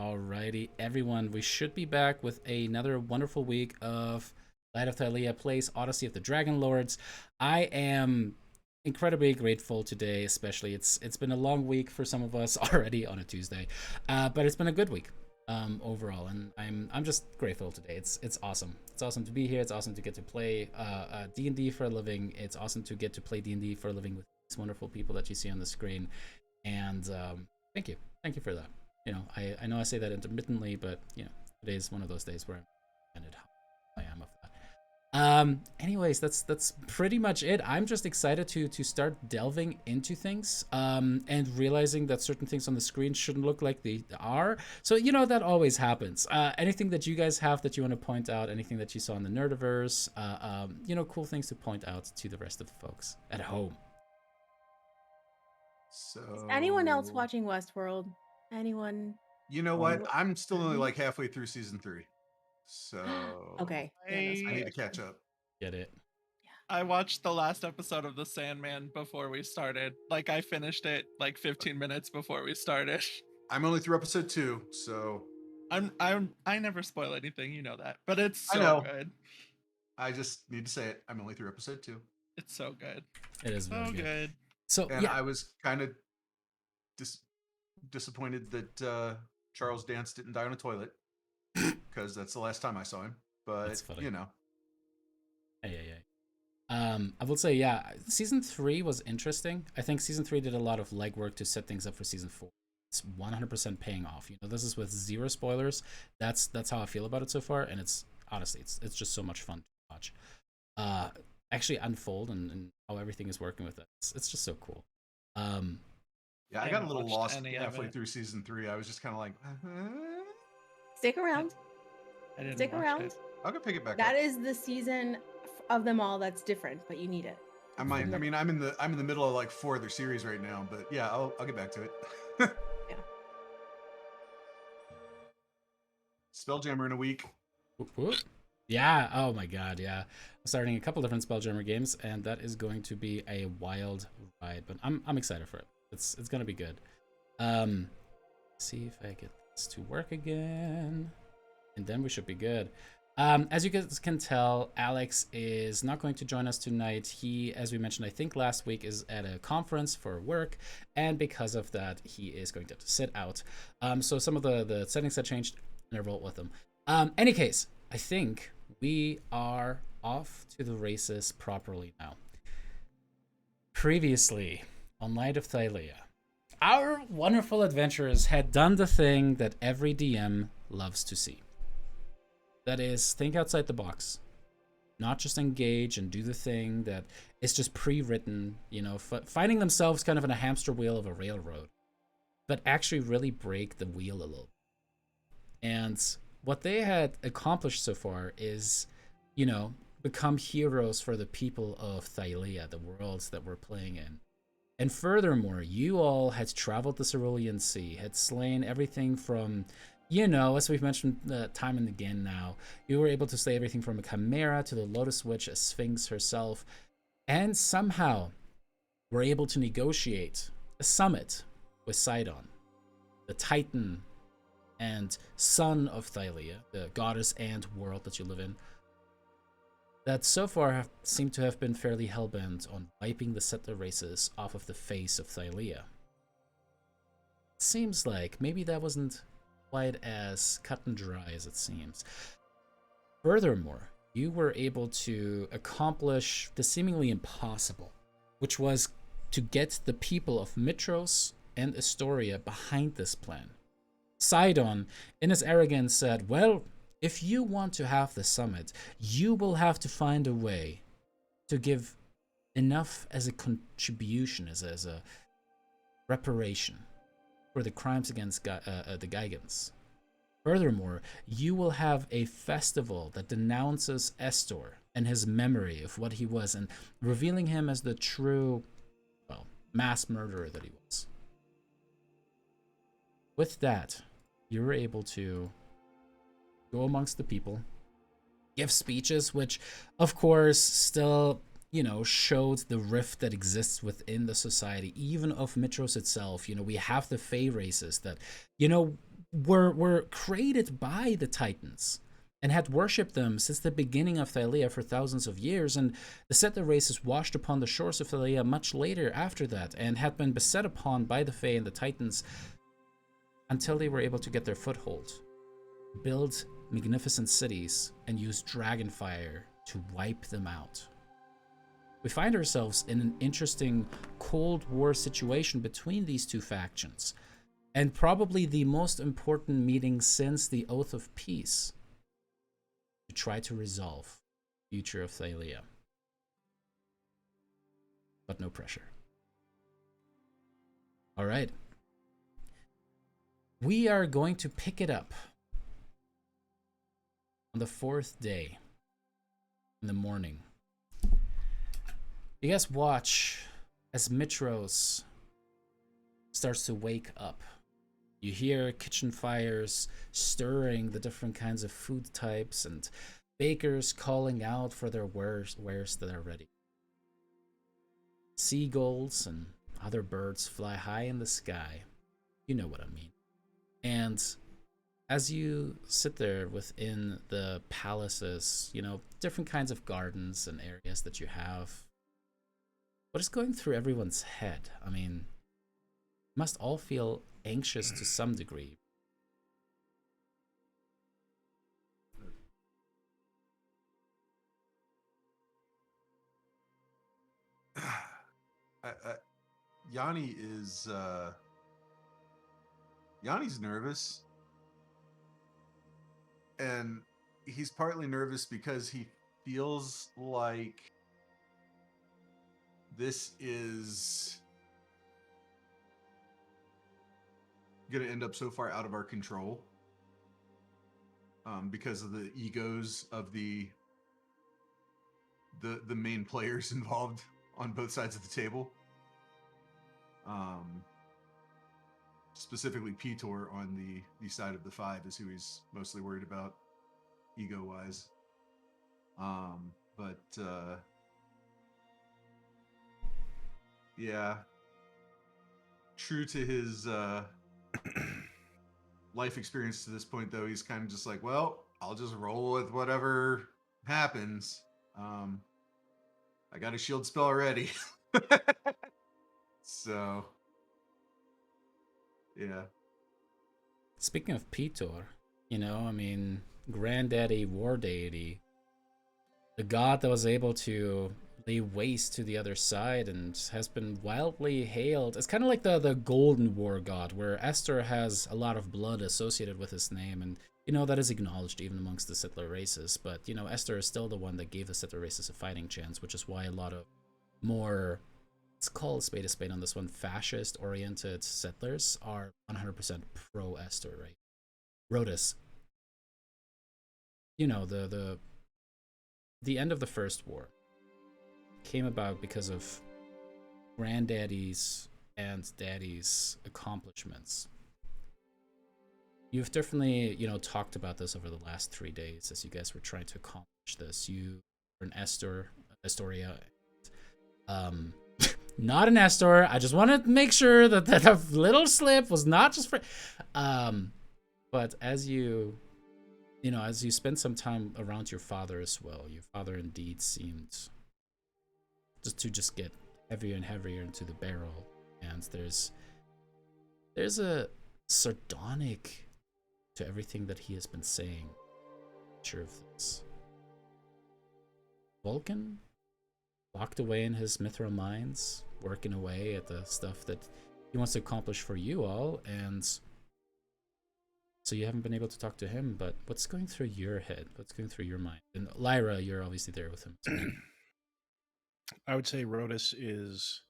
Alrighty, everyone. We should be back with another wonderful week of Light of Thylea plays Odyssey of the Dragonlords. I am incredibly grateful today, especially it's been a long week for some of us already on a Tuesday, but it's been a good week overall, and I'm just grateful today. It's awesome. It's awesome to be here. It's awesome to get to play D&D for a living. It's awesome to get to play D&D for a living with these wonderful people that you see on the screen, and thank you for that. I know I say that intermittently, but today's one of those days where I'm reminded how I am of that. Anyways, that's pretty much it. I'm just excited to start delving into things, and realizing that certain things on the screen shouldn't look like they are. So that always happens. Anything that you guys have that you want to point out, anything that you saw in the Nerdiverse, cool things to point out to the rest of the folks at home. So, Is anyone else watching Westworld? Anyone? You know what? I'm still only like halfway through season 3. So Okay. Yeah, I need to catch up. Get it? I watched the last episode of The Sandman before we started. Like I finished it like 15 minutes before we started. I'm only through episode 2, so I never spoil anything, you know that. But it's I so know. good. I just need to say it. I'm only through episode 2. It's so good. It is very So good. So And yeah, I was kind of disappointed that Charles Dance didn't die on a toilet, because that's the last time I saw him. But That's funny. Hey. I will say, yeah, season 3 was interesting. I think season 3 did a lot of legwork to set things up for season 4. It's 100% paying off. This is with zero spoilers. That's how I feel about it so far, and it's honestly, it's just so much fun to watch. Actually unfold and how everything is working with it. It's just so cool. Yeah, I got a little lost halfway through season 3. I was just kind of like, Stick around. I didn't Stick watch around. it. I'll go pick it back That up. is the season of them all that's different, but you need it. I'm in the middle of like 4 other series right now, but yeah, I'll get back to it. Yeah. Spelljammer in a week. Whoop, whoop. Yeah. Oh my God. Yeah. I'm starting a couple different Spelljammer games, and that is going to be a wild ride. But I'm excited for it. It's gonna be good. See if I get this to work again, and then we should be good. As you guys can tell, Alex is not going to join us tonight. He, as we mentioned, I think last week, is at a conference for work, and because of that, he is going to have to sit out. So some of the settings have changed, and I rolled with them. Any case, I think we are off to the races properly now. Previously, on Light of Thylea, our wonderful adventurers had done the thing that every DM loves to see. That is, think outside the box. Not just engage and do the thing that is just pre-written, finding themselves kind of in a hamster wheel of a railroad, but actually really break the wheel a little. And what they had accomplished so far is, become heroes for the people of Thylea, the worlds that we're playing in. And furthermore, you all had traveled the Cerulean Sea, had slain everything from, as we've mentioned time and again now, you were able to slay everything from a chimera to the Lotus Witch, a Sphinx herself, and somehow were able to negotiate a summit with Sydon, the Titan and son of Thylea, the goddess and world that you live in, that so far seem to have been fairly hellbent on wiping the settler races off of the face of Thylea. It seems like maybe that wasn't quite as cut and dry as it seems. Furthermore, you were able to accomplish the seemingly impossible, which was to get the people of Mitros and Astoria behind this plan. Sydon, in his arrogance, said, well, if you want to have the summit, you will have to find a way to give enough as a contribution, as a reparation for the crimes against the Gigans. Furthermore, you will have a festival that denounces Estor and his memory of what he was, and revealing him as the true, mass murderer that he was. With that, you were able to go amongst the people, give speeches, which, of course, still, showed the rift that exists within the society, even of Mitros itself. We have the Fey races that, were created by the Titans and had worshipped them since the beginning of Thylea for thousands of years, and the settler races washed upon the shores of Thylea much later after that, and had been beset upon by the Fae and the Titans until they were able to get their foothold, build magnificent cities, and use dragonfire to wipe them out. We find ourselves in an interesting Cold War situation between these two factions, and probably the most important meeting since the Oath of Peace, to try to resolve the future of Thylea. But no pressure. All right. We are going to pick it up on the 4th day in the morning. You guys watch as Mitros starts to wake up. You hear kitchen fires stirring the different kinds of food types and bakers calling out for their wares that are ready. Seagulls and other birds fly high in the sky. You know what I mean. And as you sit there within the palaces, different kinds of gardens and areas that you have, what is going through everyone's head? I mean, must all feel anxious to some degree. Yanni is Yanni's nervous, and he's partly nervous because he feels like this is going to end up so far out of our control, because of the egos of the main players involved on both sides of the table. Specifically Petor on the side of the 5 is who he's mostly worried about ego wise. Yeah, true to his life experience to this point, though, he's kind of just like, well, I'll just roll with whatever happens. I got a shield spell already. So, yeah. Speaking of Petor, Granddaddy, War Deity, the god that was able to lay waste to the other side and has been wildly hailed. It's kind of like the Golden War god, where Esther has a lot of blood associated with his name, and that is acknowledged even amongst the settler races. But Esther is still the one that gave the settler races a fighting chance, which is why a lot of more, let's call a spade on this one, fascist oriented settlers are 100% pro Esther, right? Rhodes, the end of the First War came about because of Granddaddy's and Daddy's accomplishments. You've definitely, talked about this over the last 3 days as you guys were trying to accomplish this. You were an Astoria. Not an Estor. I just wanted to make sure that little slip was not just for... But as you spend some time around your father as well, your father indeed seemed just get heavier and heavier into the barrel, and there's a sardonic to everything that he has been saying. Sure of this. Vulcan locked away in his mithril mines, working away at the stuff that he wants to accomplish for you all, and so you haven't been able to talk to him, but what's going through your head? What's going through your mind? And Lyra, you're obviously there with him. I would say Rhodes is...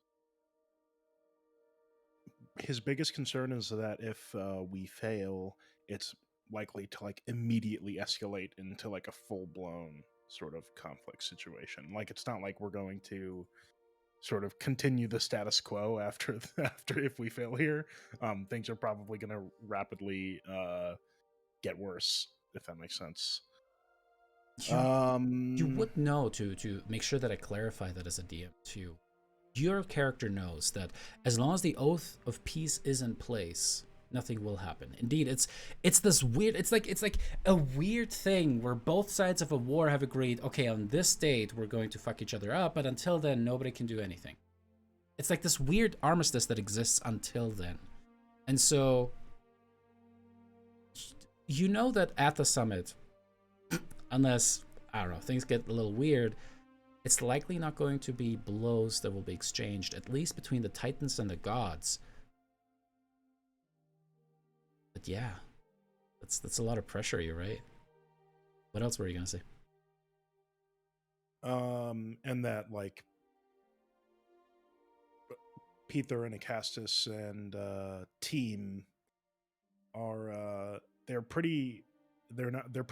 his biggest concern is that if we fail, it's likely to immediately escalate into a full-blown sort of conflict situation. It's not like we're going to sort of continue the status quo after if we fail here. Things are probably going to rapidly get worse, if that makes sense. You would know, to make sure that I clarify that as a DM too. Your character knows that as long as the Oath of Peace is in place, nothing will happen. Indeed, it's this weird. It's like a weird thing where both sides of a war have agreed. Okay, on this date we're going to fuck each other up, but until then nobody can do anything. It's like this weird armistice that exists until then, and so you know that at the summit, unless I don't know things get a little weird, it's likely not going to be blows that will be exchanged, at least between the Titans and the gods. But yeah, that's a lot of pressure. You're right. What else were you gonna say? And that like Peter and Acastus and team are they're pretty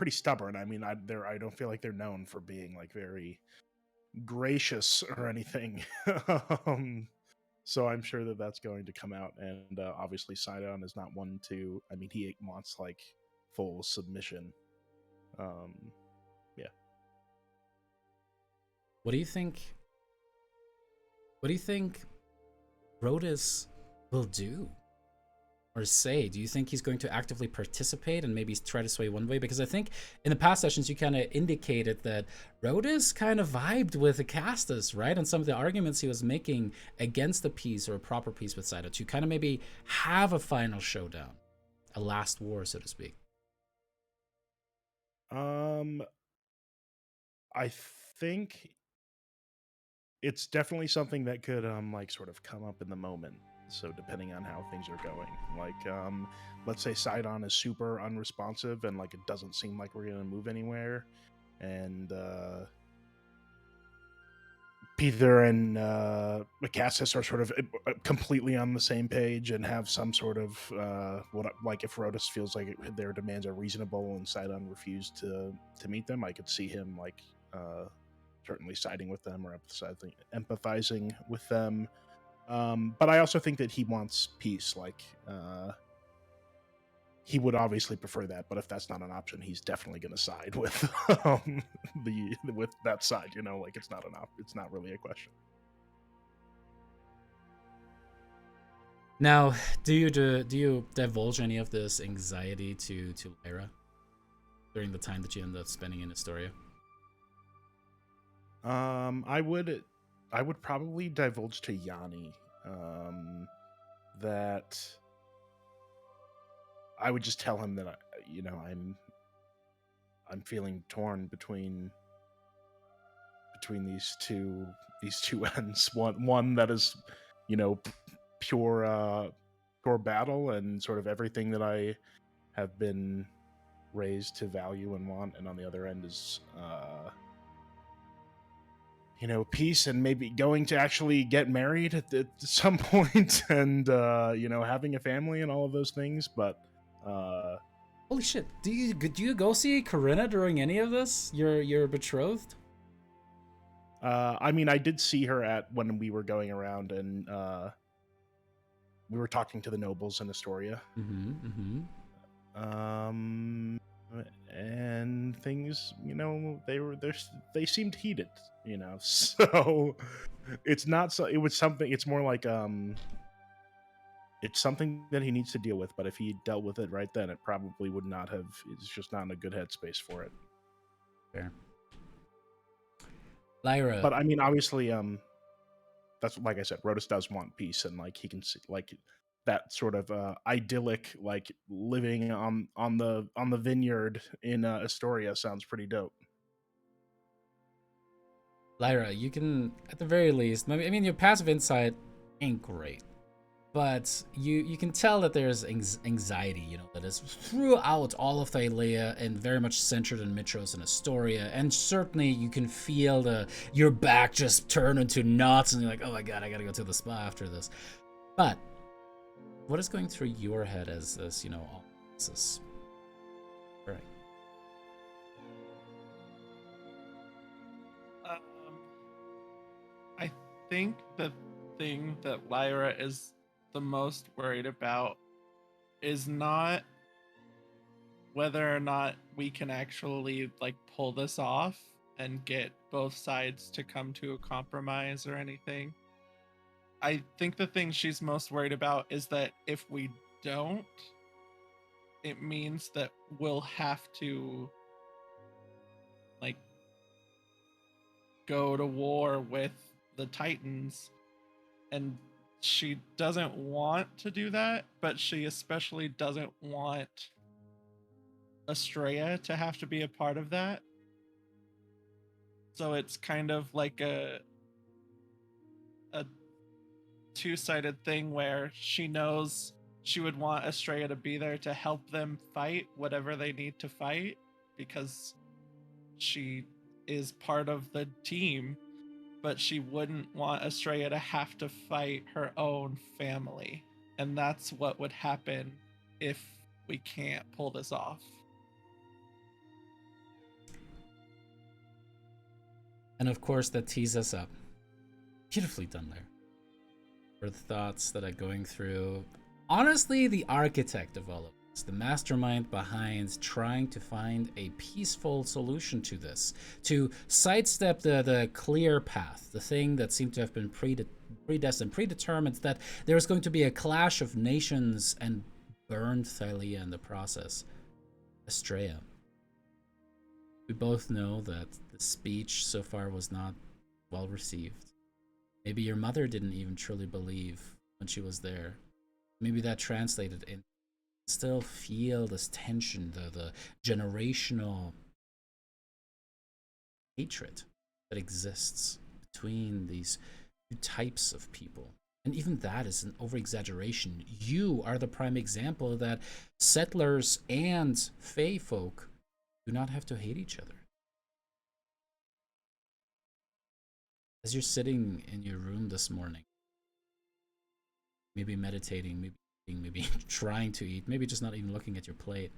stubborn. I mean, I don't feel like they're known for being like very gracious or anything. So I'm sure that that's going to come out, and obviously Sydon is not one to. I mean, he wants like full submission. Yeah. What do you think? What do you think Rhodus will do or say? Do you think he's going to actively participate and maybe try to sway one way? Because I think in the past sessions you kind of indicated that Rhodus kind of vibed with Acastus, right? And some of the arguments he was making against a peace or a proper peace with Sydon to kind of maybe have a final showdown, a last war, so to speak. I think it's definitely something that could like sort of come up in the moment. So depending on how things are going, like let's say Sydon is super unresponsive and like it doesn't seem like we're gonna move anywhere, and Peter and Acastus are sort of completely on the same page and have some sort of like if Rhodus feels like their demands are reasonable and Sydon refused to meet them, I could see him like certainly siding with them or empathizing with them. But I also think that he wants peace. Like he would obviously prefer that, but if that's not an option, he's definitely going to side with with that side. You know, like it's not it's not really a question. Now, do you divulge any of this anxiety to Lyra during the time that you end up spending in Astoria? I would probably divulge to Yanni that I would just tell him that I'm feeling torn between these two ends. One that is, pure battle and sort of everything that I have been raised to value and want, and on the other end is peace and maybe going to actually get married at some point and having a family and all of those things. But holy shit, do you go see Corinna during any of this? Your betrothed? I mean, I did see her when we were going around and we were talking to the nobles in Astoria. And things, they seemed heated, so it's not so, it's more like, it's something that he needs to deal with, but if he dealt with it right then, it probably would not have, it's just not in a good headspace for it. Fair. Lyra. But I mean, obviously, that's like I said, Rhodus does want peace, and like he can see, like that sort of idyllic, like living on the vineyard in Astoria sounds pretty dope. Lyra, you can, at the very least, I mean, your passive insight ain't great, but you can tell that there's anxiety, that is throughout all of Thylea and very much centered in Mitros and Astoria, and certainly you can feel your back just turn into knots, and you're like, oh my god, I gotta go to the spa after this. But what is going through your head as this, all this is occurring? I think the thing that Lyra is the most worried about is not whether or not we can actually like pull this off and get both sides to come to a compromise or anything. I think the thing she's most worried about is that if we don't, it means that we'll have to like go to war with the Titans, and she doesn't want to do that, but she especially doesn't want Estrella to have to be a part of that. So it's kind of like a two-sided thing where she knows she would want Estrella to be there to help them fight whatever they need to fight because she is part of the team, but she wouldn't want Estrella to have to fight her own family. And that's what would happen if we can't pull this off. And of course, that tees us up. Beautifully done there. For the thoughts that are going through, honestly, the architect of all of this, the mastermind behind trying to find a peaceful solution to this, to sidestep the clear path, the thing that seemed to have been predestined, predetermined, that there's going to be a clash of nations, and burned Thylea in the process. Estrella. We both know that the speech so far was not well received. Maybe your mother didn't even truly believe when she was there. Maybe that translated in. Still feel this tension, the generational hatred that exists between these two types of people. And even that is an over-exaggeration. You are the prime example that settlers and Fae folk do not have to hate each other. As you're sitting in your room this morning, maybe meditating, maybe trying to eat, maybe just not even looking at your plate,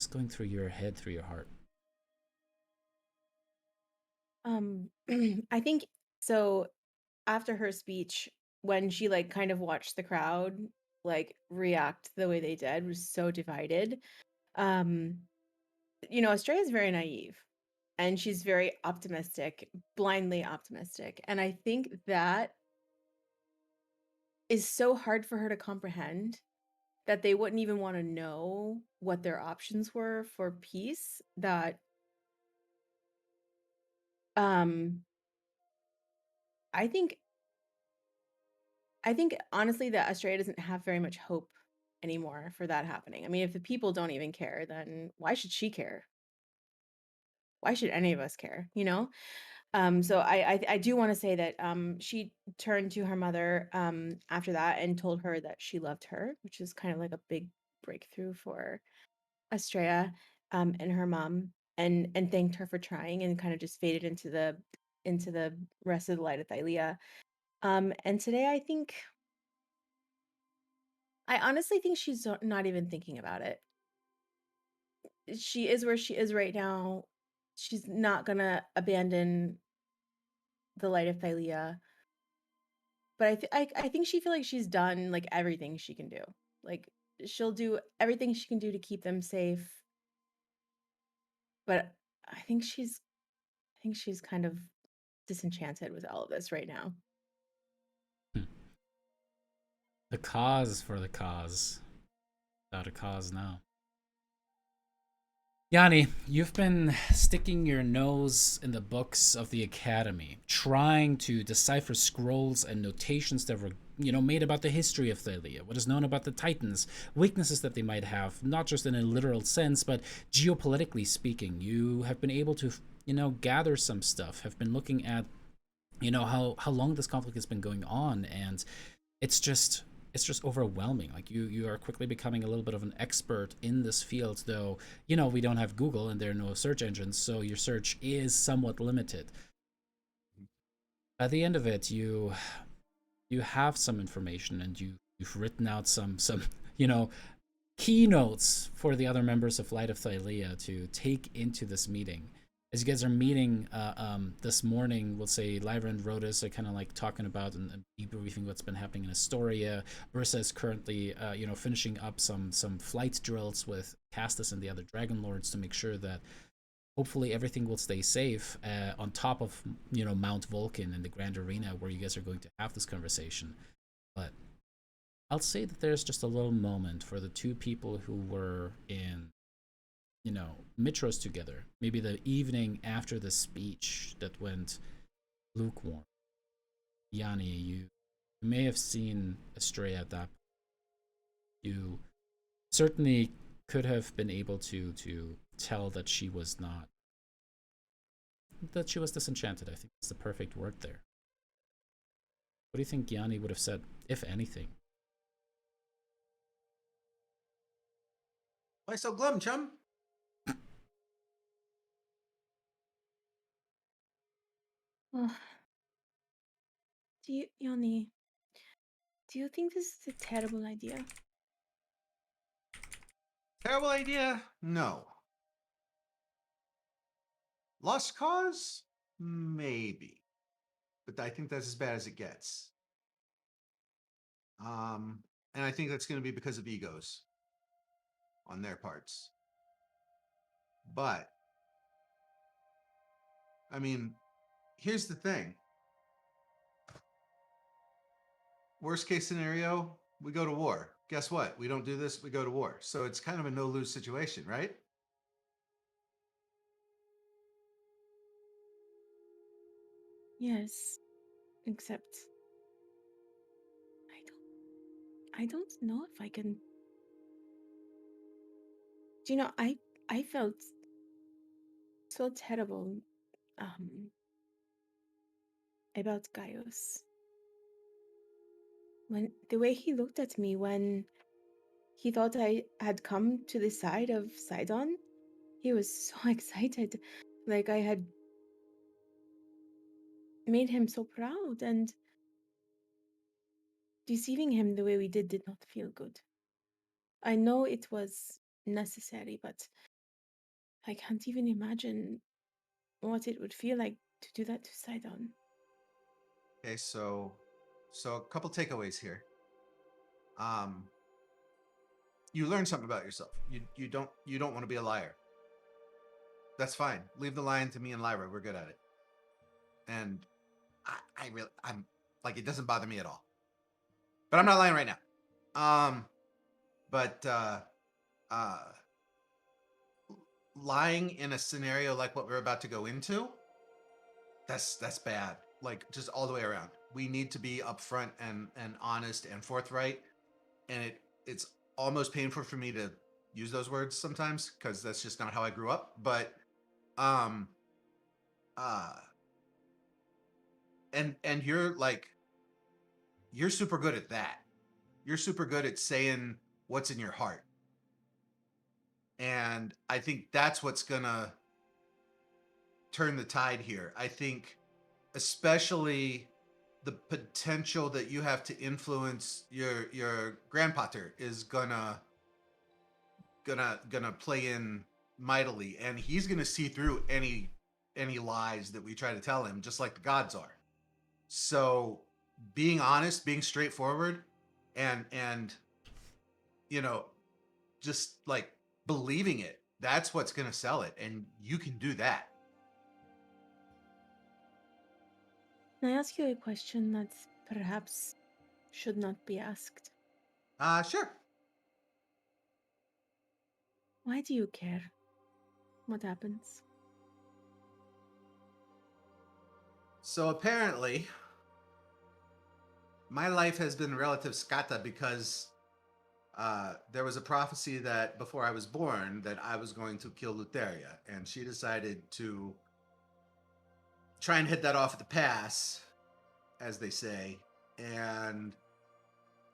just going through your head, through your heart. I think so. After her speech, when she like kind of watched the crowd like react the way they did, was so divided. Estrella is very naive, and she's very optimistic, blindly optimistic, and I think that is so hard for her to comprehend that they wouldn't even want to know what their options were for peace. That I think honestly that Australia doesn't have very much hope anymore for that happening. I mean, if the people don't even care, then why should she care? Why should any of us care? So I do want to say that she turned to her mother after that and told her that she loved her, which is kind of like a big breakthrough for Estrella and her mom, and thanked her for trying, and kind of just faded into the rest of the light of Thylea. And today I honestly think she's not even thinking about it. She is where she is right now. She's not gonna abandon the light of Thylea. But I think she feel like she's done like everything she can do. Like she'll do everything she can do to keep them safe. But I think she's kind of disenchanted with all of this right now. The cause for the cause. Without a cause now. Yanni, you've been sticking your nose in the books of the Academy, trying to decipher scrolls and notations that were, made about the history of Thylea, what is known about the Titans, weaknesses that they might have, not just in a literal sense, but geopolitically speaking. You have been able to, gather some stuff, have been looking at, how long this conflict has been going on, and it's just overwhelming. Like you are quickly becoming a little bit of an expert in this field, though we don't have Google and there are no search engines, so your search is somewhat limited. At the end of it, you have some information, and you've written out some keynotes for the other members of Light of Thylea to take into this meeting. As you guys are meeting this morning, we'll say Lyra and Rhodus are kind of like talking about and debriefing what's been happening in Astoria. Brissa is currently, finishing up some flight drills with Castus and the other Dragonlords to make sure that hopefully everything will stay safe on top of, Mount Vulcan and the Grand Arena where you guys are going to have this conversation. But I'll say that there's just a little moment for the two people who were in, Mitros together. Maybe the evening after the speech that went lukewarm. Yanni, you may have seen Astray at that. You certainly could have been able to tell that she was not, that she was disenchanted. I think that's the perfect word there. What do you think Yanni would have said, if anything? Why so glum, chum? Oh, Yoni, do you think this is a terrible idea? Terrible idea? No. Lost cause? Maybe. But I think that's as bad as it gets. And I think that's going to be because of egos on their parts. But, I mean, here's the thing. Worst case scenario, we go to war. Guess what? We don't do this, we go to war. So it's kind of a no-lose situation, right? Yes, except I don't know if I can. Do you know, I felt so terrible about Gaius. When the way he looked at me when he thought I had come to the side of Sydon, he was so excited. Like I had made him so proud, and deceiving him the way we did not feel good. I know it was necessary, but I can't even imagine what it would feel like to do that to Sidon. Okay, so a couple takeaways here. You learn something about yourself. You don't want to be a liar. That's fine. Leave the lying to me and Lyra. We're good at it. And I'm like, it doesn't bother me at all. But I'm not lying right now. But lying in a scenario like what we're about to go into, that's bad. Like just all the way around. We need to be upfront and honest and forthright. And it's almost painful for me to use those words sometimes because that's just not how I grew up. But and you're super good at that. You're super good at saying what's in your heart. And I think that's what's gonna turn the tide here. I think especially the potential that you have to influence your grandpater is gonna play in mightily, and he's gonna see through any lies that we try to tell him, just like the gods are. So being honest, being straightforward, and just like believing it, that's what's gonna sell it, and you can do that. Can I ask you a question that perhaps should not be asked? Sure. Why do you care what happens? So apparently, my life has been relative scatta because there was a prophecy that before I was born that I was going to kill Lutheria, and she decided to try and hit that off at the pass, as they say, and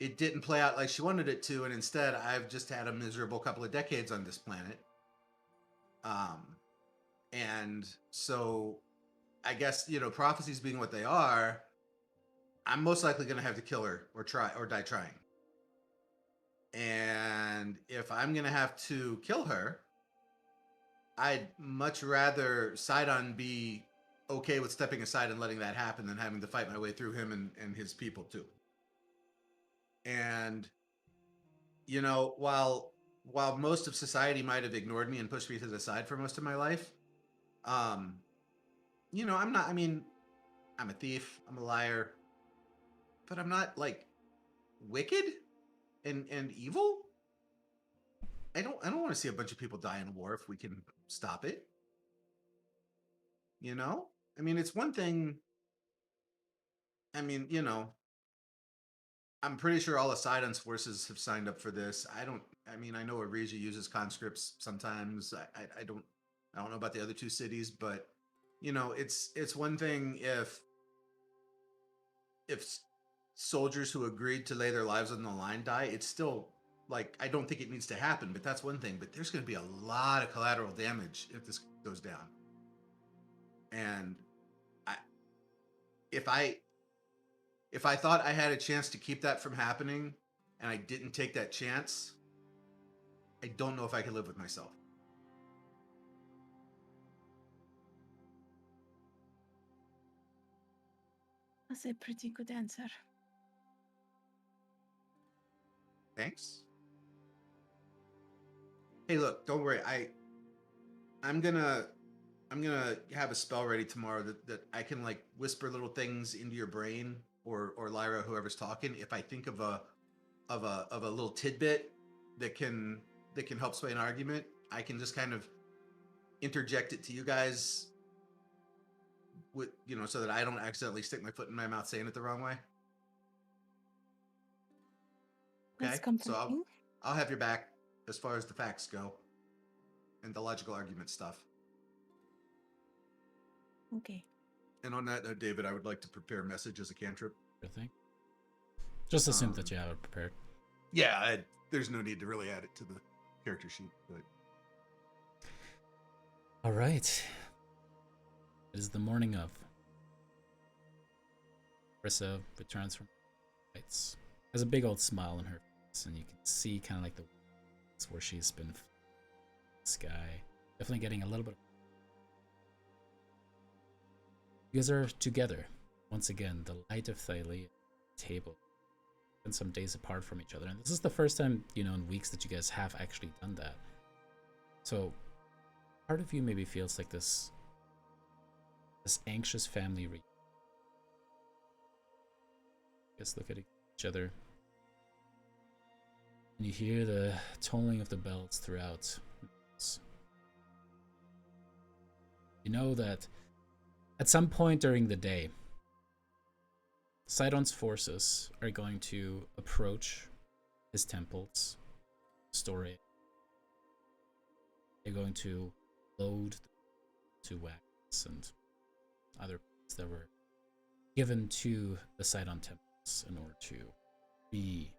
it didn't play out like she wanted it to, and instead I've just had a miserable couple of decades on this planet. And so I guess, prophecies being what they are, I'm most likely going to have to kill her or die trying. And if I'm going to have to kill her, I'd much rather Sidon be okay with stepping aside and letting that happen than having to fight my way through him and his people too. And, while most of society might have ignored me and pushed me to the side for most of my life, I'm not, I'm a thief, I'm a liar, but I'm not like wicked. and evil. I don't want to see a bunch of people die in war if we can stop it. You know? I mean, it's one thing. I mean, you know, I'm pretty sure all of Sidon's forces have signed up for this. I mean, I know Arisia uses conscripts sometimes. I don't know about the other two cities, but you know, it's one thing if soldiers who agreed to lay their lives on the line die. It's still like, I don't think it needs to happen, but that's one thing. But there's going to be a lot of collateral damage if this goes down. And I, if I thought I had a chance to keep that from happening and I didn't take that chance, I don't know if I could live with myself. That's a pretty good answer. Thanks. Hey, look, don't worry. I'm gonna have a spell ready tomorrow that I can like whisper little things into your brain or Lyra, whoever's talking. If I think of a little tidbit that can help sway an argument, I can just kind of interject it to you guys with, you know, so that I don't accidentally stick my foot in my mouth saying it the wrong way. Okay, That's comforting. I'll have your back as far as the facts go and the logical argument stuff. Okay. And on that note, David, I would like to prepare a message as a cantrip. I think. Just assume that you have it prepared. Yeah, there's no need to really add it to the character sheet. But All right. It is the morning of. Carissa returns from lights. Has a big old smile on her face, and you can see kind of like the where she's been. Sky, definitely getting a little bit. You guys are together once again. The light of Thylea table, and some days apart from each other, and this is the first time, you know, in weeks that you guys have actually done that. So, part of you maybe feels like this anxious family reunion. Just look at each other, and you hear the tolling of the bells throughout. You know that at some point during the day, Sydon's forces are going to approach his temples, story. They're going to load to wagons and other things that were given to the Sydon temples in order to be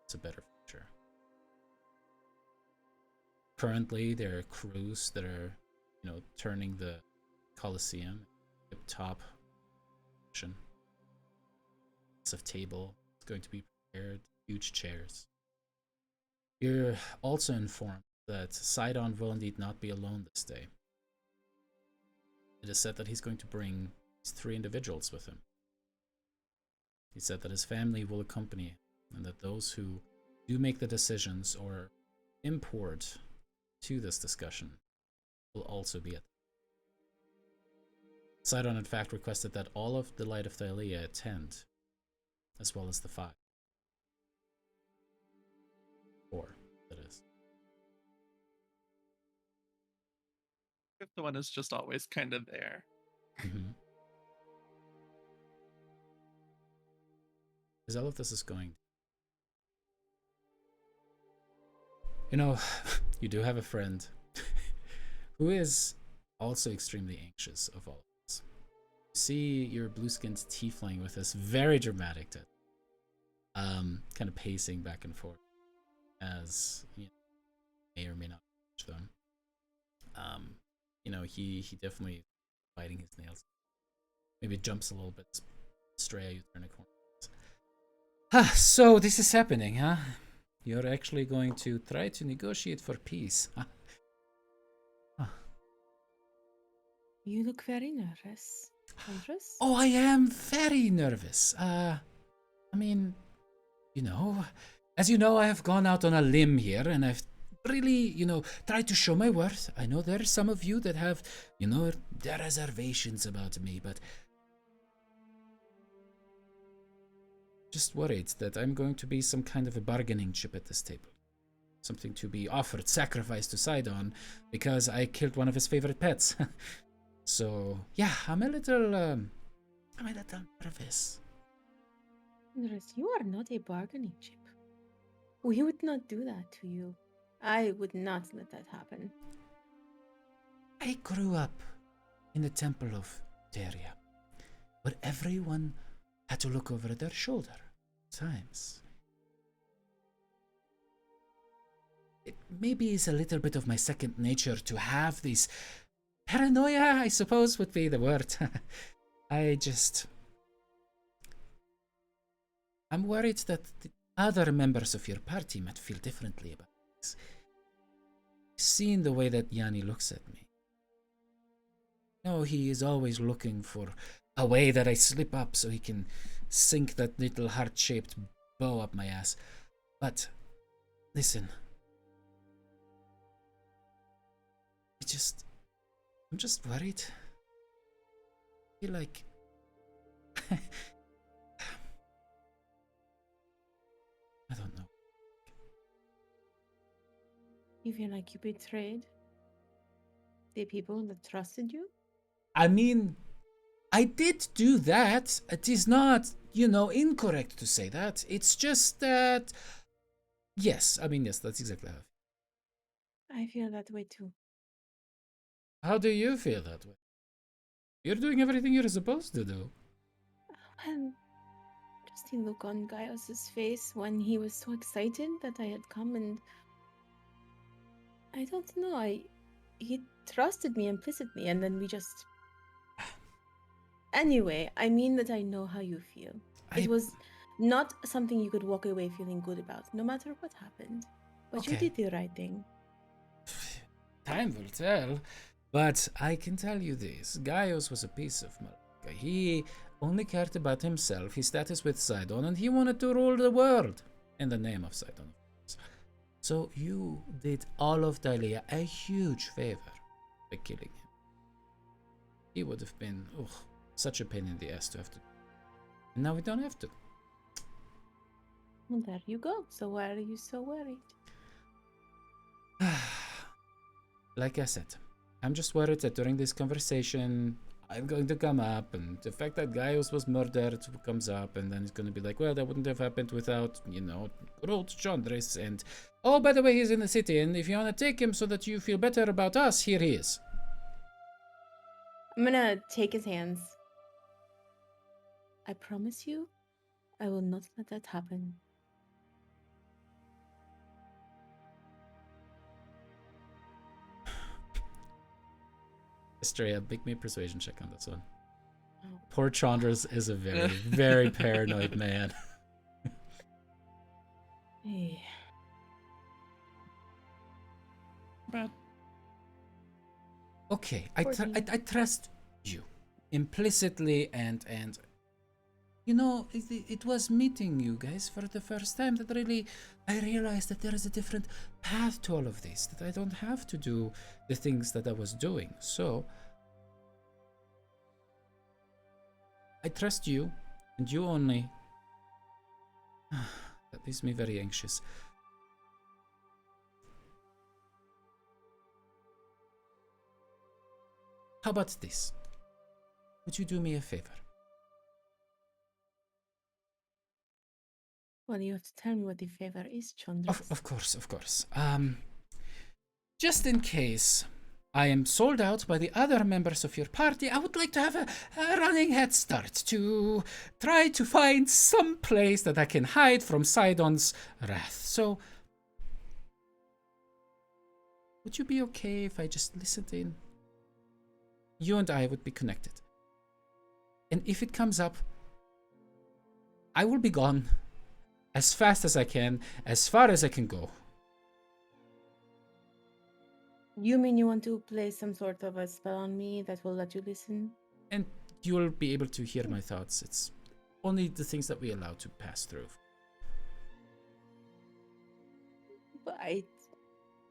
it's a better future. Currently, there are crews that are, you know, turning the Colosseum at the top. Of table is going to be prepared, huge chairs. You're also informed that Sydon will indeed not be alone this day. It is said that he's going to bring these 3 individuals with him. He said that his family will accompany him, and that those who do make the decisions or import to this discussion will also be at. Sydon, in fact, requested that all of the Light of Thylea attend, as well as the 5. 4, that is. The one is just always kind of there. Mm-hmm. As all of this is going, you know, you do have a friend who is also extremely anxious of all of this. You see your blue-skinned tiefling with this very dramatic kind of pacing back and forth as, you know, may or may not reach them. You know, he definitely biting his nails. Maybe jumps a little bit stray, you turn a corner. So this is happening, huh? You're actually going to try to negotiate for peace, huh? You look very nervous. Nervous? Oh, I am very nervous. I mean, you know, as you know, I have gone out on a limb here, and I've really, you know, tried to show my worth. I know there are some of you that have, you know, their reservations about me, but just worried that I'm going to be some kind of a bargaining chip at this table. Something to be offered, sacrificed to Sydon, because I killed one of his favorite pets. So, yeah, I'm a little nervous. Andres, you are not a bargaining chip. We would not do that to you. I would not let that happen. I grew up in the Temple of Thylea, where everyone had to look over their shoulder at times. It maybe is a little bit of my second nature to have these paranoia, I suppose would be the word. I'm worried that the other members of your party might feel differently about this. Seeing the way that Yanni looks at me. No, he is always looking for a way that I slip up so he can sink that little heart-shaped bow up my ass. But, listen. I'm just worried. I feel like... I don't know. You feel like you betrayed the people that trusted you? I mean, I did do that. It is not, incorrect to say that. It's just that... Yes, that's exactly how I feel that way too. How do you feel that way? You're doing everything you're supposed to do. Well, just the look on Gaius's face when he was so excited that I had come, and I don't know, he trusted me implicitly, and then we just... Anyway, I mean that I know how you feel. It was not something you could walk away feeling good about, no matter what happened. But you Okay. did the right thing. Time will tell. But I can tell you this. Gaius was a piece of Malaka. He only cared about himself, his status with Sydon, and he wanted to rule the world. In the name of Sydon, of course. So you did all of Thylea a huge favor by killing him. He would have been such a pain in the ass to have to. And now we don't have to. Well, there you go. So why are you so worried? Like I said, I'm just worried that during this conversation, I'm going to come up, and the fact that Gaius was murdered comes up, and then it's going to be like, well, that wouldn't have happened without, good old Chandris, and, oh, by the way, he's in the city, and if you want to take him so that you feel better about us, here he is. I'm gonna take his hands. I promise you, I will not let that happen. Estrella, make me a persuasion check on this one. Oh. Poor Chandras is a very, very paranoid man. Hey. But Okay, I 14. trust you implicitly, and it was meeting you guys for the first time that really I realized that there is a different path to all of this, that I don't have to do the things that I was doing. So I trust you, and you only. That leaves me very anxious. How about this? Would you do me a favor? Well, you have to tell me what the favor is, Chandris. Of course. Just in case I am sold out by the other members of your party, I would like to have a running head start to try to find some place that I can hide from Sydon's wrath. So, would you be okay if I just listened in? You and I would be connected. And if it comes up, I will be gone as fast as I can, as far as I can go. You mean you want to play some sort of a spell on me that will let you listen? And you will be able to hear my thoughts. It's only the things that we allow to pass through. But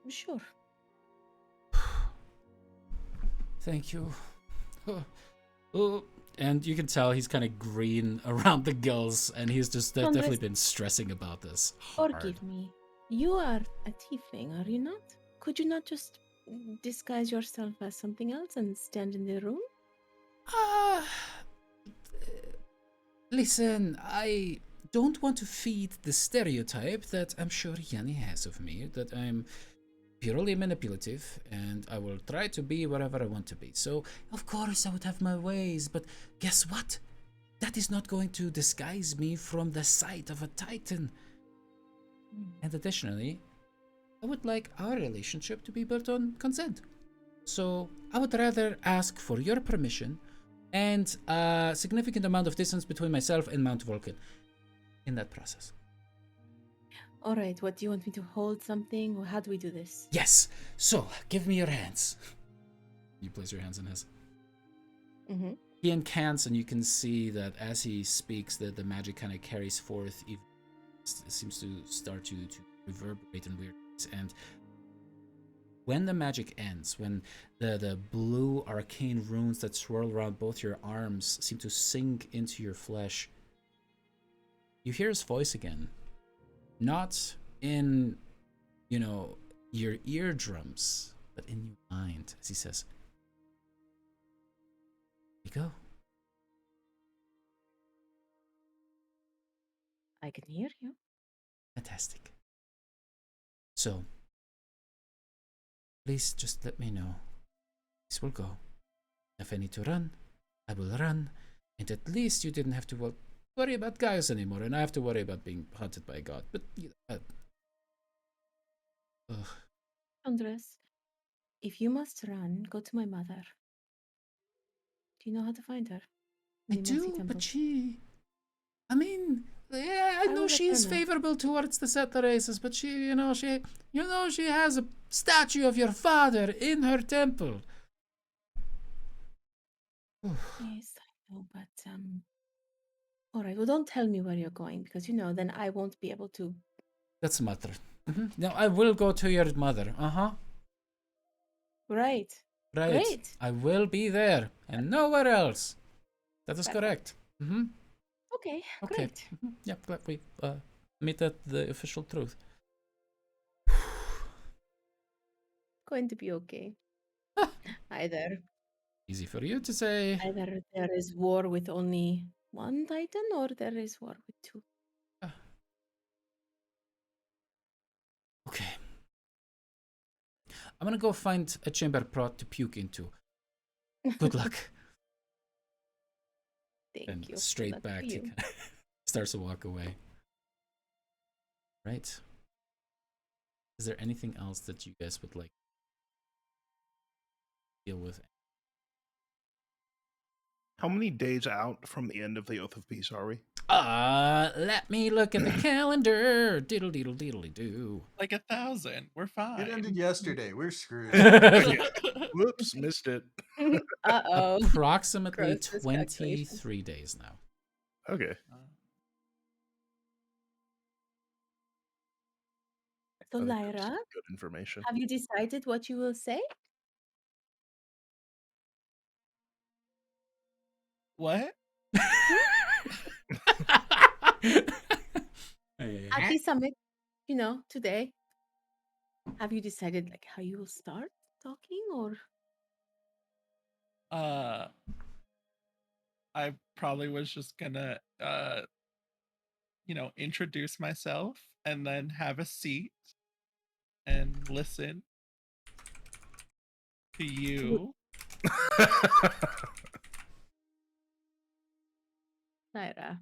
sure. Thank you. And you can tell he's kind of green around the gills, and he's just definitely Andres, been stressing about this hard. forgive me. You are a tiefling, are you not? Could you not just disguise yourself as something else and stand in the room? Uh, listen, I don't want to feed the stereotype that I'm sure Yanni has of me, that I'm purely manipulative and I will try to be wherever I want to be. So, of course, I would have my ways, but guess what? That is not going to disguise me from the sight of a titan. And additionally, I would like our relationship to be built on consent. So I would rather ask for your permission and a significant amount of distance between myself and Mount Vulcan in that process. All right, what do you want me to hold something, or how do we do this? Yes. So give me your hands. You place your hands in his. Mm-hmm. He encants, and you can see that as he speaks, that the magic kind of carries forth. It seems to start to reverberate in weird ways. And when the magic ends, when the blue arcane runes that swirl around both your arms seem to sink into your flesh, you hear his voice again. Not in, your eardrums, but in your mind, as he says, "You go." I can hear you. Fantastic. So, please just let me know. This will go. If I need to run, I will run. And at least you didn't have to worry about Gaius anymore, and I have to worry about being hunted by a god. But, Andres, if you must run, go to my mother. Do you know how to find her? I In the Mossy do, Temple. but I mean, yeah, I I know will she let is her know. favorable towards the settler races, but she has a statue of your father in her temple. Yes, I know, but all right. Well, don't tell me where you're going because then I won't be able to. That's mother. Now I will go to your mother. Right. Right. Great. I will be there and nowhere else. That is correct. Okay. Okay. Great. Yeah, glad we meet at the official truth. Going to be okay. Either Easy for you to say. there is war with only one titan, or there is war with two. Okay. I'm gonna go find a chamber pot to puke into. Good luck. Thank And you. straight Luck back, to he you. kind of starts to walk away. Right. Is there anything else that you guys would like to deal with? How many days out from the end of the Oath of Peace are we? Let me look at the calendar. Diddle diddle diddly do. Like 1,000. We're fine. It ended yesterday. We're screwed. Whoops, missed it. Uh-oh. Approximately Gross miscalculation. 23 days now. Okay. So, I think that's Lyra, good information. have you decided what you will say? What? At the summit, today, have you decided how you will start talking, or? I probably was just gonna introduce myself and then have a seat and listen to you. Lyra,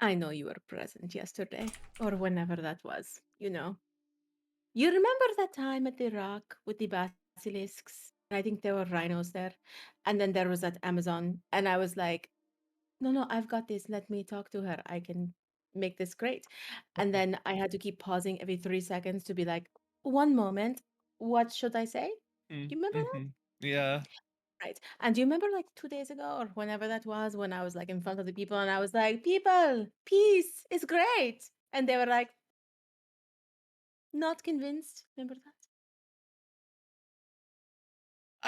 I know you were present yesterday, or whenever that was, You remember that time at the rock with the basilisks? I think there were rhinos there. And then there was that Amazon. And I was like, no, I've got this. Let me talk to her. I can make this great. And then I had to keep pausing every 3 seconds to be like, one moment. What should I say? Do you remember that? Yeah. Right. And do you remember 2 days ago or whenever that was when I was in front of the people and I was like, people, peace is great. And they were like, not convinced. Remember that?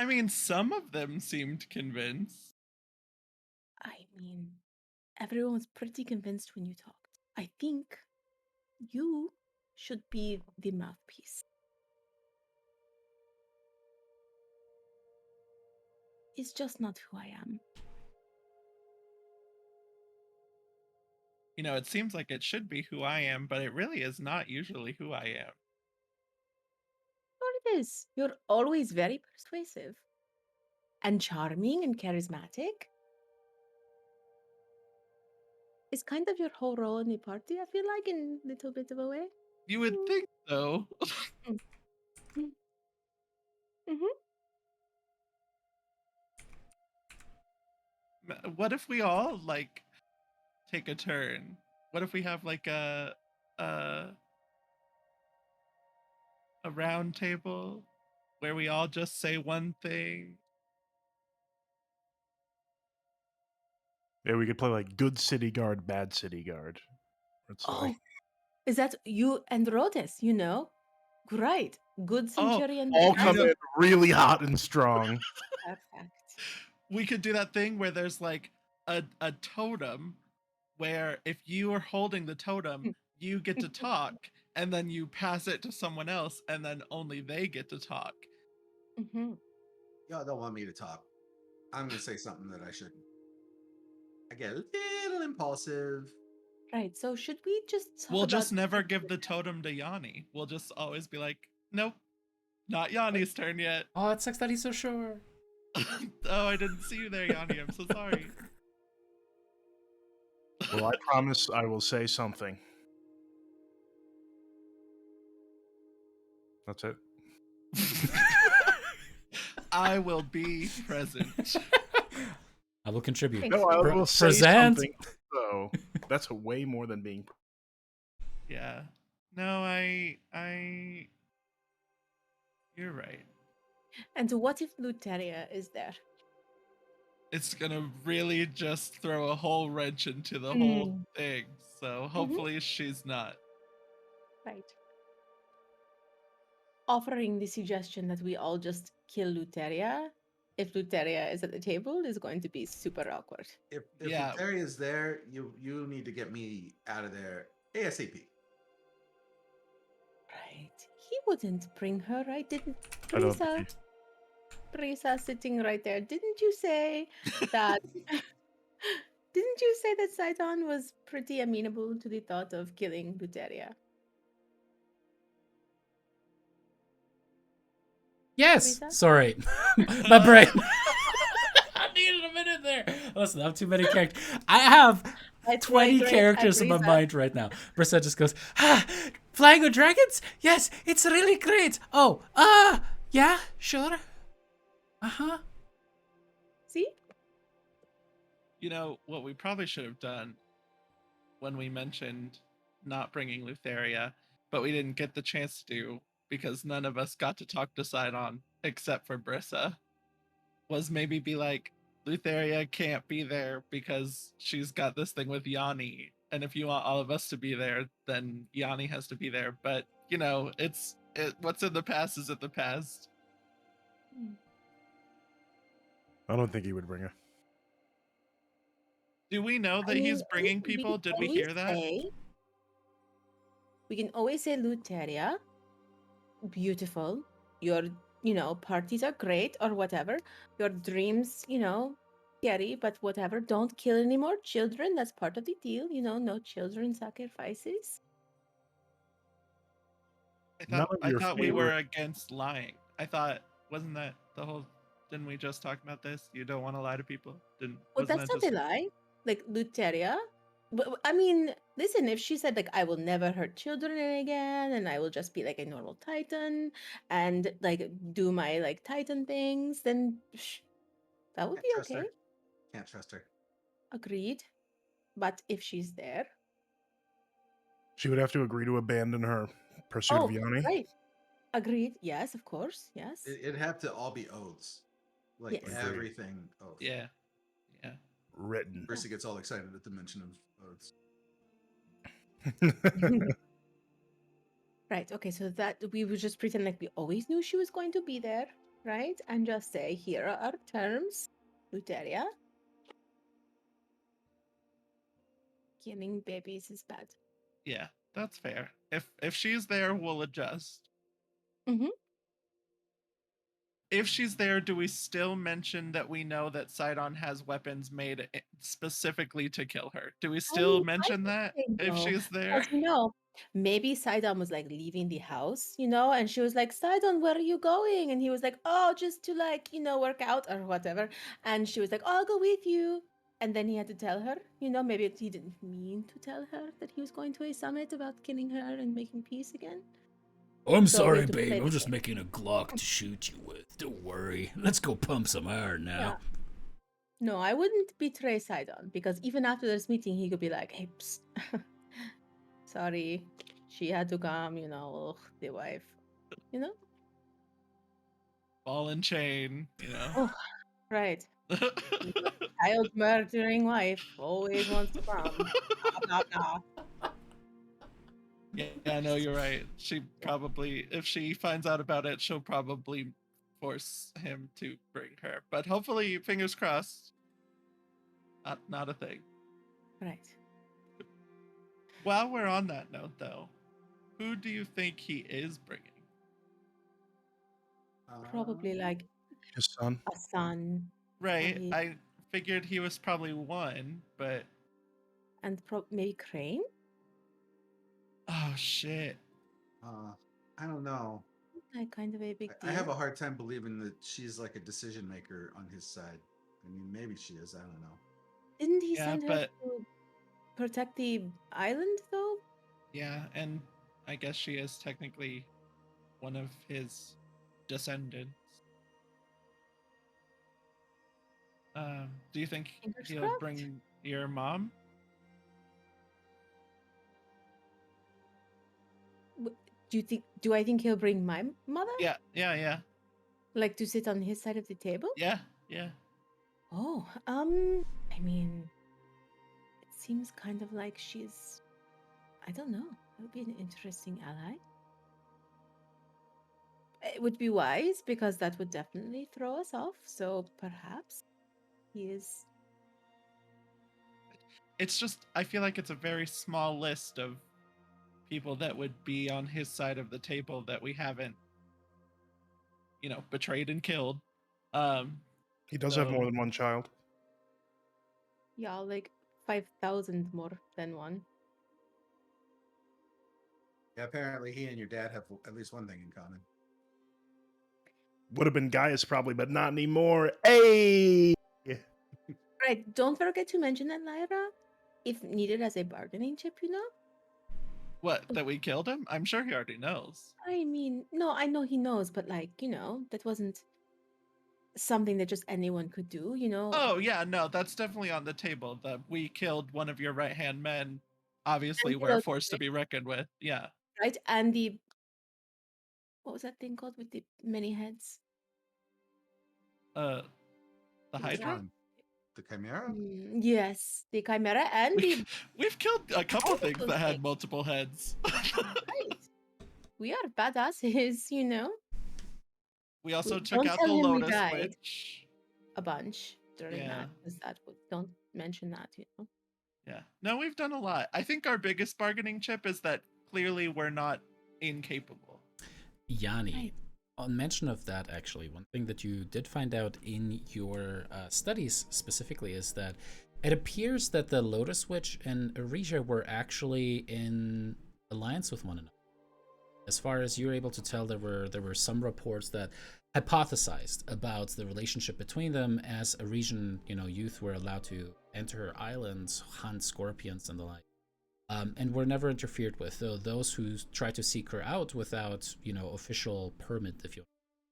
I mean, some of them seemed convinced. I mean, everyone was pretty convinced when you talked. I think you should be the mouthpiece. It's just not who I am. You know, it seems like it should be who I am, but it really is not usually who I am. Sure it is. You're always very persuasive. And charming and charismatic. It's kind of your whole role in the party, I feel like, in a little bit of a way. You would think so. Mm-hmm. What if we all like take a turn? What if we have like a a round table where we all just say one thing? Yeah, we could play like good city guard, bad city guard. It's like, Oh, is that you and Rhodes, you know? Great. Good Oh, centurion. all bad come in really hot and strong. Perfect. we could do that thing where there's like a totem where if you are holding the totem, you get to talk, and then you pass it to someone else, and then only they get to talk. Mm-hmm. Y'all don't want me to talk. I'm gonna say something that I shouldn't. I get a little impulsive. Right. So should we just talk We'll about just never give the totem to Yanni. We'll just always be like, nope, not Yanni's turn yet. Oh, it sucks that he's so sure. Oh, I didn't see you there, Yanni. I'm so sorry. Well, I promise I will say something. That's it. I will be present. I will contribute. Thanks. No, I Pre- will say present. something. So that's way more than being. Yeah. No, I. You're right. And what if Luteria is there? It's gonna really just throw a whole wrench into the Mm. whole thing. So hopefully she's not. Right. Offering the suggestion that we all just kill Luteria, if Luteria is at the table, is going to be super awkward. If Yeah. Terry is there, you need to get me out of there ASAP. Right. He wouldn't bring her, right? Didn't I don't Brisa? think Brisa sitting right there. Didn't you say that? Didn't you say that Sydon was pretty amenable to the thought of killing Luteria? Yes. Teresa? Sorry, my brain. I needed a minute there. Listen, I have too many characters. I have That's 20 great. characters in my Brisa. mind right now. Brissa just goes, flying with dragons? Yes, it's really great. Oh, yeah, sure. Uh-huh. See? You know, what we probably should have done when we mentioned not bringing Lutheria, but we didn't get the chance to do because none of us got to talk to Sidon except for Brissa, was maybe be like, Lutheria can't be there because she's got this thing with Yanni. And if you want all of us to be there, then Yanni has to be there. But, you know, what's in the past is in the past. I don't think he would bring her. Do we know that I mean, he's bringing we people? can Did we always hear that? We can always say Luteria, beautiful. Your, parties are great or whatever. Your dreams, scary, but whatever. Don't kill any more children. That's part of the deal. No children sacrifices. None of I your thought we favorite. were against lying. I thought, wasn't that the whole? Didn't we just talk about this? You don't want to lie to people. Well, Wasn't that's that not just a lie. Like Luteria. But I mean, listen, if she said like I will never hurt children again and I will just be like a normal Titan and like do my like Titan things, then that would Can't be trust okay. her. Can't trust her. Agreed. But if she's there, She would have to agree to abandon her pursuit of Yanni. right. Agreed. Yes, of course. Yes. It'd have to all be oaths. Like Yes. Agreed. everything oath. Yeah. Yeah. Written. Mercy gets all excited at the mention of oaths. Right. Okay. So that we would just pretend like we always knew she was going to be there. right? And just say, here are our terms, Luteria. Killing babies is bad. Yeah, that's fair. If she's there, we'll adjust. Mm-hmm. If she's there, do we still mention that we know that Sidon has weapons made specifically to kill her? Do we still I mention would that say if no, she's there? because maybe Sidon was like leaving the house, and she was like, Sidon, where are you going? And he was like, oh, just to work out or whatever. And she was like, oh, I'll go with you. And then he had to tell her, maybe he didn't mean to tell her that he was going to a summit about killing her and making peace again. I'm So we sorry, have to babe. play I'm the just game. making a Glock to shoot you with. Don't worry. Let's go pump some iron now. Yeah. No, I wouldn't betray Sidon because even after this meeting, he could be like, hey, psst. Sorry, she had to come, the wife, you know? Ball and chain, you know. Oh, right. The child murdering wife always wants to come. Blah, blah, blah. Yeah, no, you're right. She probably, if she finds out about it, she'll probably force him to bring her. But hopefully, fingers crossed, not a thing. Right. While we're on that note, though, who do you think he is bringing? Probably like His son. a son. Right, Probably, I figured he was probably one, but and maybe Crane? oh shit. I don't know. Like kind of a big I have deal. a hard time believing that she's like a decision maker on his side. I mean, maybe she is. I don't know. Didn't he Yeah, send her but to protect the island, though? yeah, and I guess she is technically one of his descendants. Do you think Fingers he'll crossed. bring your mom? Do I think he'll bring my mother? Yeah. Like to sit on his side of the table? Yeah. Oh, I mean, it seems kind of like she's, I don't know. That would be an interesting ally. It would be wise because that would definitely throw us off. So perhaps he is. It's just I feel like it's a very small list of people that would be on his side of the table that we haven't, betrayed and killed. He does have So more than one child. Yeah, like 5,000 more than one. Yeah, apparently he and your dad have at least one thing in common. Would have been Gaius probably, but not anymore. Hey! Right. Don't forget to mention that, Lyra, if needed as a bargaining chip, what, that we killed him? I'm sure he already knows. I mean, no, I know he knows, but that wasn't something that just anyone could do, Oh yeah, no, that's definitely on the table. That we killed one of your right hand men. Obviously, And we're a force to be reckoned with. Yeah. right? And what was that thing called with the many heads? Uh, the What was Hydra. that? The Chimera? Yes, the Chimera and the We've killed a couple all of things those that had things. multiple heads. Right. We are badasses. We also took Don't out tell the him we Lotus died Witch. a bunch during Yeah. that, because don't mention that. Yeah. No, we've done a lot. I think our biggest bargaining chip is that clearly we're not incapable. Yanni, Right. on mention of that, actually, one thing that you did find out in your studies specifically is that it appears that the Lotus Witch and Aresia were actually in alliance with one another. As far as you're able to tell, there were some reports that hypothesized about the relationship between them, as Aresian, youth were allowed to enter her islands, hunt scorpions and the like, and were never interfered with. Though those who tried to seek her out without, official permit, if you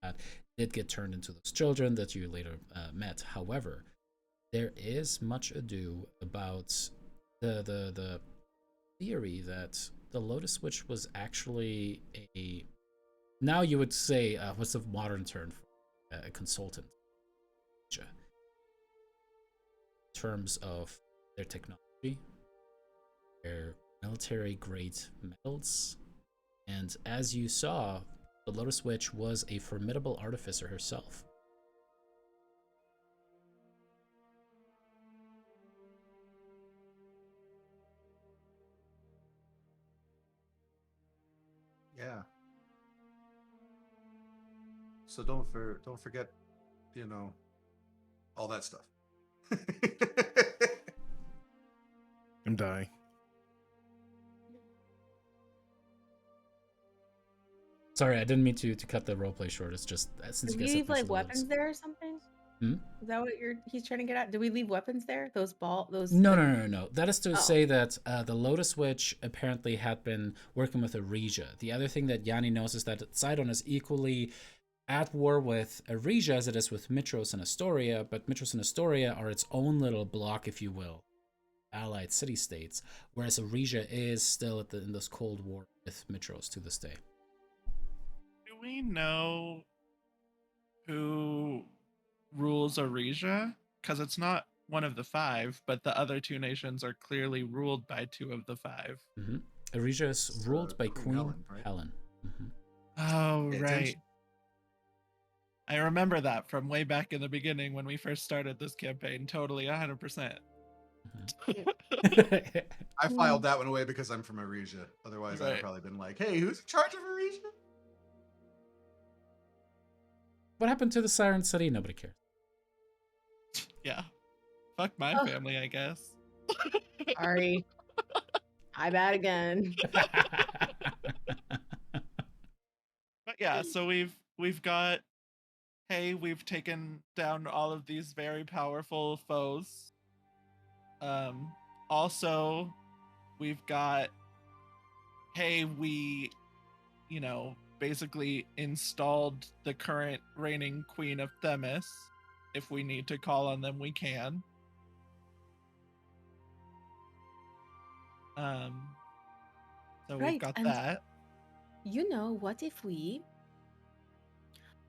want that, did get turned into those children that you later met. However, there is much ado about the theory that the Lotus Witch was actually now you would say, what's the modern term for a consultant, in terms of their technology, their military grade metals, and as you saw, The Lotus Witch was a formidable artificer herself. Yeah. So don't forget, all that stuff. I'm dying. Sorry, I didn't mean to cut the roleplay short. It's just since Do you we guys leave have mentioned like the Lotus. weapons there or something? Hmm? Is that what he's trying to get at? Do we leave weapons there? Those No, like- no. That is to say that the Lotus Witch apparently had been working with Arisia. The other thing that Yanni knows is that Sydon is equally at war with Arisia as it is with Mitros and Astoria, but Mitros and Astoria are its own little block, if you will, allied city-states, whereas Arisia is still in this Cold War with Mitros to this day. Do we know who rules Arisia? Because it's not one of the 5, but the other 2 nations are clearly ruled by 2 of the 5. Mm-hmm. Arisia is ruled by Queen right? Helen. Mm-hmm. Oh, Pay right. attention. I remember that from way back in the beginning when we first started this campaign. Totally, 100%. I filed that one away because I'm from Arisia. Otherwise, I'd Right. have probably been like, "Hey, who's in charge of Arisia?" What happened to the Siren City? Nobody cares. Yeah. Fuck my Oh. family, I guess. Sorry. I bad again. But yeah, so we've got, hey, we've taken down all of these very powerful foes. Also, we've got, hey, we, basically installed the current reigning queen of Themis. If we need to call on them, we can. So we've Right, got and- that. What if we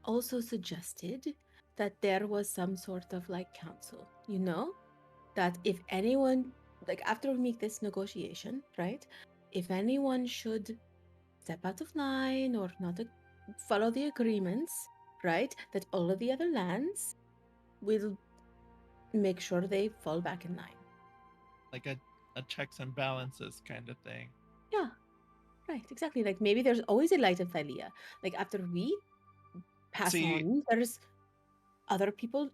also suggested that there was some sort of like council, that if anyone, like after we make this negotiation, right, if anyone should step out of line or not follow the agreements, right, that all of the other lands will make sure they fall back in line. Like a checks and balances kind of thing. Yeah, right, exactly. Like maybe there's always a light of Thylea. Like after we pass See- on, there's other people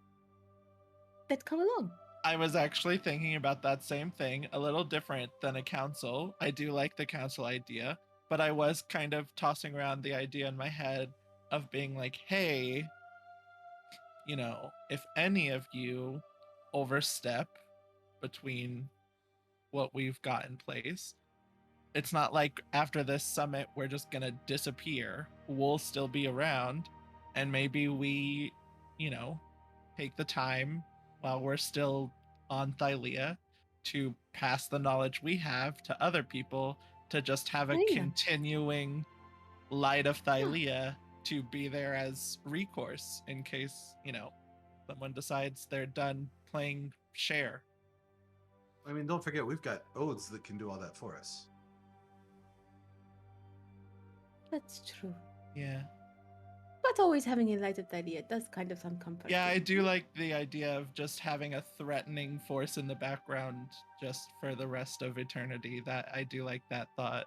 that come along. I was actually thinking about that same thing, a little different than a council. I do like the council idea, but I was kind of tossing around the idea in my head of being like, hey, if any of you overstep between what we've got in place, it's not like after this summit we're just gonna disappear. We'll still be around, and maybe we, take the time while we're still on Thylea to pass the knowledge we have to other people, to just have a Thylea. continuing light of Thylea to be there as recourse in case, someone decides they're done playing share. I mean, don't forget, we've got oaths that can do all that for us. That's true. Yeah. But always having a light of Thylea does kind of sound comforting. Yeah, I do like the idea of just having a threatening force in the background just for the rest of eternity. That I do like that thought.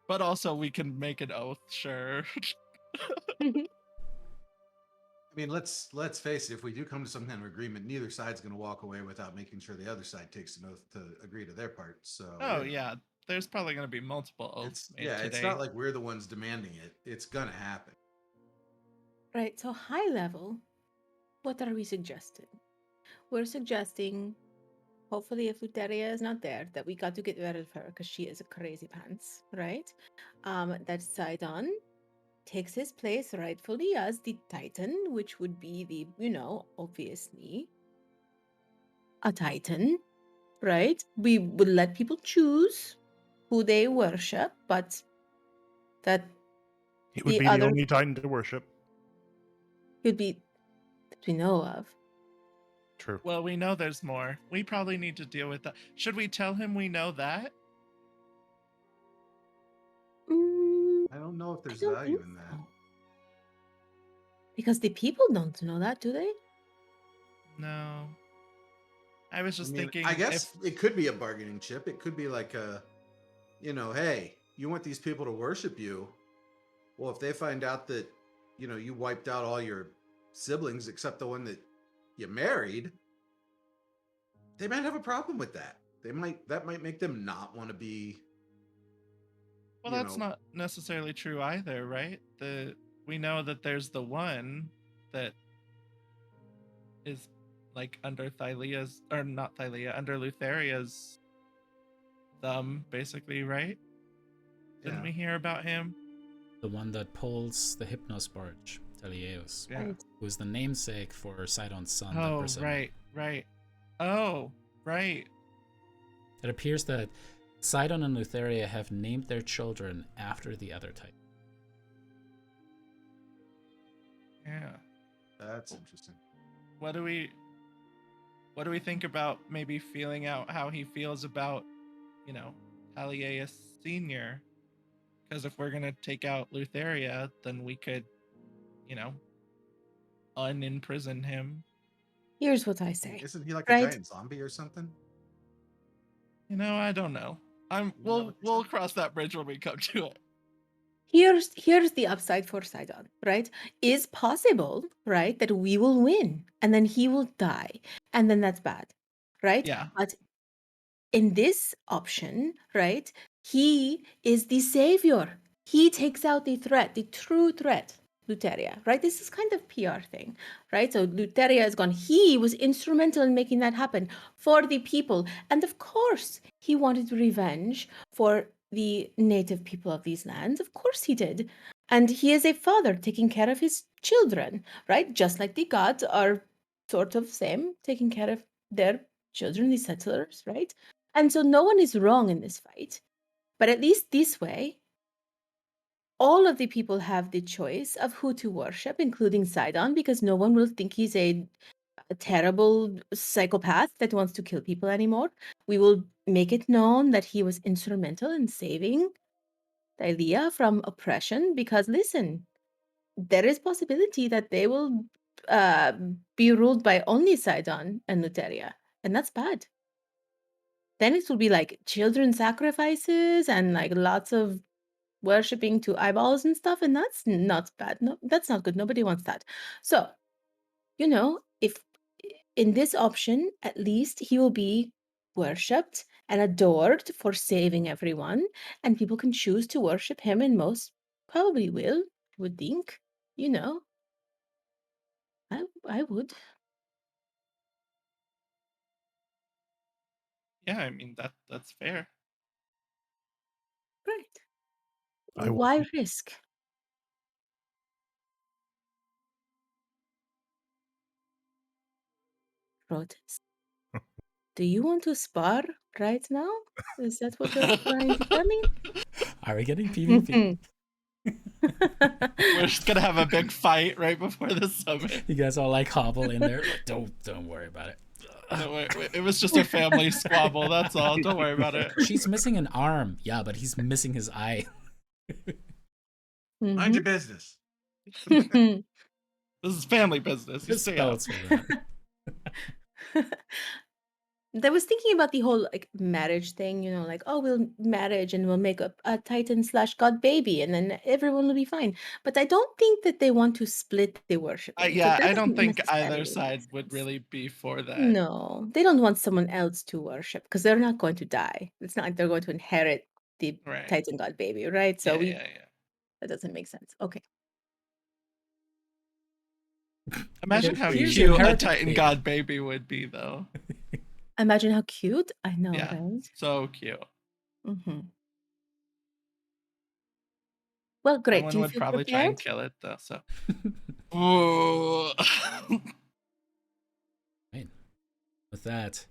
But also we can make an oath, sure. I mean, let's face it. If we do come to some kind of agreement, neither side's going to walk away without making sure the other side takes an oath to agree to their part. So. Oh yeah, there's probably going to be multiple oaths made today. It's not like we're the ones demanding it. It's going to happen. Right, so high level, what are we suggesting? We're suggesting, hopefully if Luteria is not there, that we got to get rid of her because she is a crazy pants, right? That Sydon takes his place rightfully as the Titan, which would be the, obviously a Titan, right? We would let people choose who they worship, but that It would The be the other- only Titan to worship. could be that we know of. True. Well, we know there's more. We probably need to deal with that. Should we tell him we know that? I don't know if I there's don't value think in that. so. Because the people don't know that, do they? No. I was I just mean, thinking I guess if it could be a bargaining chip. It could be like hey, you want these people to worship you. Well, if they find out that, you wiped out all your siblings except the one that you married, they might have a problem with that. That might make them not want to be, well, you that's know, not necessarily true either, right? We know that there's the one that is like under Thylea's, or not Thylea, under Lutheria's thumb, basically, right? Didn't yeah. we hear about him? The one that pulls the Hypnos barge, Teleos, Yeah. Right. who's the namesake for Sidon's son, the Oh, Persephone. right. Oh, right. It appears that Sidon and Lutheria have named their children after the other type. Yeah. That's interesting. What do we think about maybe feeling out how he feels about, Thaliaeus Senior? Because if we're gonna take out Lutheria, then we could, unimprison him. Here's what I say. Isn't he like a Right? giant zombie or something? I don't know. Isn't that We'll what they we'll said? cross that bridge when we come to it. Here's the upside for Sidon, right? Is possible, right, that we will win and then he will die, and then that's bad, right? Yeah. But in this option, right, he is the savior. He takes out the threat, the true threat, Luteria, right? This is kind of PR thing, right? So Luteria is gone. He was instrumental in making that happen for the people. And of course, he wanted revenge for the native people of these lands. Of course he did. And he is a father taking care of his children, right? Just like the gods are sort of same, taking care of their children, the settlers, right? And so no one is wrong in this fight. But at least this way, all of the people have the choice of who to worship, including Sidon, because no one will think he's a terrible psychopath that wants to kill people anymore. We will make it known that he was instrumental in saving Thylea from oppression, because listen, there is possibility that they will uh, be ruled by only Sidon and Luteria, and that's bad. Then it will be like children sacrifices and like lots of worshipping to eyeballs and stuff, and that's not bad. No, that's not good. Nobody wants that. So, if in this option, at least he will be worshipped and adored for saving everyone, and people can choose to worship him, and most probably will, would think. You know, I would. Yeah, I mean that's fair. Right. I Why wouldn't. risk? Protests. Do you want to spar right now? Is that what you're trying to tell me? Are we getting PvP? We're just gonna have a big fight right before the summit. You guys all like hobble in there, like don't worry about it. No, wait, it was just a family squabble. That's all. Don't worry about it. She's missing an arm. Yeah, but he's missing his eye. Mind your business. Mhm. This is family business. You There's stay out. spells for that. I was thinking about the whole like marriage thing, like, oh, we'll marriage and we'll make a Titan/God baby and then everyone will be fine. But I don't think that they want to split the worshipping. So Yeah, that I don't doesn't think necessarily either make side would sense. really be for that. No, they don't want someone else to worship because they're not going to die. It's not like they're going to inherit the Right. Titan God baby, right? So Yeah. that doesn't make sense. Okay. Imagine how Here's cute a inherited Titan baby. God baby would be, though. Imagine how cute. I know, Yeah. right? So cute. Hmm. Well, great. Someone Do you would feel probably try prepared? and kill it, though. So. Ooh. Right. With that,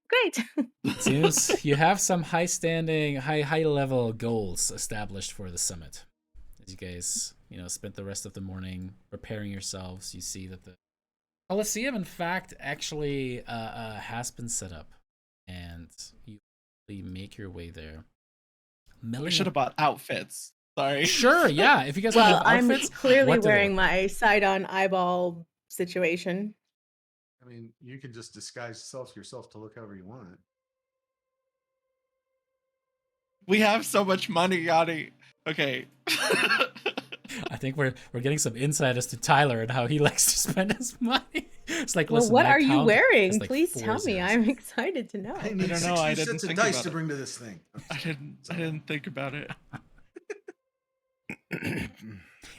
Great. it seems you have some high level goals established for the summit. As you guys, spent the rest of the morning preparing yourselves, you see that the Coliseum, in fact, actually has been set up, and you make your way there. We should have bought outfits. Sorry. Sure, yeah. If you guys want to Well, have I'm outfits, clearly what do they wearing look like? my side-on eyeball situation. I mean, you can just disguise yourself to look however you want. We have so much money, Yanni. Okay. I think we're getting some insight as to Tyler and how he likes to spend his money. It's like, Well, listen, what I are you counted. wearing? It's like Please 4 tell me. zeros. I'm excited to know. I need don't know, 6 I new didn't sets of think dice about to it. bring to this thing. I'm I sorry. didn't think about it.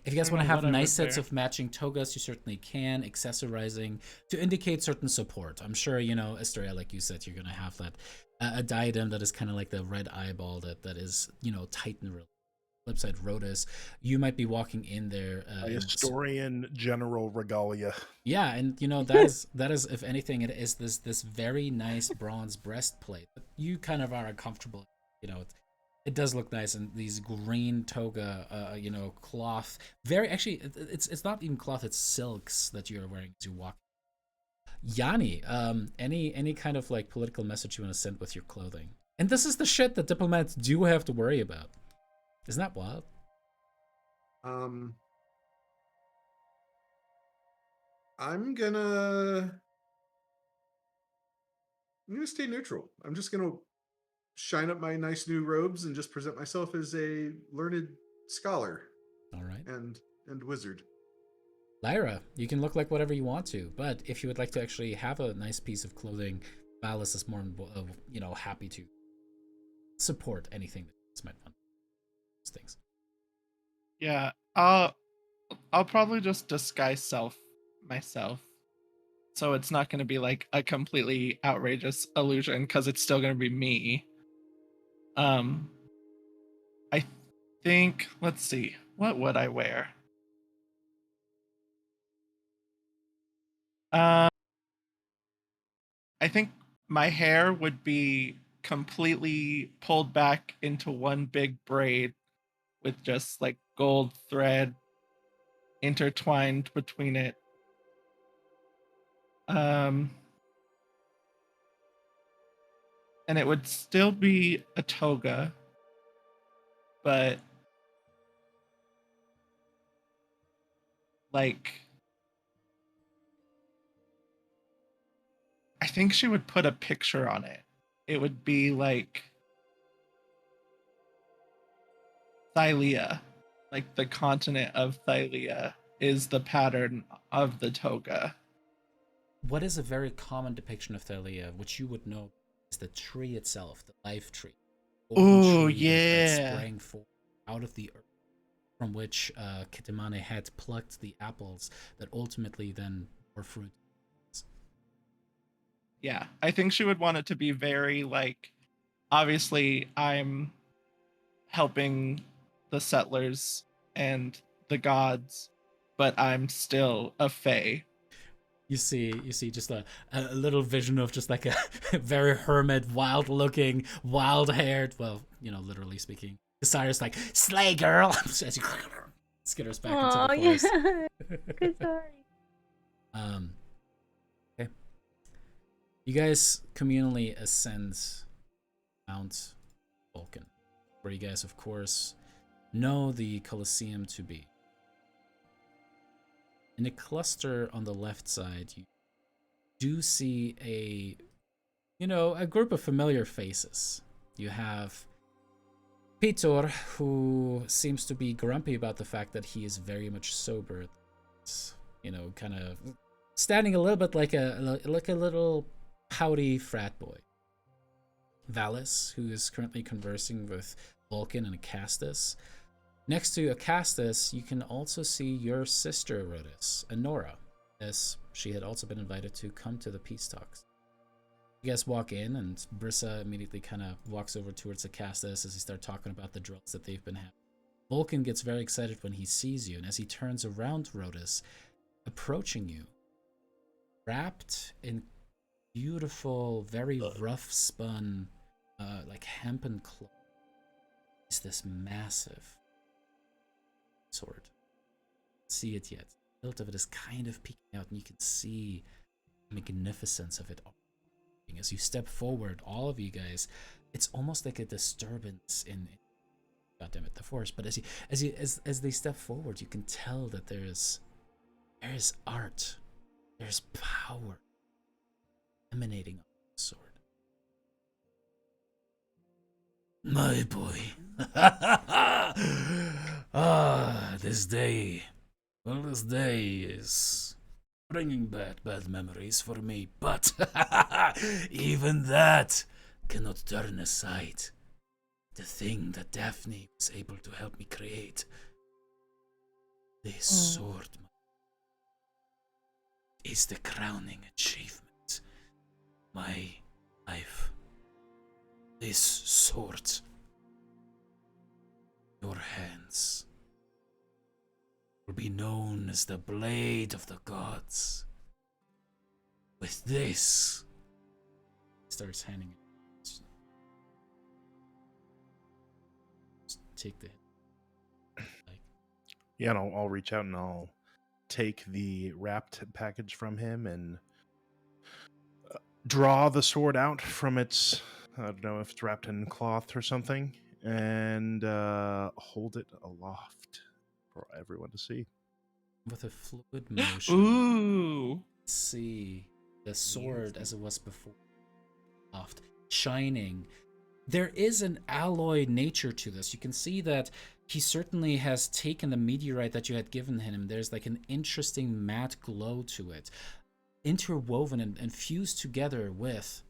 If you guys I want to don't know have what I nice would sets wear. of matching togas, you certainly can. Accessorizing to indicate certain support. I'm sure, you know, Asteria, like you said, you're going to have that a diadem that is kind of like the red eyeball that is, you know, Titan. Flip side, Rhodas, you might be walking in there. A historian general regalia. Yeah, and you know that is if anything, it is this very nice bronze breastplate. But you kind of are uncomfortable. You know, it does look nice, and these green toga, you know, cloth. Very actually, it's not even cloth; it's silks that you're wearing as you walk. Yanni, any kind of like political message you want to send with your clothing? And this is the shit that diplomats do have to worry about. Isn't that wild? Um, I'm gonna stay neutral. I'm just gonna shine up my nice new robes and just present myself as a learned scholar All right. and wizard. Lyra, you can look like whatever you want to, but if you would like to actually have a nice piece of clothing, Valis is more, you know, happy to support anything that you might want. Those things. Yeah, I'll probably just disguise myself. So it's not going to be like a completely outrageous illusion because it's still going to be me. I think, let's see, what would I wear? I think my hair would be completely pulled back into one big braid with just like gold thread intertwined between it. And it would still be a toga, but like I think she would put a picture on it. It would be like Thylea, like the continent of Thylea is the pattern of the toga. What is a very common depiction of Thylea, which you would know, is the tree itself, the life tree. Golden Oh tree that yeah. sprang forth out of the earth, from which Kitamane had plucked the apples that ultimately then bore fruit. Yeah, I think she would want it to be very like, obviously I'm helping the settlers and the gods, but I'm still a fae. You see just a little vision of just like a very hermit, wild-looking, wild-haired, well, you know, literally speaking. Cyrus like, slay girl! As he skitters back into the forest. Yeah. Good story. Okay. You guys communally ascend Mount Vulcan, where you guys, of course, know the Colosseum to be. In a cluster on the left side, you do see a group of familiar faces. You have Peter, who seems to be grumpy about the fact that he is very much sober. You know, kind of standing a little bit like a little pouty frat boy. Valis, who is currently conversing with Vulcan and Acastus. Next to Acastus, you can also see your sister, Rhodas, Anora, as she had also been invited to come to the peace talks. You guys walk in, and Brissa immediately kind of walks over towards Acastus as he starts talking about the drills that they've been having. Vulcan gets very excited when he sees you, and as he turns around Rhodas, approaching you, wrapped in beautiful, very rough spun, like hempen cloth, is this massive sword. See it yet? The hilt of it is kind of peeking out, and you can see the magnificence of it. As you step forward, all of you guys, it's almost like a disturbance in God damn it, the Force. But as they step forward, you can tell that there is art, there's power emanating off the sword. My boy. This day. Well, this day is bringing back bad memories for me, but even that cannot turn aside the thing that Daphne was able to help me create. This sword is the crowning achievement. My life. This sword. Your hands will be known as the blade of the gods. With this, he starts handing it. Just take the hit. Yeah, and I'll reach out and I'll take the wrapped package from him and draw the sword out from its, I don't know if it's wrapped in cloth or something, and hold it aloft for everyone to see. With a fluid motion, Ooh. see the sword as it was before, aloft, shining. There is an alloy nature to this. You can see that he certainly has taken the meteorite that you had given him. There's like an interesting matte glow to it, interwoven and fused together with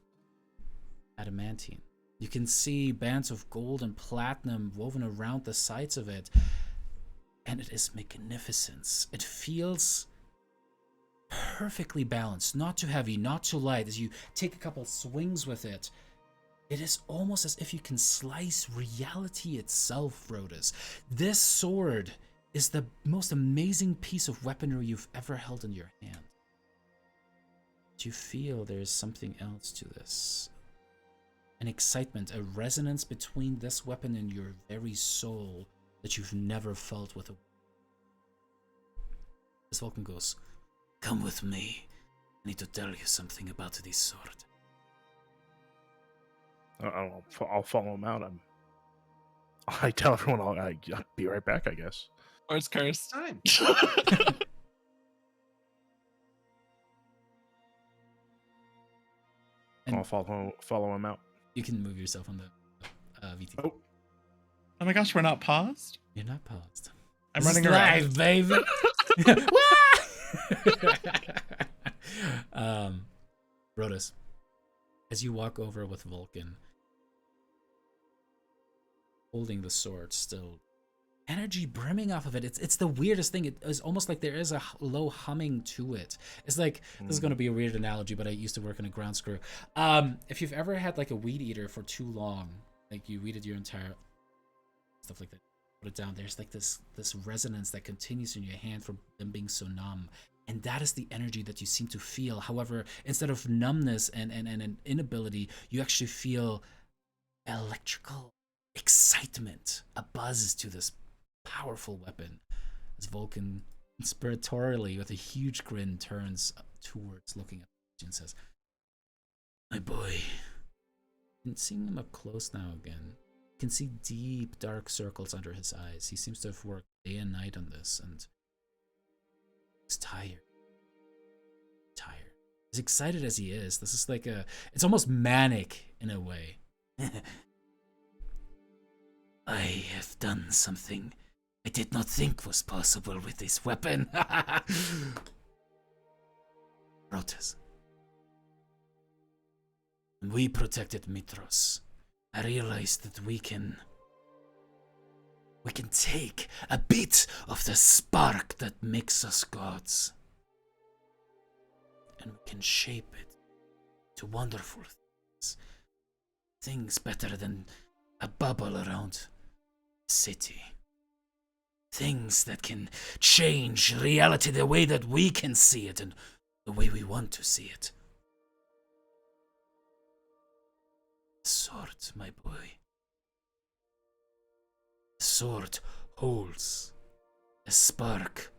adamantine. You can see bands of gold and platinum woven around the sides of it, and it is magnificence. It feels perfectly balanced, not too heavy, not too light. As you take a couple swings with it, it is almost as if you can slice reality itself, Rhodas. This sword is the most amazing piece of weaponry you've ever held in your hand. Do you feel there is something else to this? An excitement, a resonance between this weapon and your very soul that you've never felt with a... This Vulcan goes, "Come with me. I need to tell you something about this sword." I'll follow him out. I tell everyone I'll be right back, I guess. Or it's cursed. Time. And I'll follow him out. you can move yourself on the VT. Oh. Oh my gosh, we're not paused? You're not paused. I'm This is running around. live, baby. Rhodas, as you walk over with Vulcan, holding the sword still, energy brimming off of it. It's the weirdest thing. It is almost like there is a low humming to it. It's like, this is going to be a weird analogy, but I used to work in a ground screw. If you've ever had like a weed eater for too long, like you weeded your entire stuff like that, put it down, there's like this resonance that continues in your hand from them being so numb. And that is the energy that you seem to feel. However, instead of numbness and an inability, you actually feel electrical excitement, a buzz to this powerful weapon. As Vulcan, inspiratorially, with a huge grin, turns towards, looking at you and says, "My boy." And seeing him up close now again, you can see deep, dark circles under his eyes. He seems to have worked day and night on this, and he's tired. As excited as he is, this is like it's almost manic in a way. "I have done something I did not think was possible with this weapon." Rotas. When we protected Mitros, I realized that we can take a bit of the spark that makes us gods, and we can shape it to wonderful things. Things better than a bubble around a city. Things that can change reality the way that we can see it and the way we want to see it. The sword, my boy. The sword holds a spark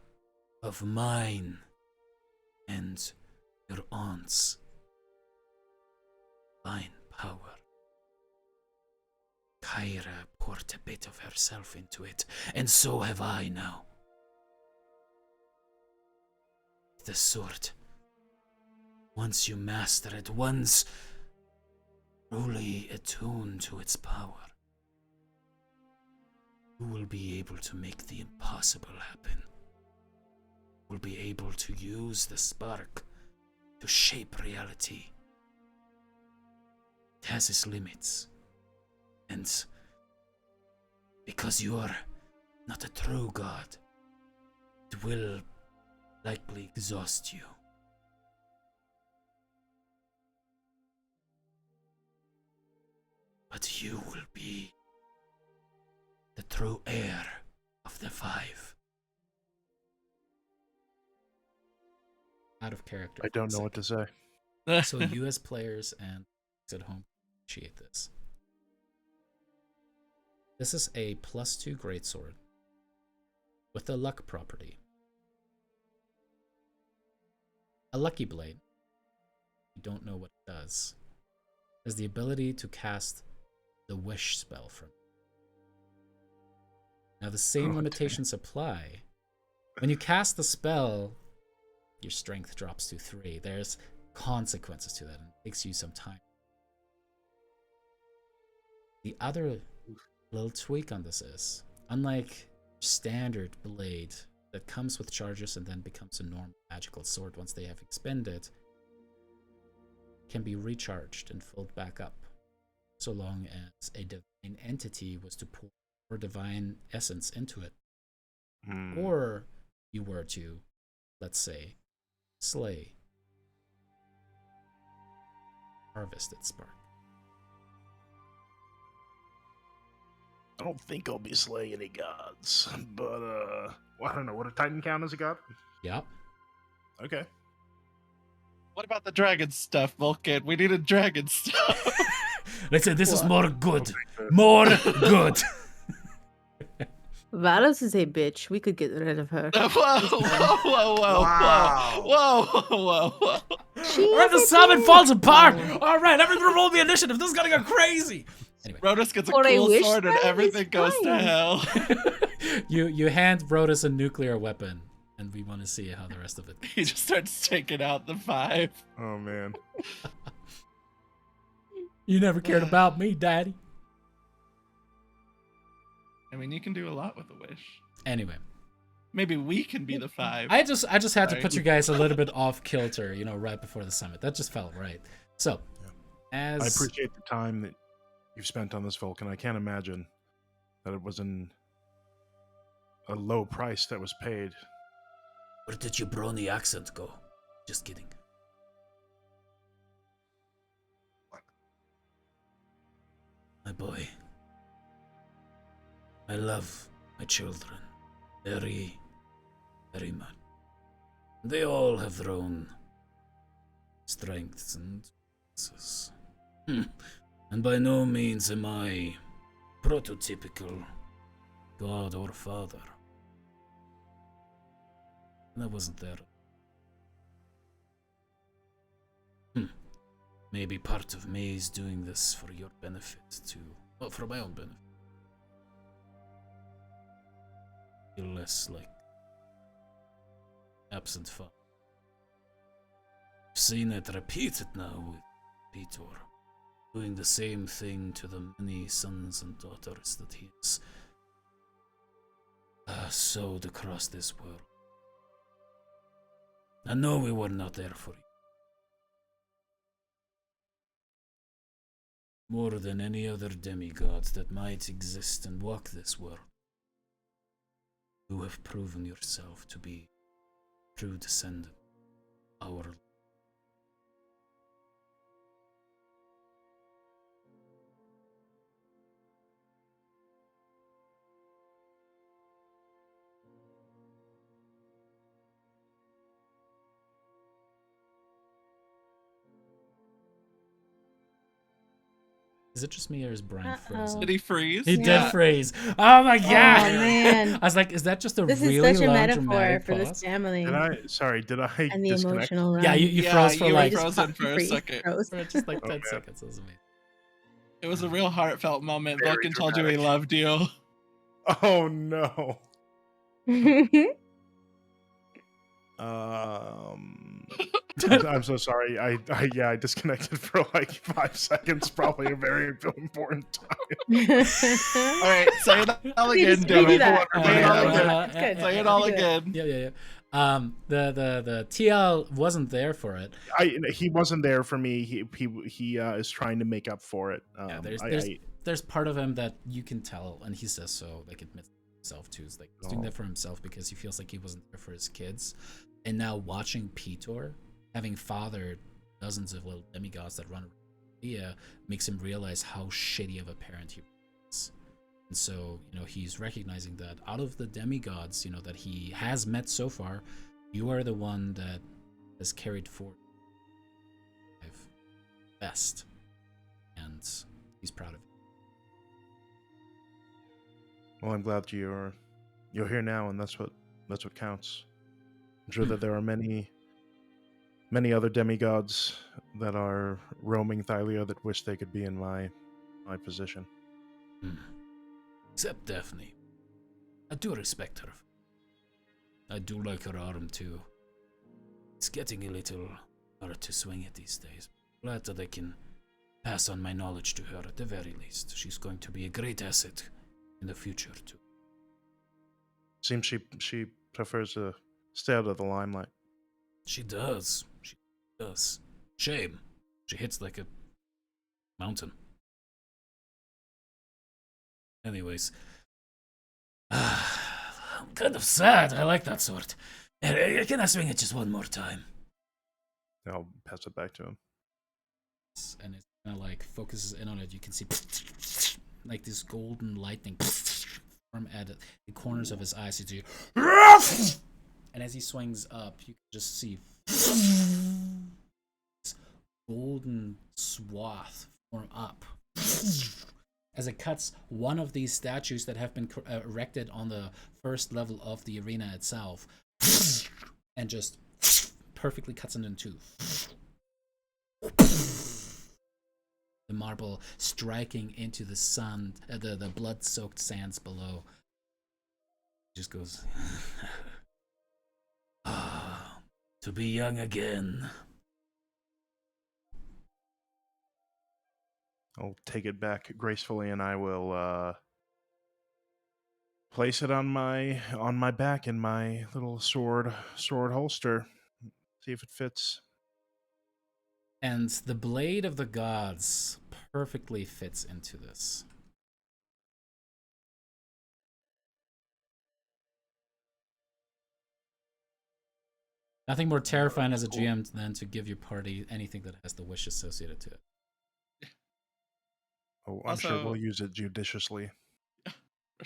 of mine and your aunt's divine power. Kyra poured a bit of herself into it, and so have I now. The sword. Once you master it, once truly attuned to its power, you will be able to make the impossible happen. You will be able to use the spark to shape reality. It has its limits. And because you are not a true god, it will likely exhaust you. But you will be the true heir of the five. Out of character. I don't know what to say. So you as players and at home appreciate this. This is a +2 greatsword with a luck property. A lucky blade, you don't know what it does, has the ability to cast the wish spell from it. Now the same limitations apply. When you cast the spell, your strength drops to 3. There's consequences to that, and it takes you some time. The other little tweak on this is, unlike standard blade that comes with charges and then becomes a normal magical sword once they have expended, can be recharged and filled back up, so long as a divine entity was to pour divine essence into it, or you were to, let's say, slay, harvest its spark. I don't think I'll be slaying any gods, but well, I don't know. What a Titan count as a god? Yep. Okay. What about the dragon stuff, Vulcan? We needed dragon stuff. Listen, this is more good. More good. Valos is a bitch. We could get rid of her. Whoa, whoa, whoa, whoa, Wow. whoa, whoa, whoa, whoa. Alright, the summon falls apart. Alright, everyone roll the initiative. This is gonna go crazy. Anyway. Rodus gets a For a cool wish sword and spell? everything He's goes to fine. hell. You hand Rodus a nuclear weapon, and we want to see how the rest of it. He just starts taking out the 5. Oh man. You never cared about me, Daddy. I mean, you can do a lot with a wish. Anyway, Maybe we can be the 5. I just had to Right. put you guys a little bit off kilter, right before the summit. That just felt right. So, I appreciate the time that you've spent on this, Vulcan. I can't imagine that it was a low price that was paid. Where did your brony accent go? Just kidding. My boy. I love my children very, very much. They all have their own strengths and weaknesses. And by no means am I prototypical god or father. And I wasn't there. Maybe part of me is doing this for your benefit too. Well, for my own benefit. Feel less like absent father. I've seen it repeated now with Peter, doing the same thing to the many sons and daughters that he has sowed across this world. I know we were not there for you. More than any other demigod that might exist and walk this world. You have proven yourself to be true descendant of our Lord. Is it just me or is Brian frozen? Did he freeze? He Yeah. did freeze. Oh my god! man. I was like, is that just a This really is such a long metaphor dramatic for pause? this family Did I and the disconnect? emotional run. Yeah, you Yeah, froze for you were like frozen for a second. Froze. for just like 10 man. seconds. That was amazing. It was a real heartfelt moment. Very Vulcan told you he dramatic. loved you. Oh no. I'm so sorry. I disconnected for like 5 seconds. Probably a very important time. All right, say it all again, You David. do that. Say it all again. It's good. Say it all You do that. again. Yeah. The TL wasn't there for it. He wasn't there for me. He is trying to make up for it. There's part of him that you can tell, and he says so, like admits himself too. Is like he's doing that for himself because he feels like he wasn't there for his kids. And now watching Petor, having fathered dozens of little demigods that run around Thylea, makes him realize how shitty of a parent he is. And so, he's recognizing that out of the demigods, that he has met so far, you are the one that has carried forward best. And he's proud of it. Well, I'm glad you're here now, and that's what counts. I'm sure that there are many other demigods that are roaming Thylea that wish they could be in my position. Except Daphne. I do respect her. I do like her arm too. It's getting a little hard to swing it these days. Glad that I can pass on my knowledge to her at the very least. She's going to be a great asset in the future too. Seems she prefers to stay out of the limelight. She does. She does. Shame. She hits like a mountain. Anyways. I'm kind of sad. I like that sword. Can I swing it just one more time? I'll pass it back to him. And it kind of like focuses in on it. You can see like this golden lightning from at the corners of his eyes. You see, and as he swings up, you can just see this golden swath form up as it cuts one of these statues that have been erected on the first level of the arena itself, and just perfectly cuts it in two. The marble striking into the sun, the blood-soaked sands below. Just goes, to be young again. I'll take it back gracefully, and I will place it on my back in my little sword holster. See if it fits. And the blade of the gods perfectly fits into this. Nothing more terrifying as a GM than to give your party anything that has the wish associated to it. Oh, I'm sure we'll use it judiciously.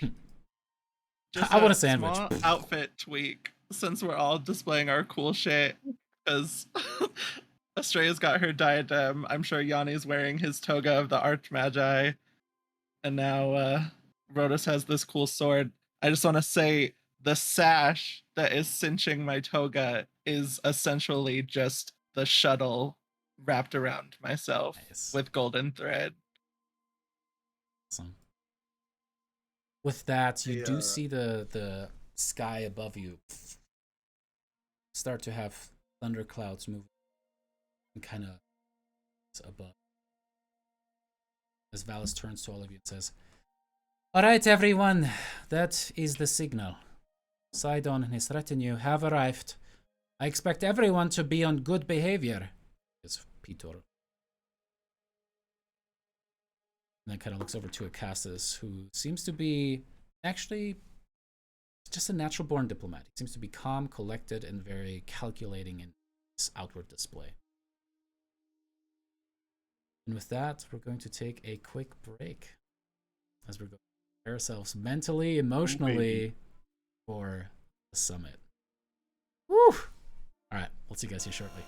I want a sandwich. Small outfit tweak, since we're all displaying our cool shit, because Estrella's got her diadem. I'm sure Yanni's wearing his toga of the Archmagi. And now Rhodas has this cool sword. I just want to say the sash that is cinching my toga is essentially just the shuttle wrapped around myself with golden thread. Awesome. With that, you do see the sky above you start to have thunderclouds move and kind of above. As Valis turns to all of you and says, "All right, everyone, that is the signal. Sydon and his retinue have arrived. I expect everyone to be on good behavior." It's Petor. And then kind of looks over to Acastus, who seems to be actually just a natural-born diplomat. He seems to be calm, collected, and very calculating in his outward display. And with that, we're going to take a quick break as we're going to prepare ourselves mentally, emotionally for the summit. Woo! All right, we'll see you guys here shortly.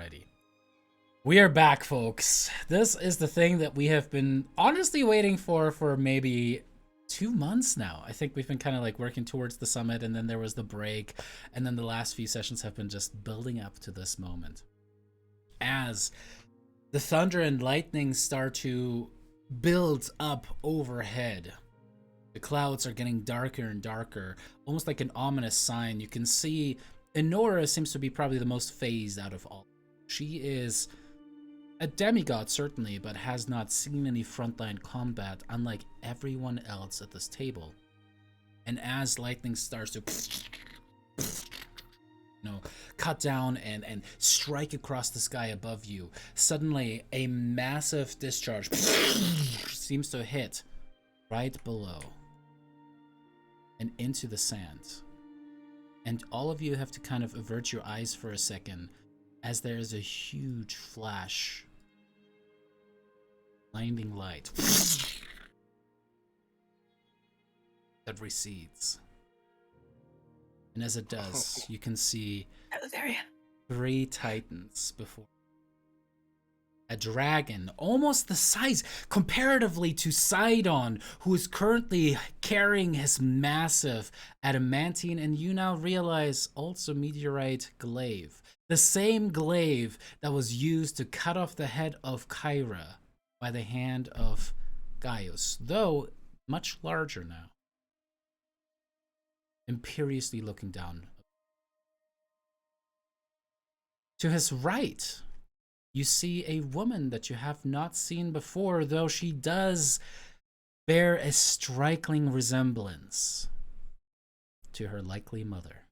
Alrighty. We are back, folks. This is the thing that we have been honestly waiting for maybe 2 months now. I think we've been kind of like working towards the summit, and then there was the break, and then the last few sessions have been just building up to this moment. As the thunder and lightning start to build up overhead, the clouds are getting darker and darker, almost like an ominous sign. You can see Enora seems to be probably the most phased out of all. She is a demigod, certainly, but has not seen any frontline combat, unlike everyone else at this table. And as lightning starts to cut down and strike across the sky above you, suddenly a massive discharge seems to hit right below and into the sand. And all of you have to kind of avert your eyes for a second as there is a huge flash, blinding light that recedes. And as it does, you can see 3 titans before. A dragon, almost the size, comparatively to Sydon, who is currently carrying his massive adamantine, and you now realize also meteorite glaive. The same glaive that was used to cut off the head of Kyra by the hand of Gaius, though much larger now. Imperiously looking down. To his right, you see a woman that you have not seen before, though she does bear a striking resemblance to her likely mother.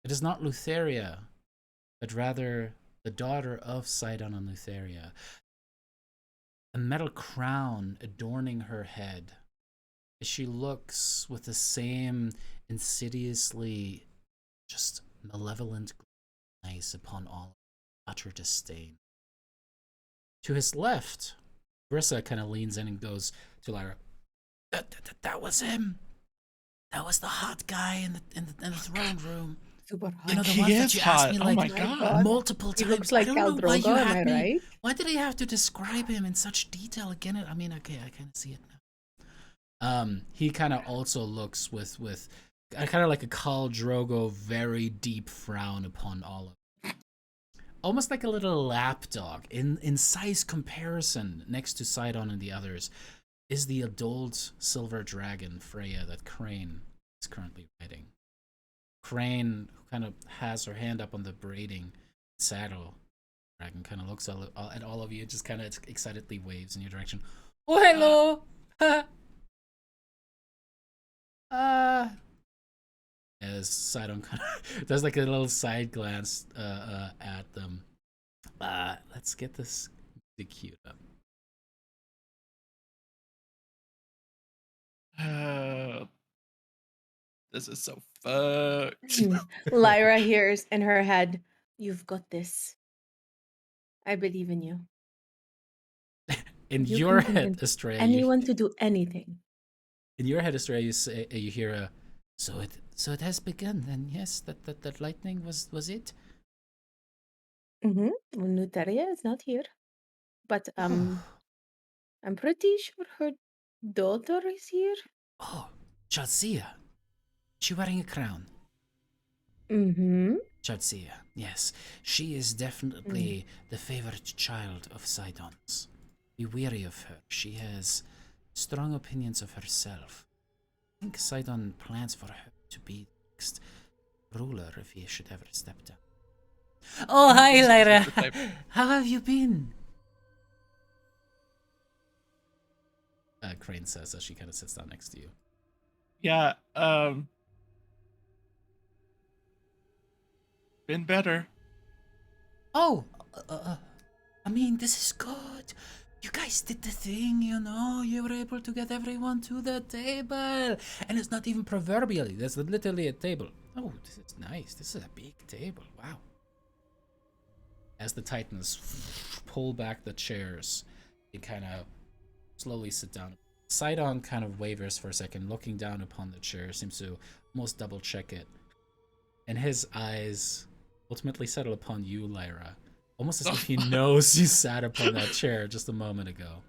It is not Lutheria, but rather the daughter of Sydon and Lutheria. A metal crown adorning her head as she looks with the same insidiously just malevolent eyes upon all utter disdain. To his left, Brissa kind of leans in and goes to Lyra. That was him. That was the hot guy in the throne room. Super hot. You know, the He one that is you asked hot. me Oh like my God. multiple He times. looks like I don't know why you Drogo, am had I me. right? Why did he have to describe him in such detail again? I mean, okay, I kind of see it now. He kind of also looks with kind of like a Khal Drogo, very deep frown upon all of them. Almost like a little lapdog. In size comparison, next to Sydon and the others, is the adult silver dragon Freya that Crane is currently riding. Crane, who kind of has her hand up on the braiding saddle, dragon kind of looks at all of you, just kind of excitedly waves in your direction. Oh, hello! As Sydon kind of does like a little side glance at them. Let's get this queued up. This is so fucked. Lyra hears in her head, "You've got this. I believe in you. In You your can head, convince Estrella, anyone to do anything." in your head, Estrella, you hear a. So it has begun. Then yes, that lightning was it. Well, Nuteria is not here, but I'm pretty sure her daughter is here. Oh, Chalcia. She wearing a crown. Chalcia, yes. She is definitely the favorite child of Sydon's. Be wary of her. She has strong opinions of herself. I think Sydon plans for her to be the next ruler if he should ever step down. Oh, hi, Lyra. How have you been? Crane says as she kind of sits down next to you. Yeah, been better. Oh, I mean, this is good. You guys did the thing, you know. You were able to get everyone to the table. And it's not even proverbially. There's literally a table. Oh, this is nice. This is a big table. Wow. As the Titans pull back the chairs, they kind of slowly sit down. Sydon kind of wavers for a second, looking down upon the chair, seems to almost double check it. And his eyes ultimately settle upon you, Lyra, almost as if he knows you sat upon that chair just a moment ago.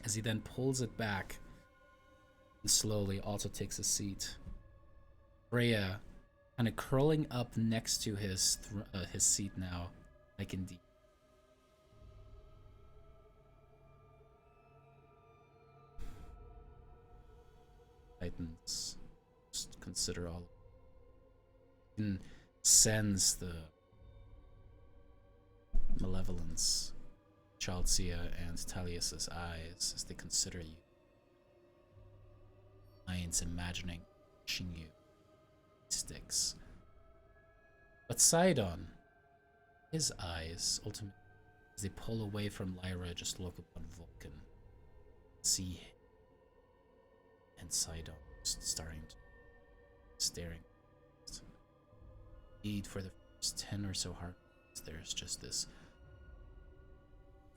As he then pulls it back and slowly also takes a seat. Freya, kind of curling up next to his seat now, like indeed. Titans, just consider all. You can sense the malevolence, Chalcia and Talius's eyes as they consider you. Minds imagining pushing you. Sticks. But Sydon, his eyes, ultimately, as they pull away from Lyra, just look upon Vulcan. See him. And Sydon just staring. Indeed, for the first 10 or so heartbeats, there's just this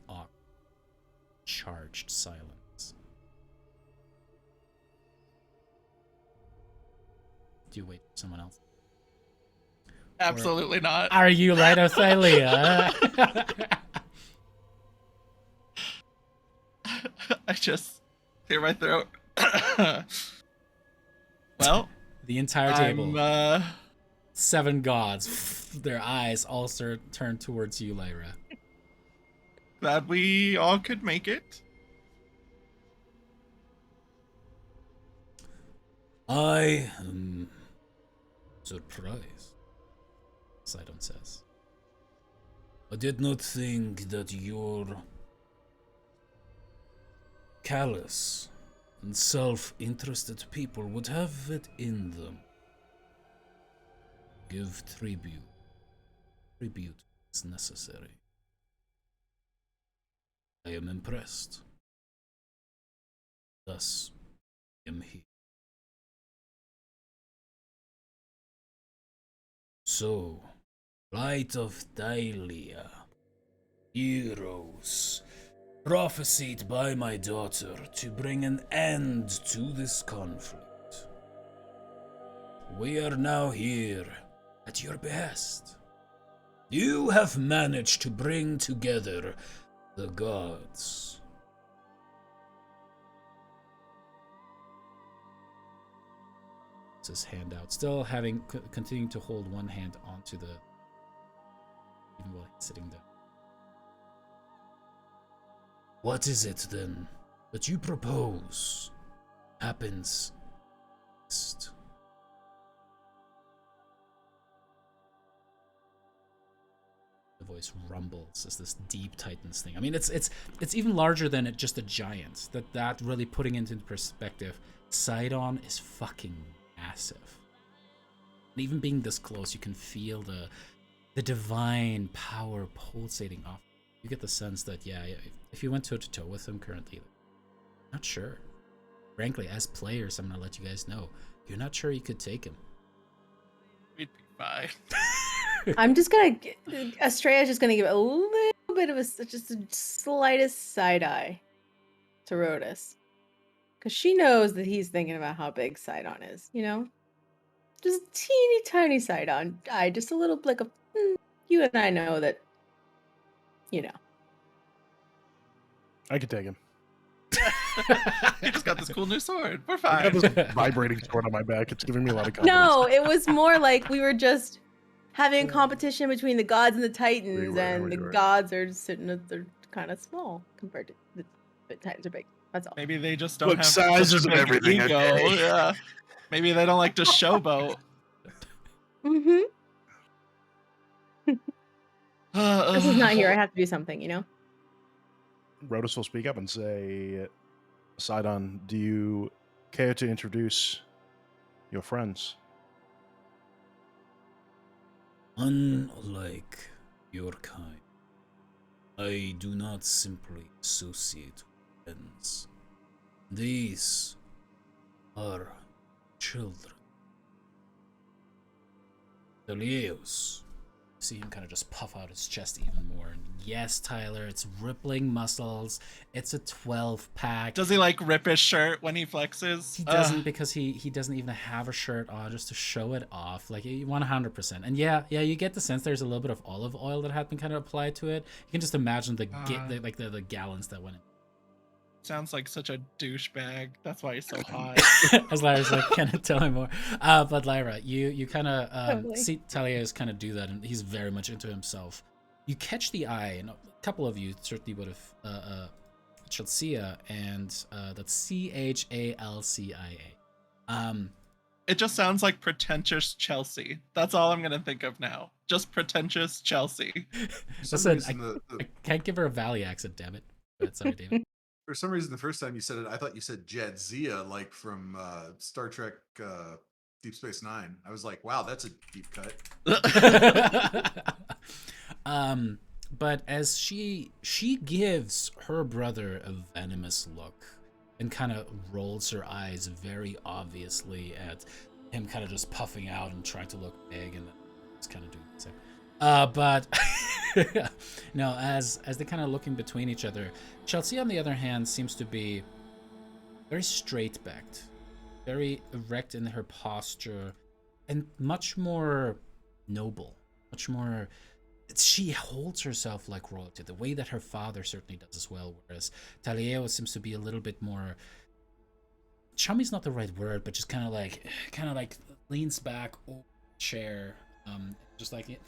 awkward, charged silence. Do you wait for someone else? Absolutely not. Are you right, Thylea? I just clear my throat. Well, the entire table. I'm 7 gods. Their eyes all turn towards you, Lyra. glad we all could make it. I am surprised, Sydon says. I did not think that your callous and self-interested people would have it in them. Give tribute. Tribute is necessary. I am impressed. Thus, am he. So, light of Thylea, heroes, prophesied by my daughter to bring an end to this conflict. We are now here at your behest. You have managed to bring together the gods. His hand out, still continuing to hold one hand onto the, even while he's sitting down. What is it then that you propose happens next? The voice rumbles as this deep Titans thing. I mean, it's even larger than just a giant. That really putting it into perspective. Sydon is fucking massive. And even being this close, you can feel the divine power pulsating off. You get the sense that, yeah, if you went toe-to-toe with him currently, not sure. Frankly, as players, I'm gonna let you guys know, you're not sure you could take him. We'd be fine. I'm just gonna, Estrella's just gonna give a little bit of just the slightest side eye to Rhodus. Because she knows that he's thinking about how big Sydon is, you know? Just a teeny tiny Sydon eye, just a little blick of, you and I know that, you know. I could take him. He just got this cool new sword. We're I fine. got this vibrating sword on my back. It's giving me a lot of confidence. No, it was more like we were just having a competition between the gods and the Titans, and the gods are just sitting at, they're kind of small compared to the Titans are big. That's all. Maybe they just don't Look, have sizes such a and big everything, ego. okay? Yeah. Maybe they don't like to showboat. Mm-hmm. This is not here. I have to do something, you know? Rhodus will speak up and say, Sydon, do you care to introduce your friends? Unlike your kind, I do not simply associate with friends. These are children. Thylea is see him kind of just puff out his chest even more. And yes, Tyler, it's rippling muscles. It's a 12-pack. Does he like rip his shirt when he flexes? He doesn't, because he doesn't even have a shirt on, just to show it off. Like 100%. And yeah, you get the sense there's a little bit of olive oil that had been kind of applied to it. You can just imagine the gallons that went in. Sounds like such a douchebag. That's why he's so hot. As Lyra's like, can I tell me more? But Lyra, you kind of Totally. see Thalia's kind of do that, and he's very much into himself. You catch the eye, and a couple of you certainly would have Chalcia, and that's Chalcia. It just sounds like pretentious Chelsea. That's all I'm gonna think of now. Just pretentious Chelsea. For some Listen, reason, I can't give her a Valley accent, damn it. But sorry, David. for some reason, the first time you said it, I thought you said Jadzia, like from Star Trek Deep Space Nine. I was like, wow, that's a deep cut. But as she gives her brother a venomous look and kind of rolls her eyes very obviously at him, kind of just puffing out and trying to look big, and it's kind of doing the same. But no, as they're kind of looking between each other, Chelsea, on the other hand, seems to be very straight-backed, very erect in her posture, and much more noble, much more. She holds herself like royalty, the way that her father certainly does as well, whereas Thylea seems to be a little bit more. Chummy's not the right word, but just kind of like leans back over the chair, just like it.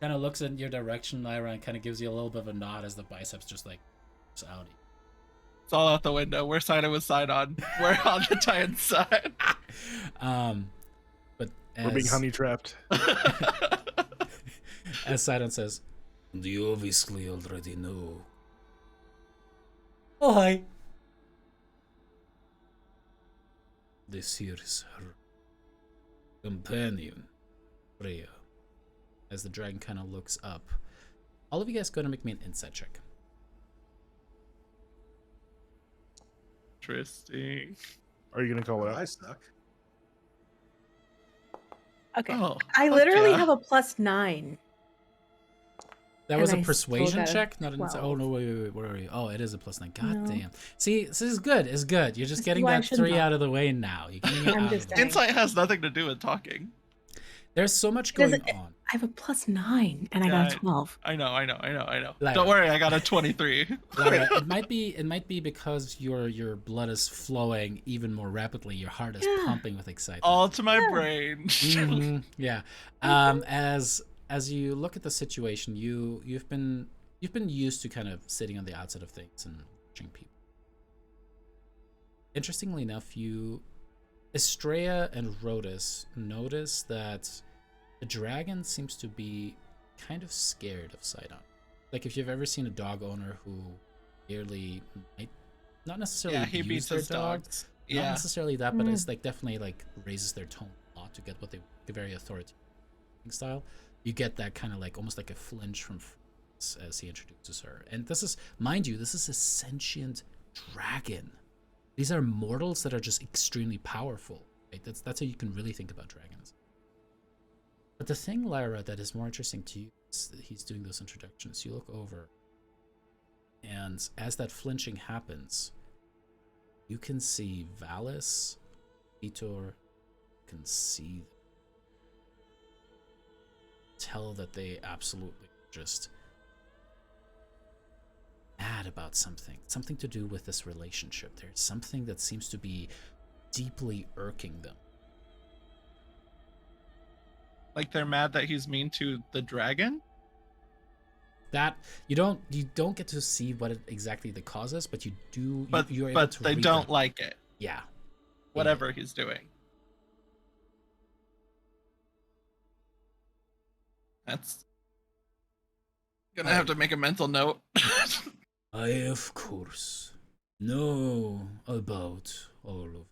Kind of looks in your direction, Lyra, and kind of gives you a little bit of a nod as the biceps just like out. It's all out the window. We're sided with Sydon. We're on the Titan side. But We're being honey trapped. as Sydon says, "You obviously already know." Oh, hi. This here is her companion, Freya. As the dragon kind of looks up, all of you guys go to make me an insight check. Interesting. Are you gonna call it I out? suck. Okay. Oh, I fuck literally yeah. have a +9. That was And a I still persuasion got a check, not an insight. Oh 12. no, wait, where are you? Oh, it is a +9. God No. damn. See, this is good. It's good. You're just This is getting why I that shouldn't 3 talk. out of the way now. You're getting it I'm out just of the way. saying. Insight has nothing to do with talking. There's so much Because going it- on. I have a +9 and I Yeah, got a 12. I know. Lyra. Don't worry, I got a 23. Lyra, it might be because your blood is flowing even more rapidly. Your heart is Yeah. pumping with excitement. All to my Yeah. brain. Mhm, yeah. As you look at the situation, you've been used to kind of sitting on the outside of things and watching people. Interestingly enough, Estrella and Rhodus notice that the dragon seems to be kind of scared of Sydon. Like if you've ever seen a dog owner who merely might not necessarily Yeah, he abuse beats their his dog, dogs. not Yeah. necessarily that, but it's like definitely like raises their tone a lot to get what they very authoritative style. You get that kind of like almost like a flinch from as he introduces her. And this is, mind you, this is a sentient dragon. These are mortals that are just extremely powerful. Right? That's how you can really think about dragons. But the thing, Lyra, that is more interesting to you is that he's doing those introductions. You look over, and as that flinching happens, you can see Valis, Vitor, you can see, tell that they absolutely just mad about something to do with this relationship. There's something that seems to be deeply irking them. Like they're mad that he's mean to the dragon? That you don't get to see what exactly the cause is, but you do. But you're able to they read don't that. like it. Yeah. Whatever he's doing. That's gonna have to make a mental note. I of course know about all of.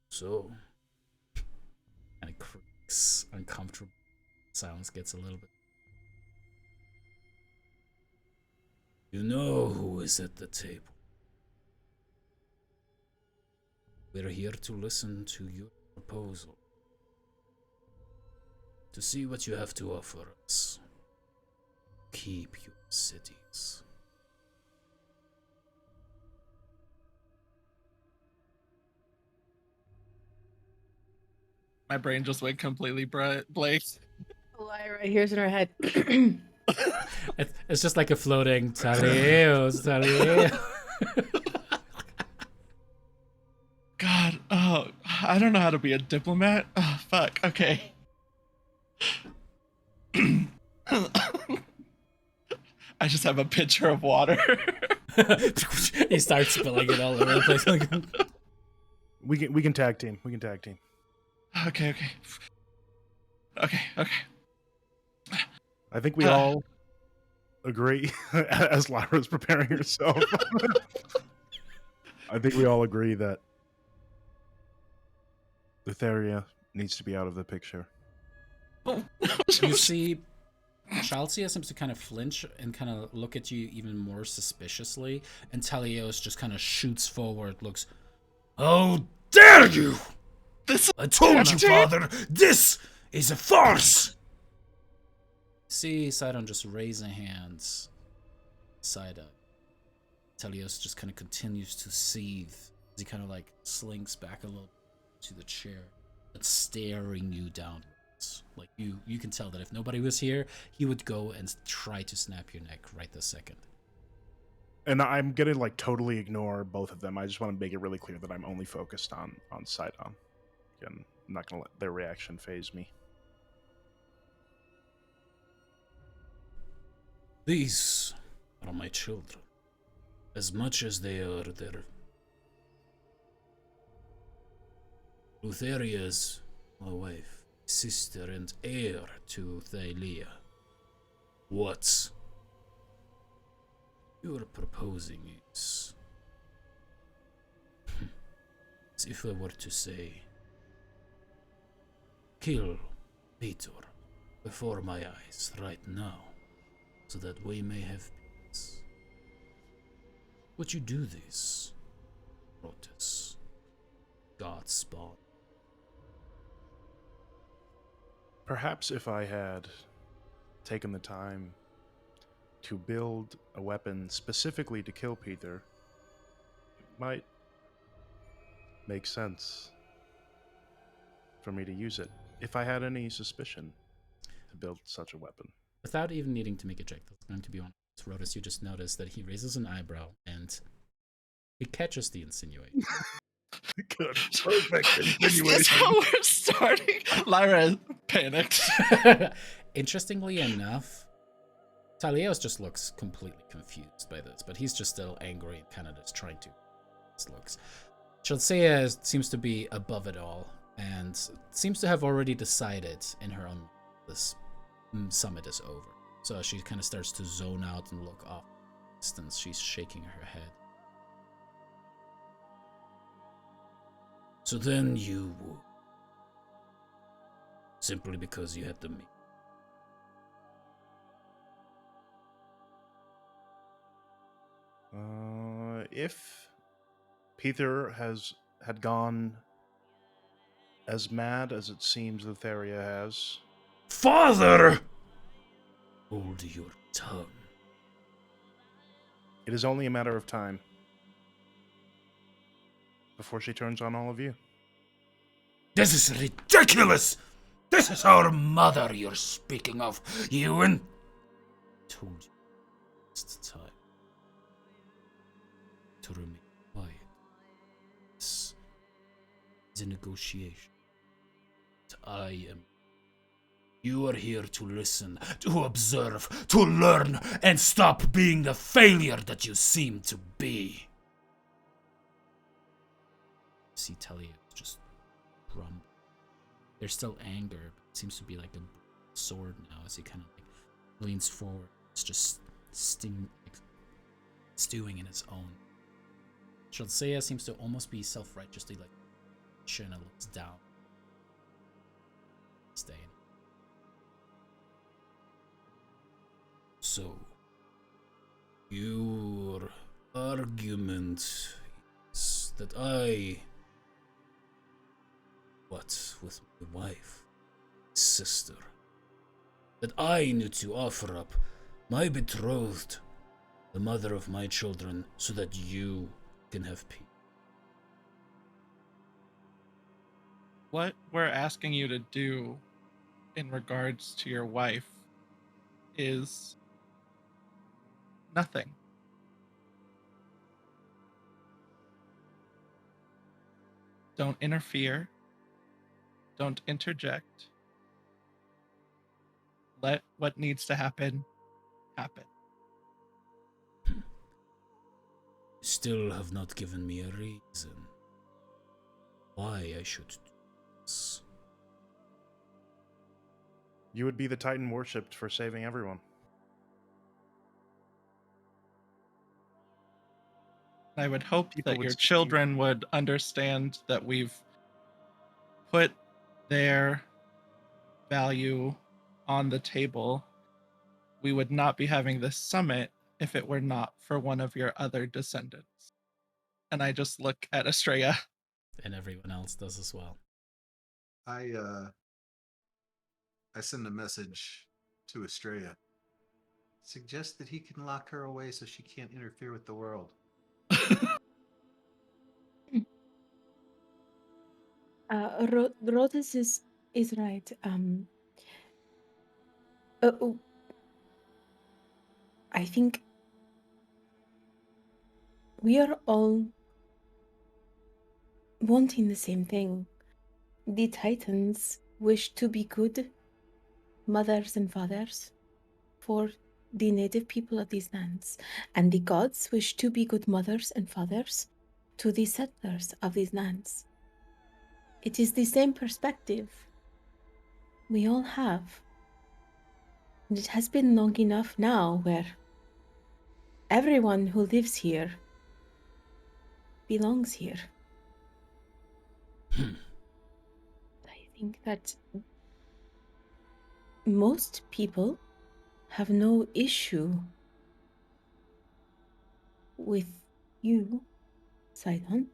So, and it creaks, uncomfortable. Silence gets a little bit. You know who is at the table. We're here to listen to your proposal. to see what you have to offer us. Keep your cities. My brain just went completely blank. Lyra hears in her head. It's just like a floating Thylea. God, oh, I don't know how to be a diplomat. Oh, fuck. Okay. I just have a pitcher of water. He starts spilling it all over the place. We can tag team. We can tag team. Okay. I think we all agree, as Lyra's preparing herself. I think we all agree that Thylea needs to be out of the picture. You see, Shalcia seems to kind of flinch and kind of look at you even more suspiciously, and Talios just kind of shoots forward, looks, "How dare you! I told you, father, this is a farce!" See Sydon just raising hands. Sydon. Talios just kind of continues to seethe as he kind of like slinks back a little to the chair, but staring you down. Like you can tell that if nobody was here, he would go and try to snap your neck right this second. And I'm gonna like totally ignore both of them. I just want to make it really clear that I'm only focused on Sydon. Again, I'm not gonna let their reaction phase me. These are my children, as much as they are their Lutheria's my wife, sister, and heir to Thylea. What you're proposing is, as if I were to say, kill Peter before my eyes right now, so that we may have peace. Would you do this, Rotus, God spawn? Perhaps if I had taken the time to build a weapon specifically to kill Peter, it might make sense for me to use it, if I had any suspicion to build such a weapon. Without even needing to make a check, that's going to be on Rotus. You just notice that he raises an eyebrow and he catches the insinuation. Good. Perfect Is this insinuation. how we're starting? Lyra panicked. Interestingly enough, Talios just looks completely confused by this, but he's just still angry and kind of just trying to. This looks. Shalcea seems to be above it all and seems to have already decided in her own this summit is over. So she kind of starts to zone out and look off distance. She's shaking her head. So then you would. Simply because you had the meat. If Peter had gone as mad as it seems Thylea has, Father! Hold your tongue. it is only a matter of time before she turns on all of you. This is ridiculous! This is our mother you're speaking of, Ewan. I told you it's time to remain quiet. This is a negotiation. I am. You are here to listen, to observe, to learn, and stop being the failure that you seem to be. See Thylea just grumble. There's still anger, but it seems to be like a sword now as he kind of like leans forward. It's just stewing in its own. Shalcea seems to almost be self-righteously like chin and looks down. Staying. So, your argument is that with my wife, sister, that I need to offer up my betrothed, the mother of my children, so that you can have peace. What we're asking you to do in regards to your wife is nothing. Don't interfere. Don't interject. Let what needs to happen happen. Still have not given me a reason why I should do this. You would be the Titan worshipped for saving everyone. I would hope People that would your see you. children would understand that we've put their value on the table. We would not be having this summit if it were not for one of your other descendants. And I just look at Estrella. And everyone else does as well. I send a message to Estrella. Suggest that he can lock her away so she can't interfere with the world. Rotis is right. Oh, I think we are all wanting the same thing. The Titans wish to be good mothers and fathers for the native people of these lands, and the gods wish to be good mothers and fathers to the settlers of these lands. It is the same perspective we all have. And it has been long enough now where everyone who lives here belongs here. I think that most people have no issue with you, Sydon.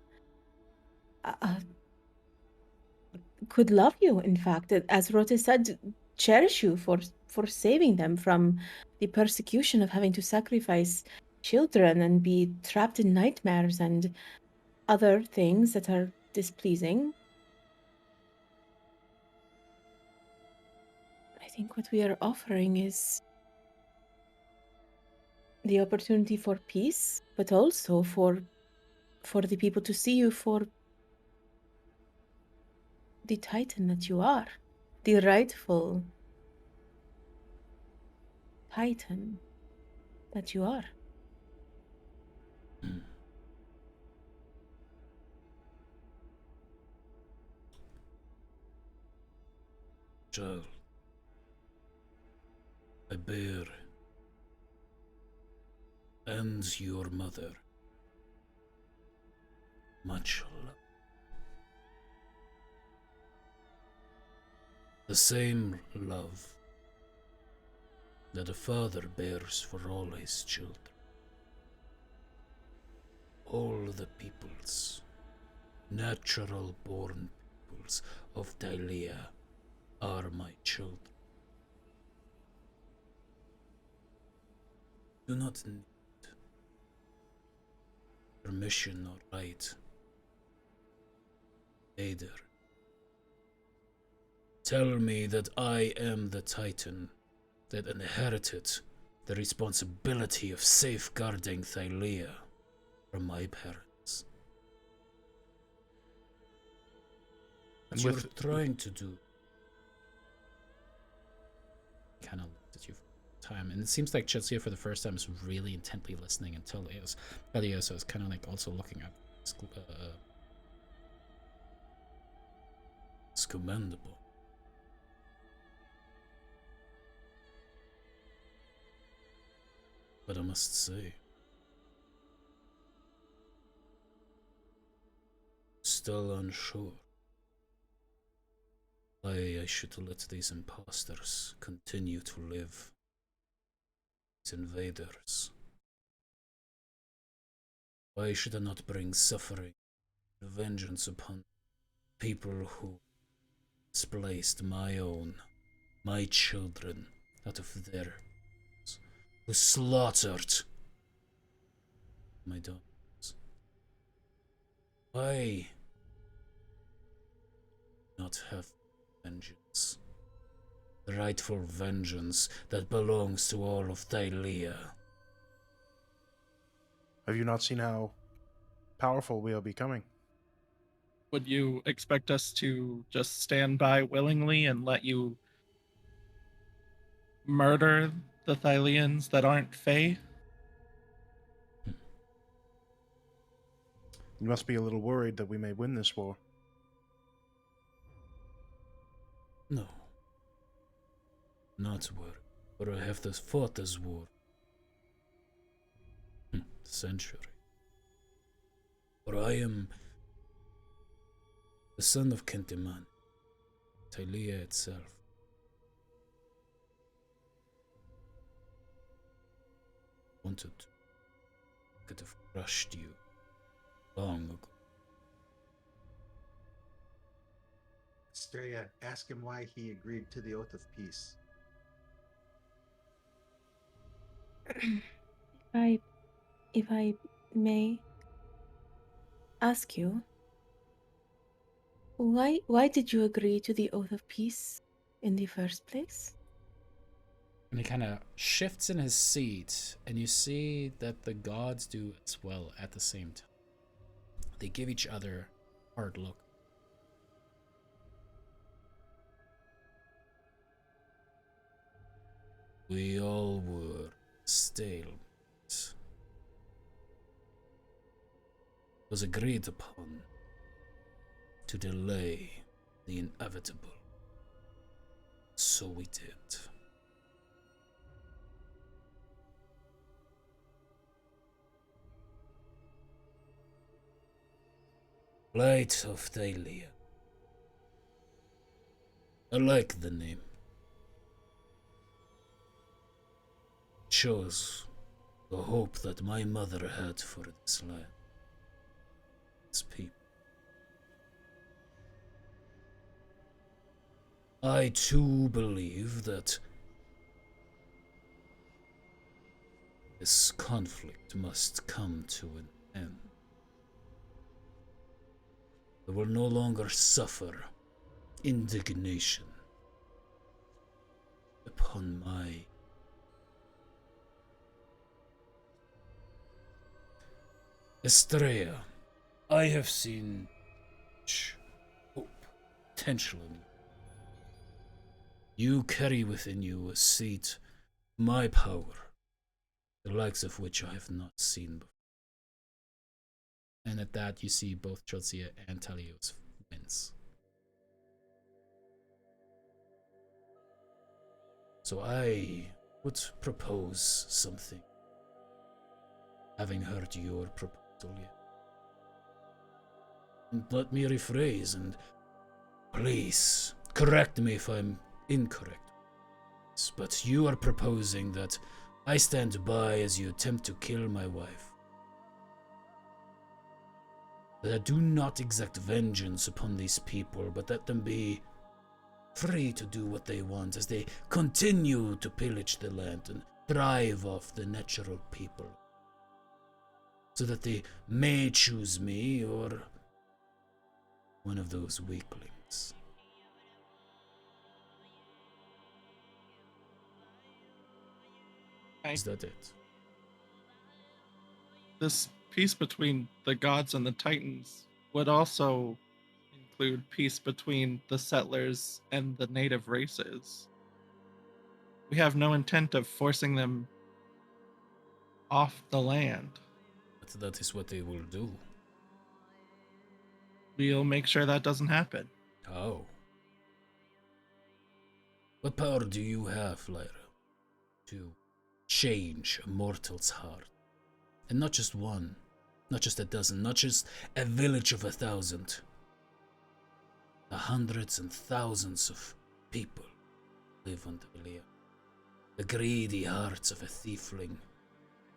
Could love you, in fact, as Rote said, cherish you for saving them from the persecution of having to sacrifice children and be trapped in nightmares and other things that are displeasing. I think what we are offering is the opportunity for peace, but also for the people to see you for the Titan that you are, the rightful Titan that you are. Child, I bear and your mother much love. The same love that a father bears for all his children. All the peoples, natural born peoples of Thylea, are my children. Do not need permission or right. Either. Tell me that I am the Titan that inherited the responsibility of safeguarding Thylea from my parents. What And you're with- trying to do. Kind of looked at you for time, and it seems like Chetsia for the first time is really intently listening, and Thylea is kind of like also looking up. It's commendable. But I must say, still unsure why I should let these imposters continue to live. These invaders. Why should I not bring suffering and vengeance upon people who displaced my children, out of their who slaughtered my daughters. Why not have vengeance? The rightful vengeance that belongs to all of Thylea. Have you not seen how powerful we are becoming? Would you expect us to just stand by willingly and let you murder the Thyleans that aren't Fae? You must be a little worried that we may win this war. No. Not war. For I have this fought this war. Century. For I am the son of Kentiman, Thylea itself. Wanted to. Could have crushed you long ago. Asteria, ask him why he agreed to the oath of peace. If I may ask you, why did you agree to the oath of peace in the first place? And he kind of shifts in his seat, and you see that the gods do as well at the same time. They give each other a hard look. We all were stalemate. It was agreed upon to delay the inevitable. So we did. Light of Thylea. I like the name. It shows the hope that my mother had for this land, its people. I too believe that this conflict must come to an end. I will no longer suffer indignation upon my Estrella. I have seen hope, potential in you. You carry within you a seed, my power, the likes of which I have not seen before. And at that, you see both Chelsea and Talios wins. So I would propose something, having heard your proposal yet. And let me rephrase, and please correct me if I'm incorrect. But you are proposing that I stand by as you attempt to kill my wife. That I do not exact vengeance upon these people, but let them be free to do what they want as they continue to pillage the land and thrive off the natural people. So that they may choose me or one of those weaklings. Is that it? This peace between the gods and the Titans would also include peace between the settlers and the native races. We have no intent of forcing them off the land. But that is what they will do. We'll make sure that doesn't happen. How? What power do you have, Lyra, to change a mortal's heart? And not just one, not just a dozen, not just a village of 1,000. The hundreds and thousands of people live on Thylea. The greedy hearts of a thiefling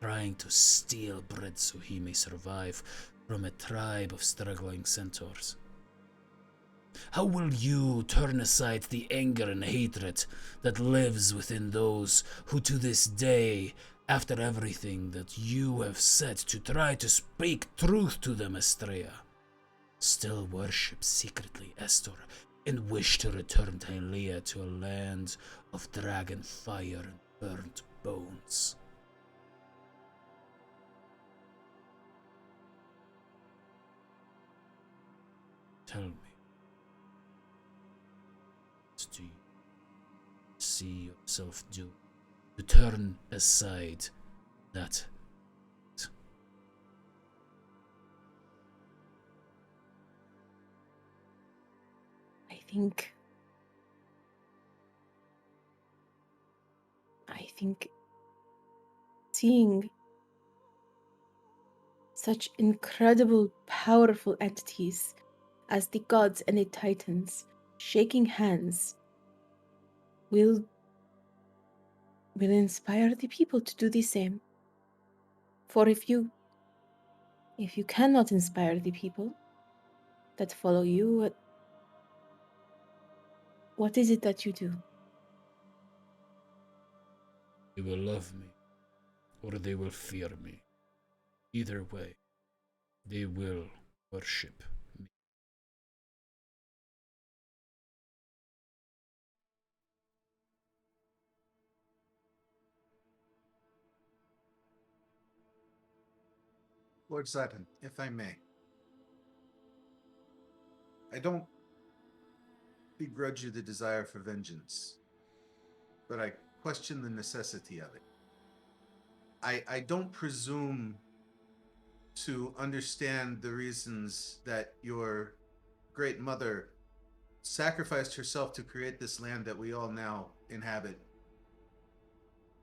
trying to steal bread so he may survive from a tribe of struggling centaurs. How will you turn aside the anger and hatred that lives within those who to this day, after everything that you have said to try to speak truth to them, Estrella, still worship secretly Estor and wish to return Thylea to a land of dragon fire and burnt bones? Tell me, what do you see yourself do to turn aside that? I think seeing such incredible, powerful entities as the gods and the titans shaking hands will inspire the people to do the same. For if you cannot inspire the people that follow you, what is it that you do? They will love me, or they will fear me. Either way, they will worship me. Lord Sydon, if I may, I don't begrudge you the desire for vengeance, but I question the necessity of it. I don't presume to understand the reasons that your great mother sacrificed herself to create this land that we all now inhabit,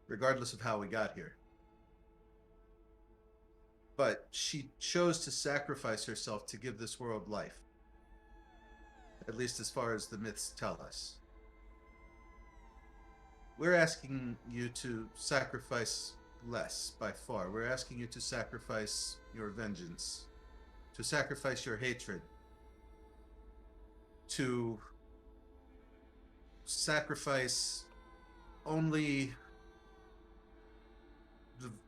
regardless of how we got here. But she chose to sacrifice herself to give this world life, at least as far as the myths tell us. We're asking you to sacrifice less by far. We're asking you to sacrifice your vengeance, to sacrifice your hatred, to sacrifice only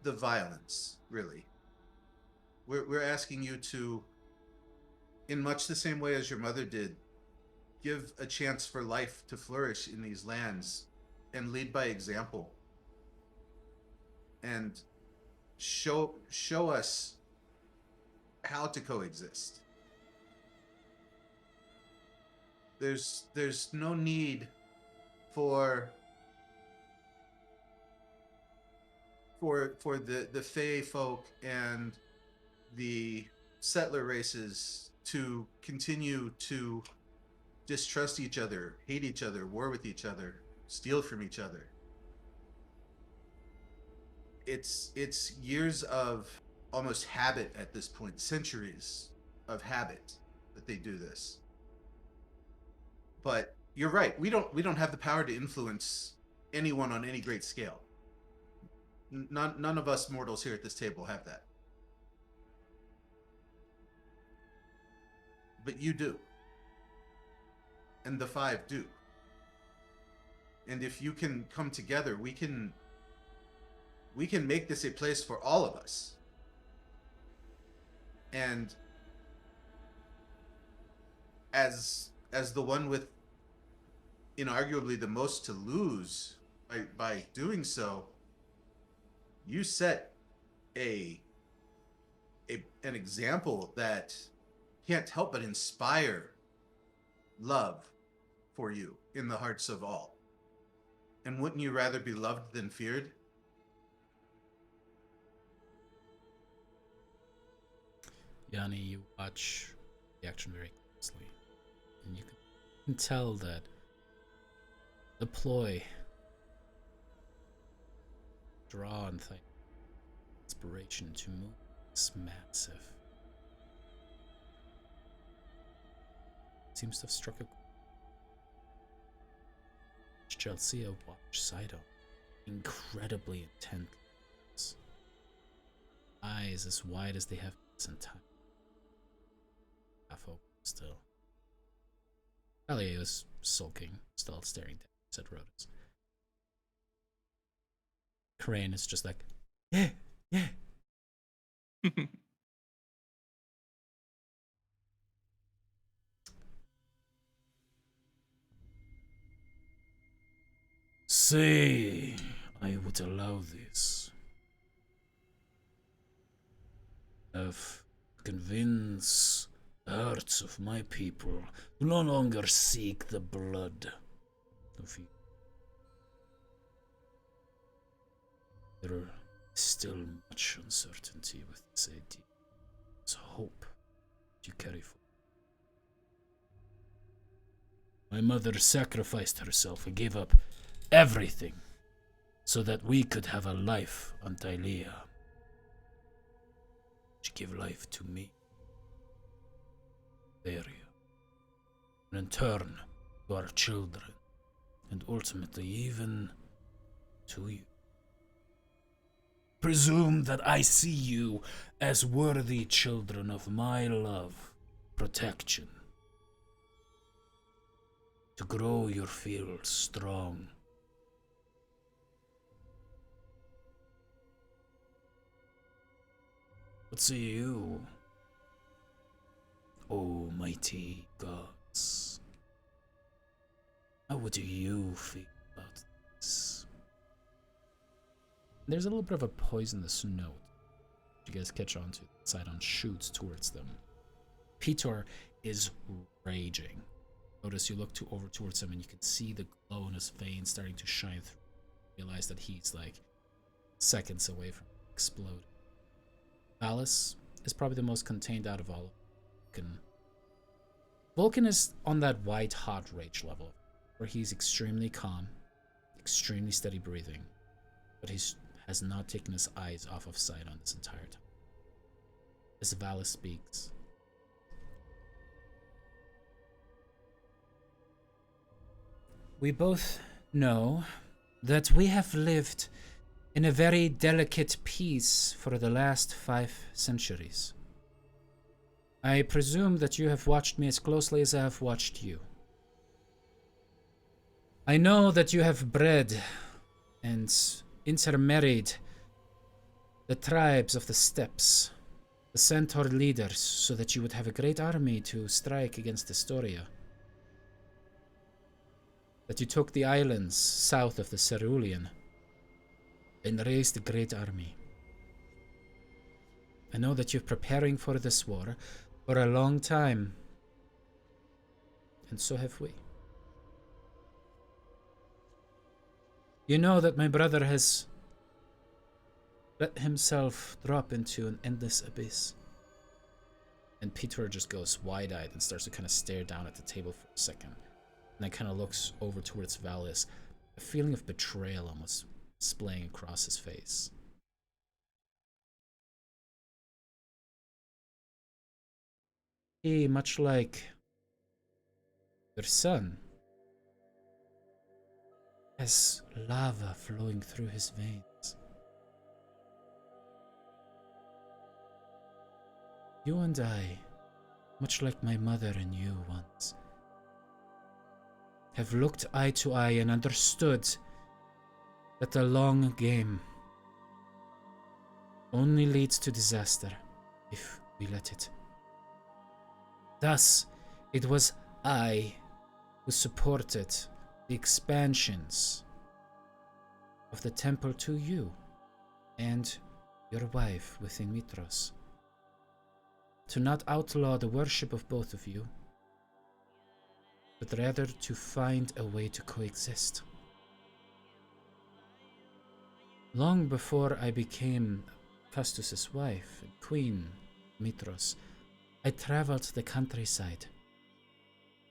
the violence, really. We're asking you to, in much the same way as your mother did, give a chance for life to flourish in these lands and lead by example, and show us how to coexist. There's no need for the Fey folk and the settler races to continue to distrust each other, hate each other, war with each other, steal from each other. It's years of almost habit at this point, centuries of habit that they do this. But you're right, we don't have the power to influence anyone on any great scale. None of us mortals here at this table have that. But you do. And the five do. And if you can come together, we can make this a place for all of us. And as the one with inarguably the most to lose by doing so, you set an example that can't help but inspire love for you in the hearts of all. And wouldn't you rather be loved than feared? Yanni, you watch the action very closely, and you can tell that the ploy draw on things, inspiration to move is massive. Seems to have struck a Chelsea watch Sydon incredibly intently. Eyes as wide as they have in time. Half open still. Thylea is sulking, still staring down, said Rhodas. Crane is just like, yeah, yeah. Say, I would allow this. If convince the hearts of my people to no longer seek the blood of you. There is still much uncertainty with this idea. There's hope you carry forward. My mother sacrificed herself and gave up everything so that we could have a life on Thylea. She gave life to me, Thylea, and in turn to our children, and ultimately even to you. Presume that I see you as worthy children of my love, protection, to grow your fields strong. What say you, almighty gods? How would you feel about this? There's a little bit of a poisonous note you guys catch on to. Sydon shoots towards them. Peter is raging. Notice you look over towards him and you can see the glow in his veins starting to shine through. Realize that he's like seconds away from exploding. Alice is probably the most contained out of all of them. Vulcan is on that white hot rage level where he's extremely calm, extremely steady breathing, but he has not taken his eyes off of Sydon this entire time. As Valis speaks, we both know that we have lived in a very delicate peace for the last 5 centuries. I presume that you have watched me as closely as I have watched you. I know that you have bred and intermarried the tribes of the steppes, the centaur leaders, so that you would have a great army to strike against Historia. That you took the islands south of the Cerulean and raised a great army. I know that you're preparing for this war for a long time, and so have we. You know that my brother has let himself drop into an endless abyss. And Peter just goes wide-eyed and starts to kind of stare down at the table for a second. And then kind of looks over towards Valis, a feeling of betrayal almost splaying across his face. He, much like your son, has lava flowing through his veins. You and I, much like my mother and you once, have looked eye to eye and understood that the long game only leads to disaster if we let it. Thus, it was I who supported the expansions of the temple to you and your wife within Mitros, to not outlaw the worship of both of you, but rather to find a way to coexist. Long before I became Custus's wife and Queen Mitros, I traveled the countryside.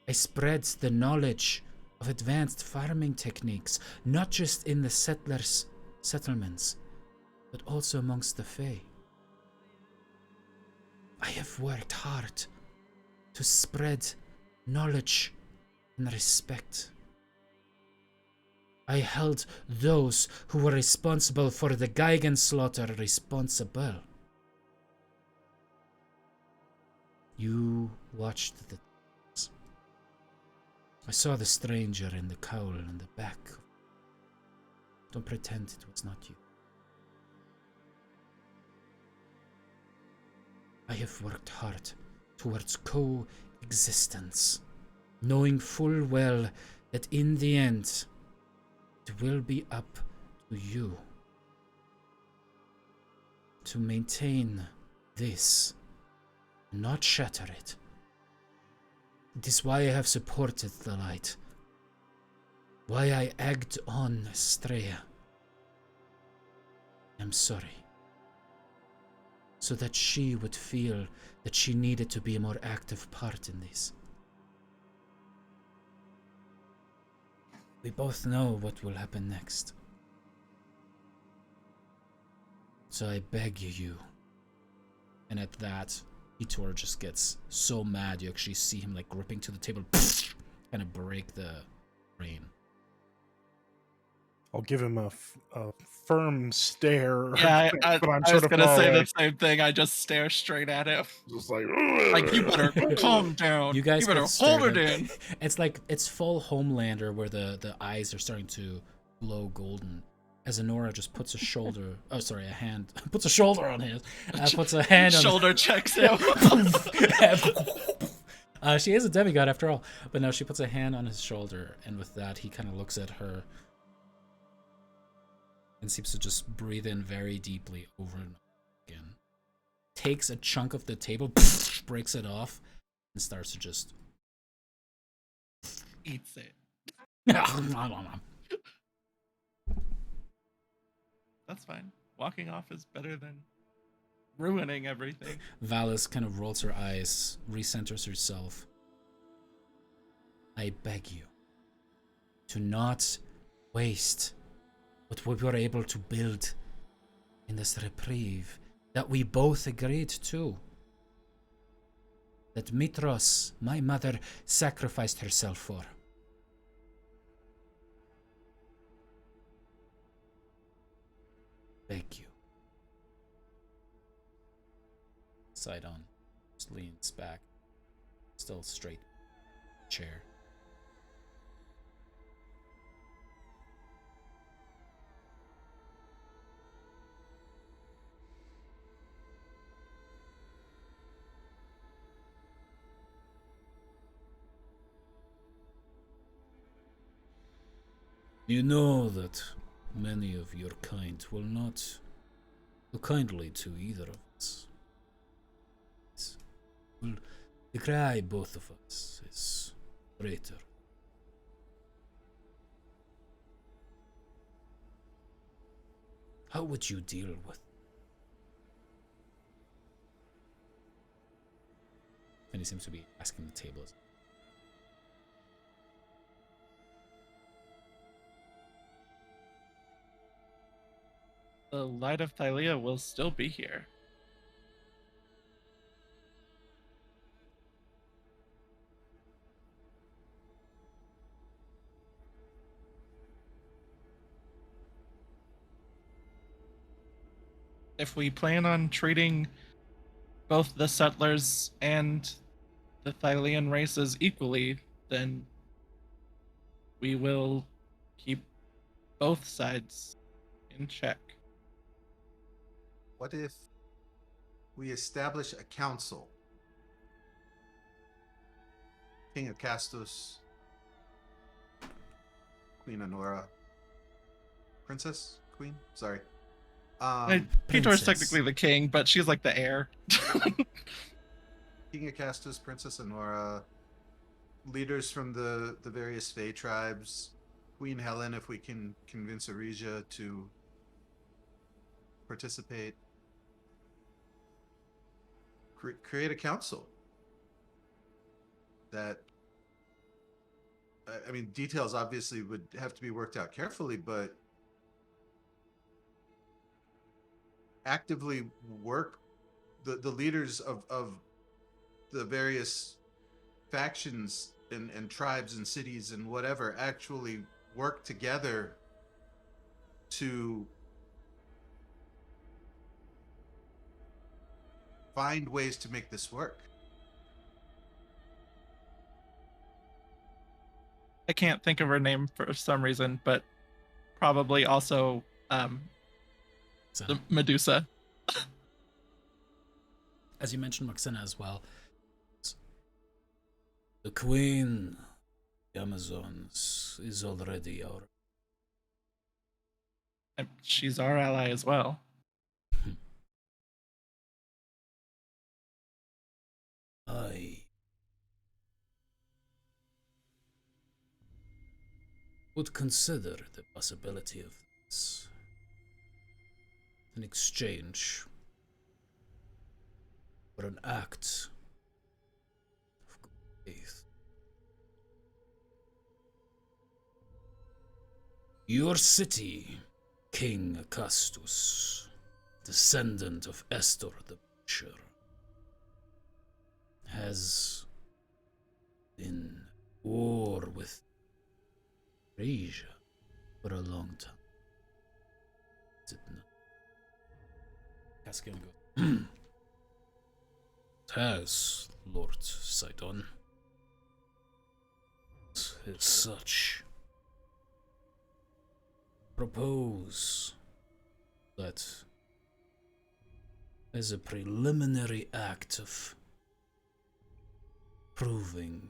I spread the knowledge of advanced farming techniques, not just in the settlers' settlements, but also amongst the Fae. I have worked hard to spread knowledge and respect. I held those who were responsible for the Geigen slaughter responsible. You watched the things. I saw the stranger in the cowl in the back. Don't pretend it was not you. I have worked hard towards coexistence, knowing full well that in the end, it will be up to you to maintain this, not shatter it. It is why I have supported the light, why I egged on Estrella. I'm sorry. So that she would feel that she needed to be a more active part in this. We both know what will happen next. So I beg you. And at that, Hitor just gets so mad. You actually see him like gripping to the table, kind of break the frame. I'll give him a firm stare. Yeah, but I'm I sort was of gonna far say away. the same thing. I just stare straight at him. Just like, Like, you better calm down. You guys better get hold stared it at. in. It's like it's full Homelander where the eyes are starting to glow golden. As Honora just puts a shoulder, a hand, puts a shoulder on his, puts a hand on Shoulder checks him. She is a demigod after all, but no, she puts a hand on his shoulder, and with that, he kind of looks at her and seems to just breathe in very deeply over and over again. Takes a chunk of the table, breaks it off, and starts to just Eats it. That's fine. Walking off is better than ruining everything. Valis kind of rolls her eyes, recenters herself. I beg you to not waste what we were able to build in this reprieve that we both agreed to. That Mitros, my mother, sacrificed herself for. Beg you. Sydon just leans back, still straight chair. You know that many of your kind will not look kindly to either of us. Will decry both of us as traitor. How would you deal with? And he seems to be asking the table. The light of Thylea will still be here. If we plan on treating both the settlers and the Thylean races equally, then we will keep both sides in check. What if we establish a council? King Acastus, Queen Honora, Princess? Queen? Sorry. Peter is Princess. technically the king, but she's like the heir. King Acastus, Princess Honora, leaders from the various Fae tribes, Queen Helen, if we can convince Arisia to participate. Create a council that, I mean, details obviously would have to be worked out carefully, but actively work the leaders of the various factions and tribes and cities and whatever actually work together to find ways to make this work. I can't think of her name for some reason, but probably also So, the Medusa. as you mentioned, Moxena as well. The Queen, the Amazons, is already our. And she's our ally as well. I would consider the possibility of this in exchange for an act of good faith. Your city, King Acastus, descendant of Estor the Butcher, has been at war with Asia for a long time. Is it not? Caskian goes, it has, Lord Sydon. As such, propose that as a preliminary act of proving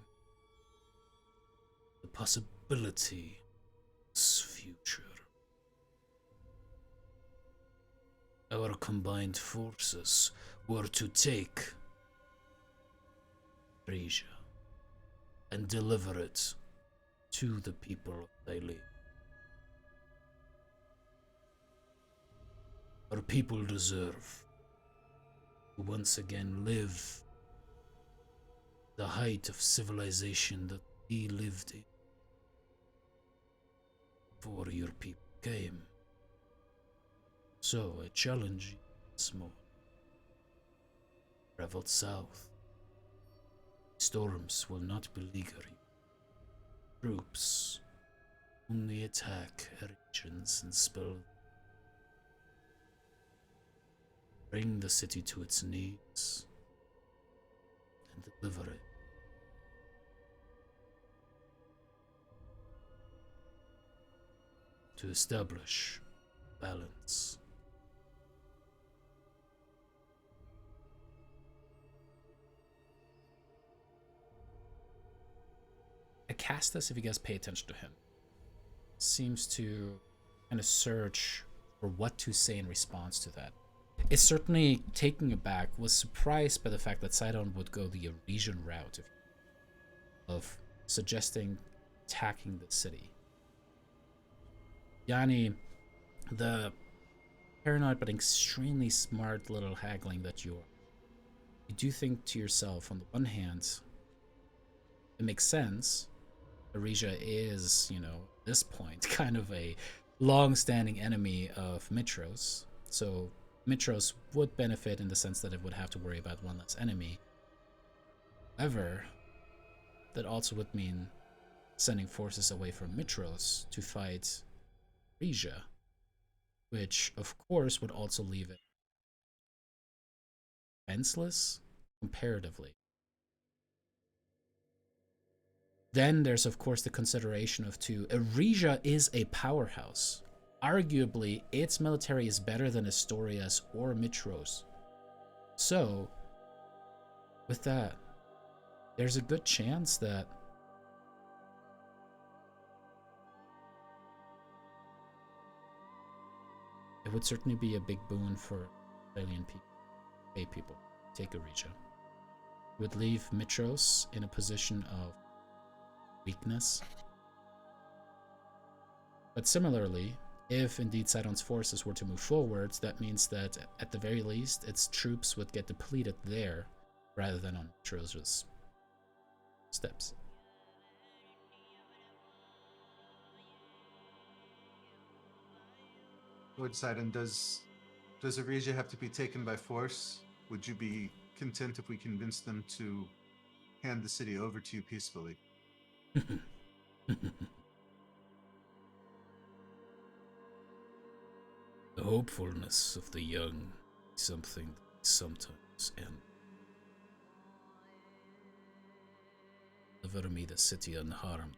the possibility of this future, our combined forces were to take Asia and deliver it to the people of Thylea. Our people deserve to once again live the height of civilization that we lived in before your people came. So I challenge you once more. Travel south. Storms will not beleaguer you. Troops only attack regions and spill. Bring the city to its knees and deliver it. To establish balance. Acastus, if you guys pay attention to him, seems to kind of search for what to say in response to that. Is certainly taken aback, was surprised by the fact that Sydon would go the Arisian route of suggesting attacking the city. Yanni, the paranoid but extremely smart little haggling that you are, you do think to yourself, on the one hand, it makes sense. Arisia is, at this point, kind of a long-standing enemy of Mitros, so Mitros would benefit in the sense that it would have to worry about one less enemy. However, that also would mean sending forces away from Mitros to fight Arisia, which of course would also leave it defenseless comparatively. Then there's of course the consideration of Arisia is a powerhouse. Arguably, its military is better than Astoria's or Mitros. So, with that, there's a good chance that it would certainly be a big boon for alien people. Take Arisia. It would leave Mitros in a position of weakness. But similarly, if indeed Sydon's forces were to move forwards, that means that at the very least its troops would get depleted there rather than on Mitros's steps. Lord Sidon, does Arisia have to be taken by force? Would you be content if we convinced them to hand the city over to you peacefully? The hopefulness of the young is something that sometimes ends. Deliver me the city unharmed,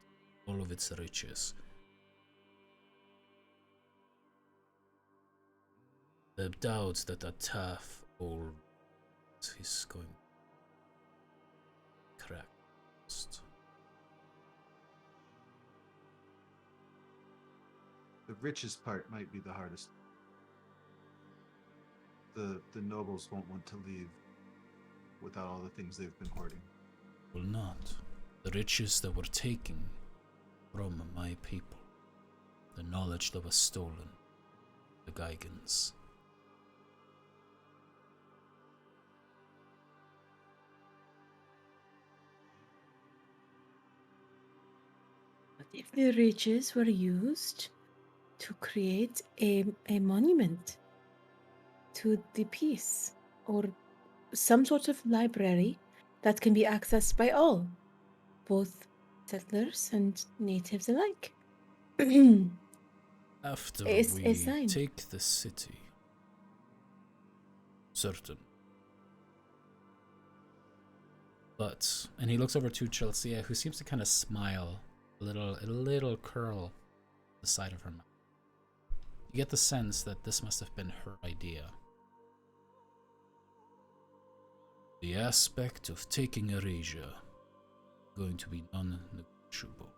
all of its riches. The doubt that a tough old is going to crack. The richest part might be the hardest. The nobles won't want to leave without all the things they've been hoarding. Will not. The riches that were taken from my people, the knowledge that was stolen, the Geigans. What if the riches were used to create a monument to the peace, or some sort of library that can be accessed by all, both settlers and natives alike? After It's we a sign. take the city, certain. But, and he looks over to Chelsea, who seems to kind of smile, a little curl at the side of her mouth. You get the sense that this must have been her idea. The aspect of taking Eurasia going to be non-negotiable.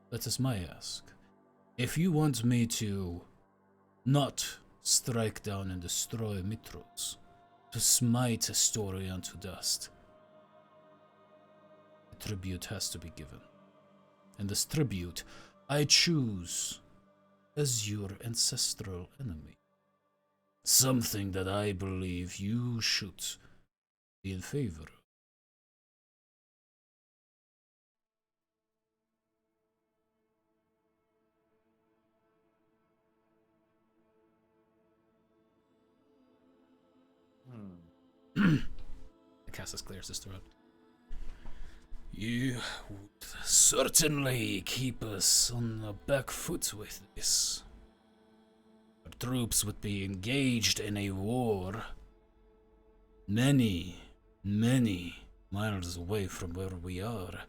That is my ask. If you want me to not strike down and destroy Mitros, to smite Astoria to dust, a tribute has to be given. And this tribute I choose as your ancestral enemy. Something that I believe you should be in favor of. The Cassus clears his throat. You would certainly keep us on the back foot with this. Our troops would be engaged in a war many miles away from where we are.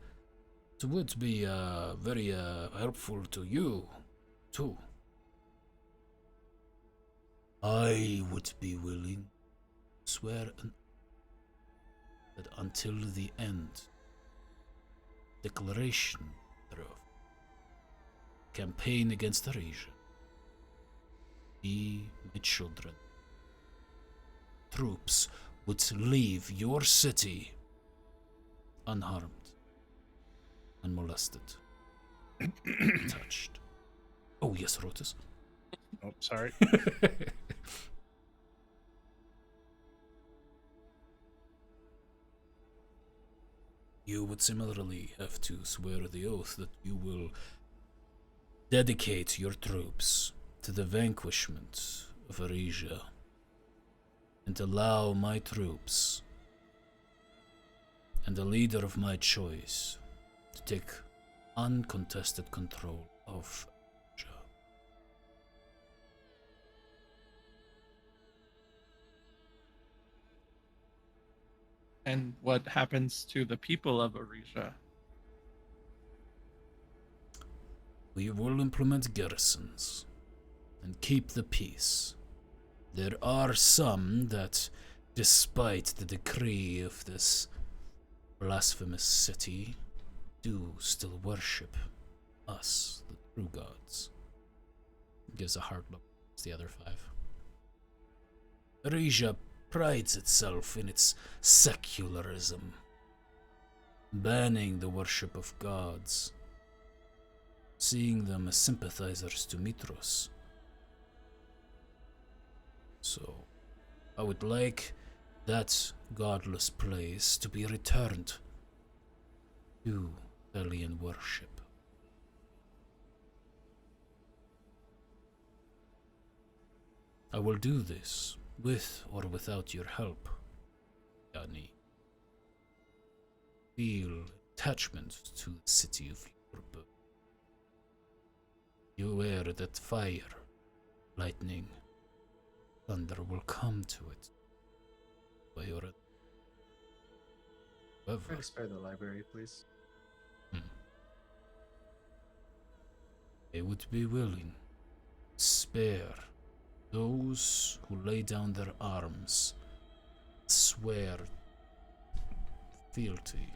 It would be very helpful to you, too. I would be willing to swear that until the end, declaration thereof, campaign against Eurasia, we, my children, troops would leave your city unharmed, unmolested, untouched. Oh yes, Rotus. Oh, sorry. You would similarly have to swear the oath that you will dedicate your troops to the vanquishment of Eurasia and allow my troops and the leader of my choice to take uncontested control of Eurasia. And what happens to the people of Aresia? We will implement garrisons and keep the peace. There are some that, despite the decree of this blasphemous city, do still worship us, the true gods. Gives a hard look to the other five. Eurasia prides itself in its secularism, banning the worship of gods, seeing them as sympathizers to Mitros. So, I would like that godless place to be returned to alien worship. I will do this with or without your help, Yani. Feel attachment to the city of your birth. You aware that fire, lightning, thunder will come to it by your well, Try However, to spare the library, please. I would be willing to spare those who lay down their arms, swear fealty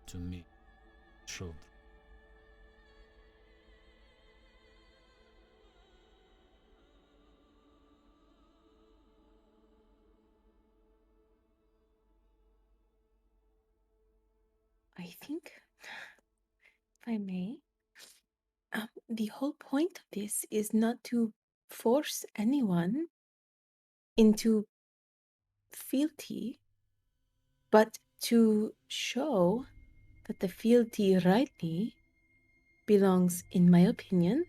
to me, children. I think, if I may, the whole point of this is not to force anyone into fealty, but to show that the fealty rightly belongs, in my opinion,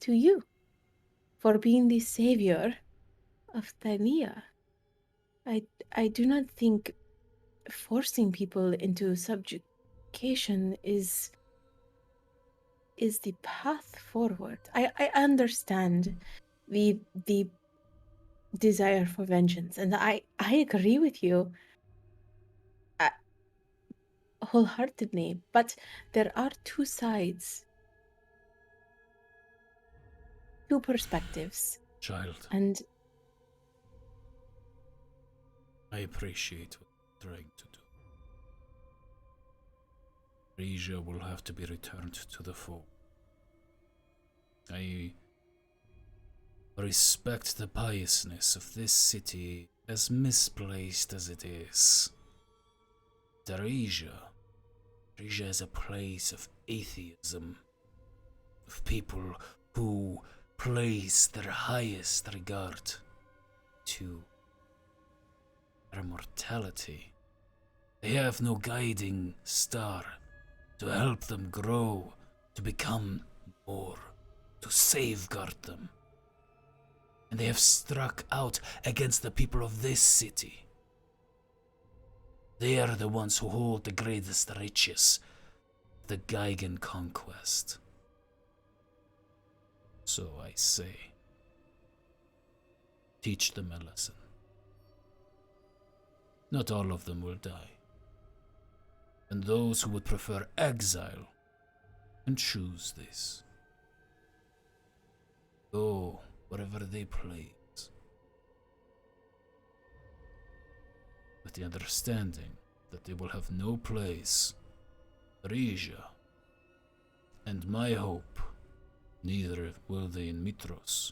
to you for being the savior of Thylea. I do not think forcing people into subjugation is the path forward. I understand the desire for vengeance, and I agree with you wholeheartedly, but there are two sides, two perspectives, Child, and I appreciate what you're trying to do. Regia will have to be returned to the fold. I respect the piousness of this city, as misplaced as it is. Regia is a place of atheism, of people who place their highest regard to their mortality. They have no guiding star to help them grow, to become more, to safeguard them. And they have struck out against the people of this city. They are the ones who hold the greatest riches, the Geigen conquest. So I say, teach them a lesson. Not all of them will die. And those who would prefer exile can choose this. Go wherever they please. With the understanding that they will have no place, Regia, and my hope, neither will they in Mitros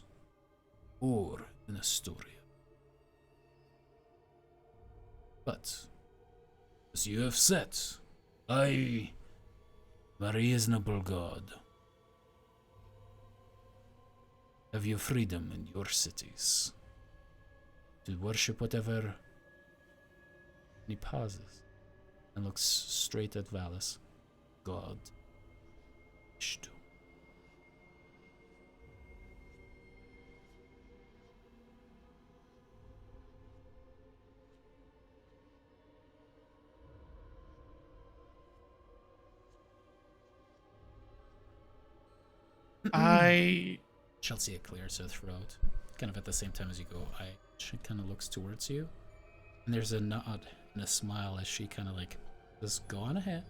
or in Astoria. But, as you have said, I am a reasonable god. Have your freedom in your cities to worship whatever. And he pauses and looks straight at Valis. God wish to. I Chelsea clears her throat, kind of at the same time as you go. She kind of looks towards you, and there's a nod and a smile as she kind of like, just go on ahead.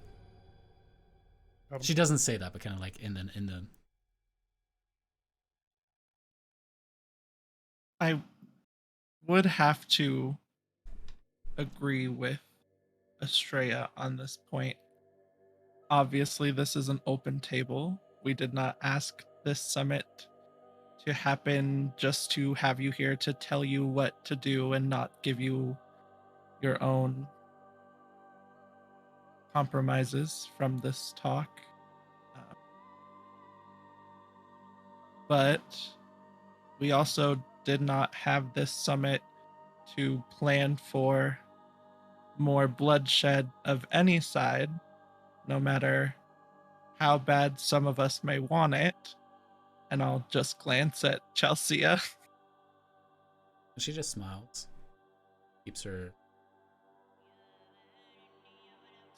She doesn't say that, but kind of like in the. I would have to agree with Estrella on this point. Obviously, this is an open table. We did not ask this summit to happen just to have you here to tell you what to do and not give you your own compromises from this talk. But we also did not have this summit to plan for more bloodshed of any side, no matter how bad some of us may want it. And I'll just glance at Chelsea. She just smiles, keeps her.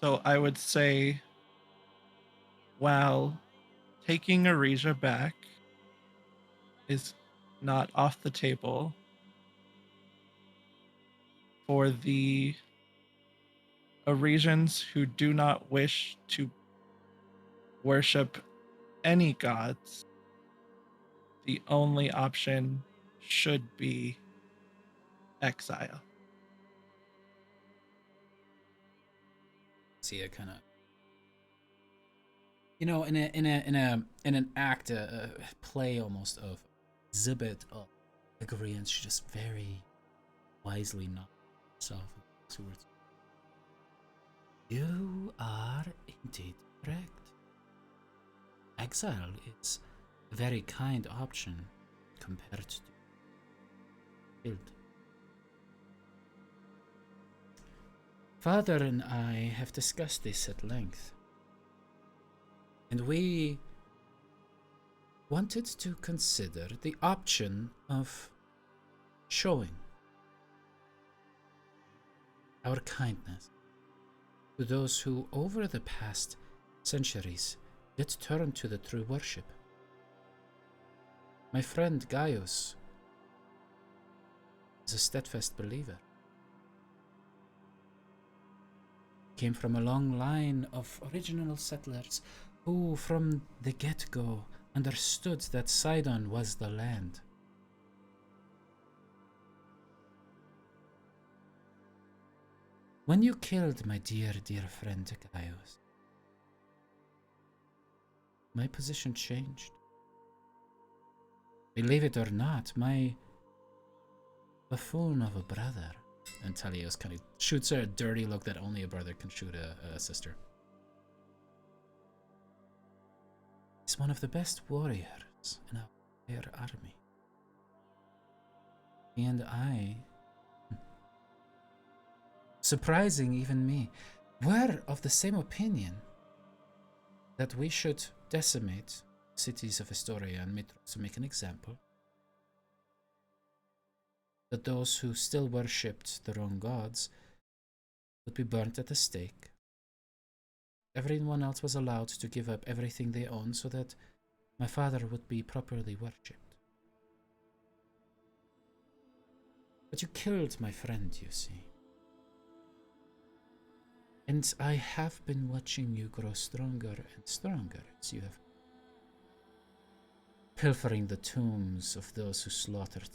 So I would say, while taking Arisia back is not off the table, for the Arisians who do not wish to worship any gods, the only option should be exile. See, I kind of, you know, in an act, a play almost of exhibit of agreement, she just very wisely nodded herself towards. You are indeed correct. Exile is a very kind option compared to guild. Father and I have discussed this at length, and we wanted to consider the option of showing our kindness to those who, over the past centuries, did turn to the true worship. My friend Gaius is a steadfast believer. Came from a long line of original settlers who, from the get-go, understood that Sydon was the land. When you killed my dear, dear friend Gaius, my position changed. Believe it or not, my buffoon of a brother, and Thylea kind of shoots her a dirty look that only a brother can shoot a sister. He's one of the best warriors in our entire army. He and I, surprising even me, were of the same opinion that we should decimate cities of Historia and Mitros to make an example, that those who still worshipped the wrong gods would be burnt at the stake. Everyone else was allowed to give up everything they owned so that my father would be properly worshipped. But you killed my friend, you see. And I have been watching you grow stronger and stronger as you have pilfering the tombs of those who slaughtered,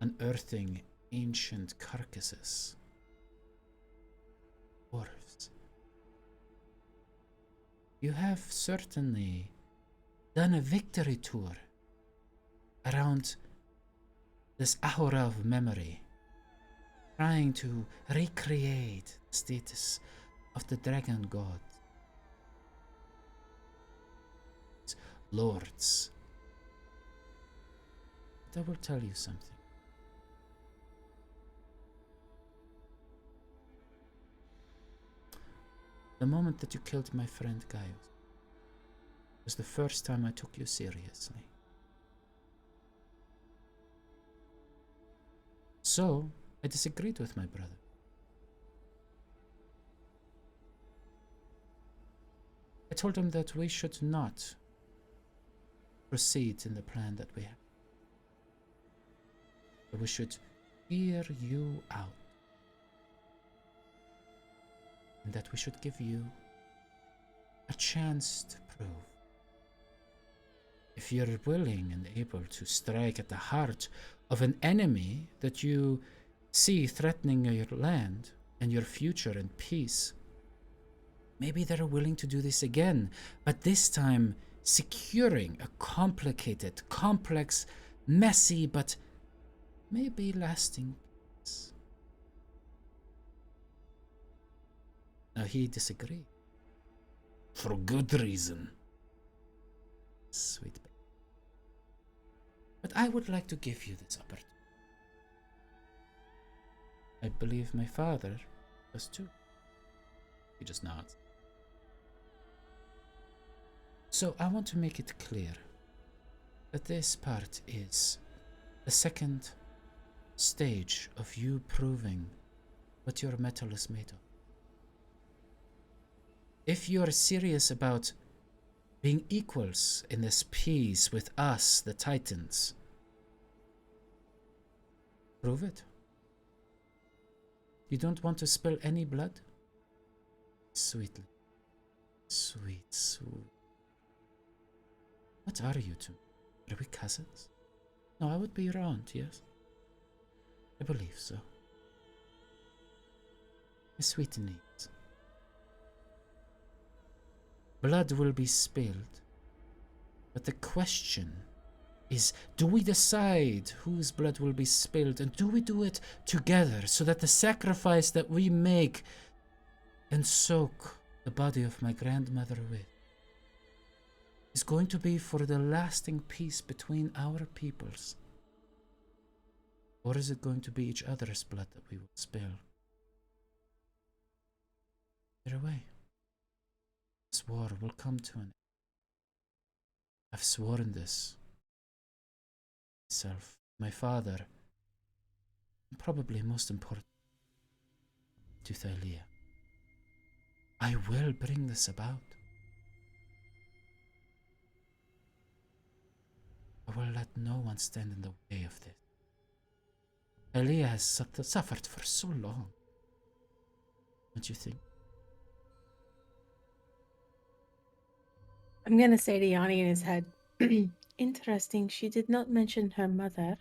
unearthing ancient carcasses, dwarves. You have certainly done a victory tour around this aura of memory, trying to recreate the status of the dragon god. Lords. But I will tell you something. The moment that you killed my friend Gaius was the first time I took you seriously. So, I disagreed with my brother. I told him that we should not proceed in the plan that we have. That we should hear you out. And that we should give you a chance to prove. If you're willing and able to strike at the heart of an enemy that you see threatening your land and your future and peace, maybe they're willing to do this again, but this time securing a complicated, complex, messy, but maybe lasting peace. Now he disagreed. For good reason. Sweet. But I would like to give you this opportunity. I believe my father does too. He just nods. So I want to make it clear that this part is the second stage of you proving what your metal is made of. If you are serious about being equals in this peace with us, the Titans, prove it. You don't want to spill any blood? Sweetly. Sweet, sweet. What are you two? Are we cousins? No, I would be your aunt, yes? I believe so. My sweet niece. Blood will be spilled, but the question is, do we decide whose blood will be spilled, and do we do it together so that the sacrifice that we make and soak the body of my grandmother with is going to be for the lasting peace between our peoples? Or is it going to be each other's blood that we will spill? Either way, this war will come to an end. I've sworn this. Myself, my father, and probably most important, to Thylea. I will bring this about. I will let no one stand in the way of this. Thylea has suffered for so long. Don't you think? I'm gonna say to Yanni in his head, interesting, she did not mention her mother.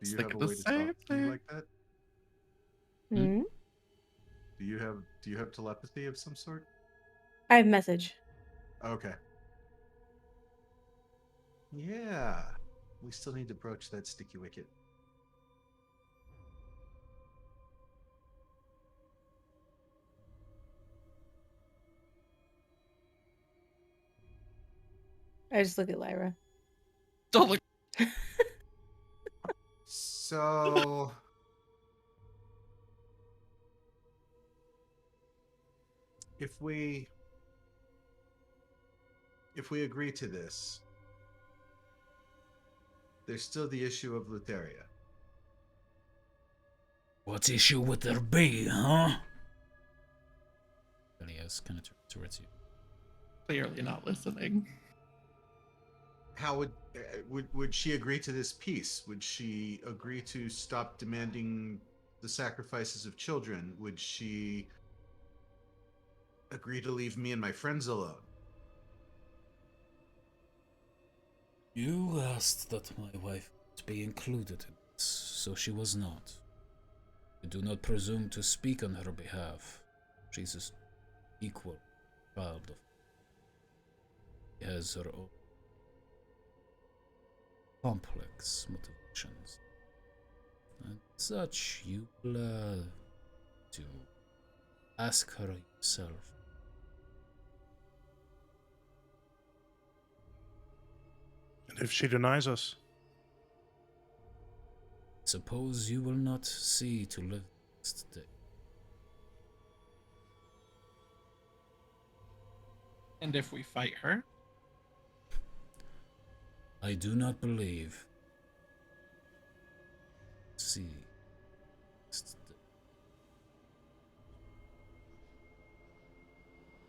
Do you Think have a of the way to same talk to me thing. like that? Hmm? Do you have telepathy of some sort? I have message. Okay. Yeah. We still need to broach that sticky wicket. I just look at Lyra. Don't look. So if we agree to this, there's still the issue of Lutheria. What issue would there be, huh? Elias kind of turns towards you. Clearly not listening. How would she agree to this peace? Would she agree to stop demanding the sacrifices of children? Would she agree to leave me and my friends alone? You asked that my wife be included in this, so she was not. I do not presume to speak on her behalf. She's an equal child of. She has her own complex motivations. And such, you will to ask her yourself. And if she denies us? Suppose you will not see to live next day. And if we fight her? I do not believe. See. Next day.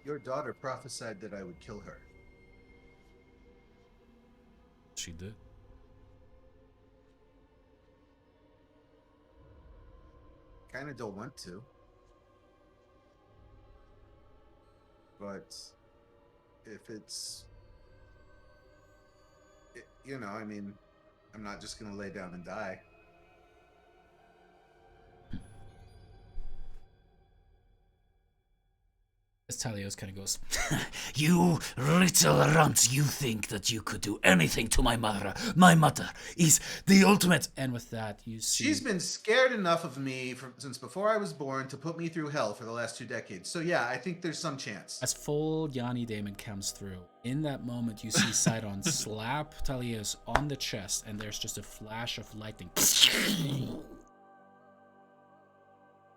Your daughter prophesied that I would kill her. She did. Kind of don't want to. But if it's, I mean, I'm not just going to lay down and die. As Talios kind of goes, you little runt, you think that you could do anything to my mother. My mother is the ultimate. And with that, you see. She's been scared enough of me since before I was born to put me through hell for the last 2 decades. So yeah, I think there's some chance. As full Yanni Damon comes through, in that moment you see Sydon slap Talios on the chest, and there's just a flash of lightning.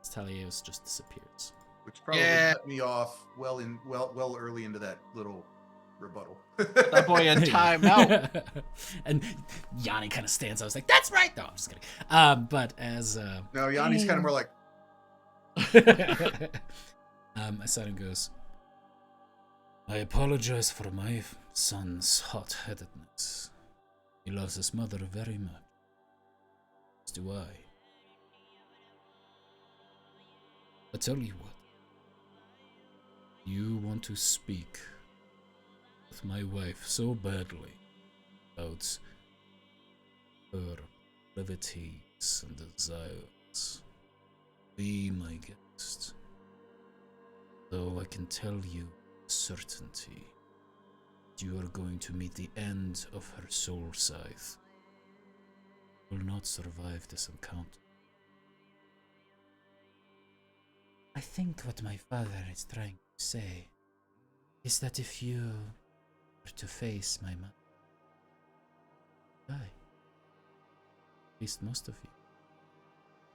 Talios just disappears. Which probably cut me off well early into that little rebuttal. That boy in timeout. And Yanni kind of stands. I was like, "That's right." No, I'm just kidding. But as no, Yanni's kind of more like. Sydon goes, I apologize for my son's hot-headedness. He loves his mother very much. As do I. I tell you what. You want to speak with my wife so badly about her proclivities and desires. Be my guest. Though I can tell you with certainty that you are going to meet the end of her soul scythe. You will not survive this encounter. I think what my father is trying to say is that if you were to face my mother, die. At least most of you.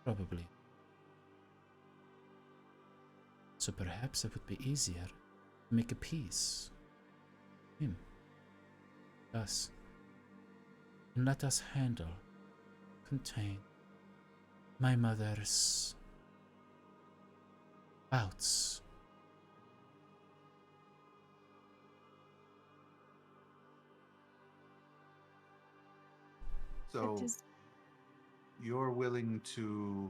Probably. So perhaps it would be easier to make a peace. Him. Us. And let us handle, contain my mother's bouts. So you're willing to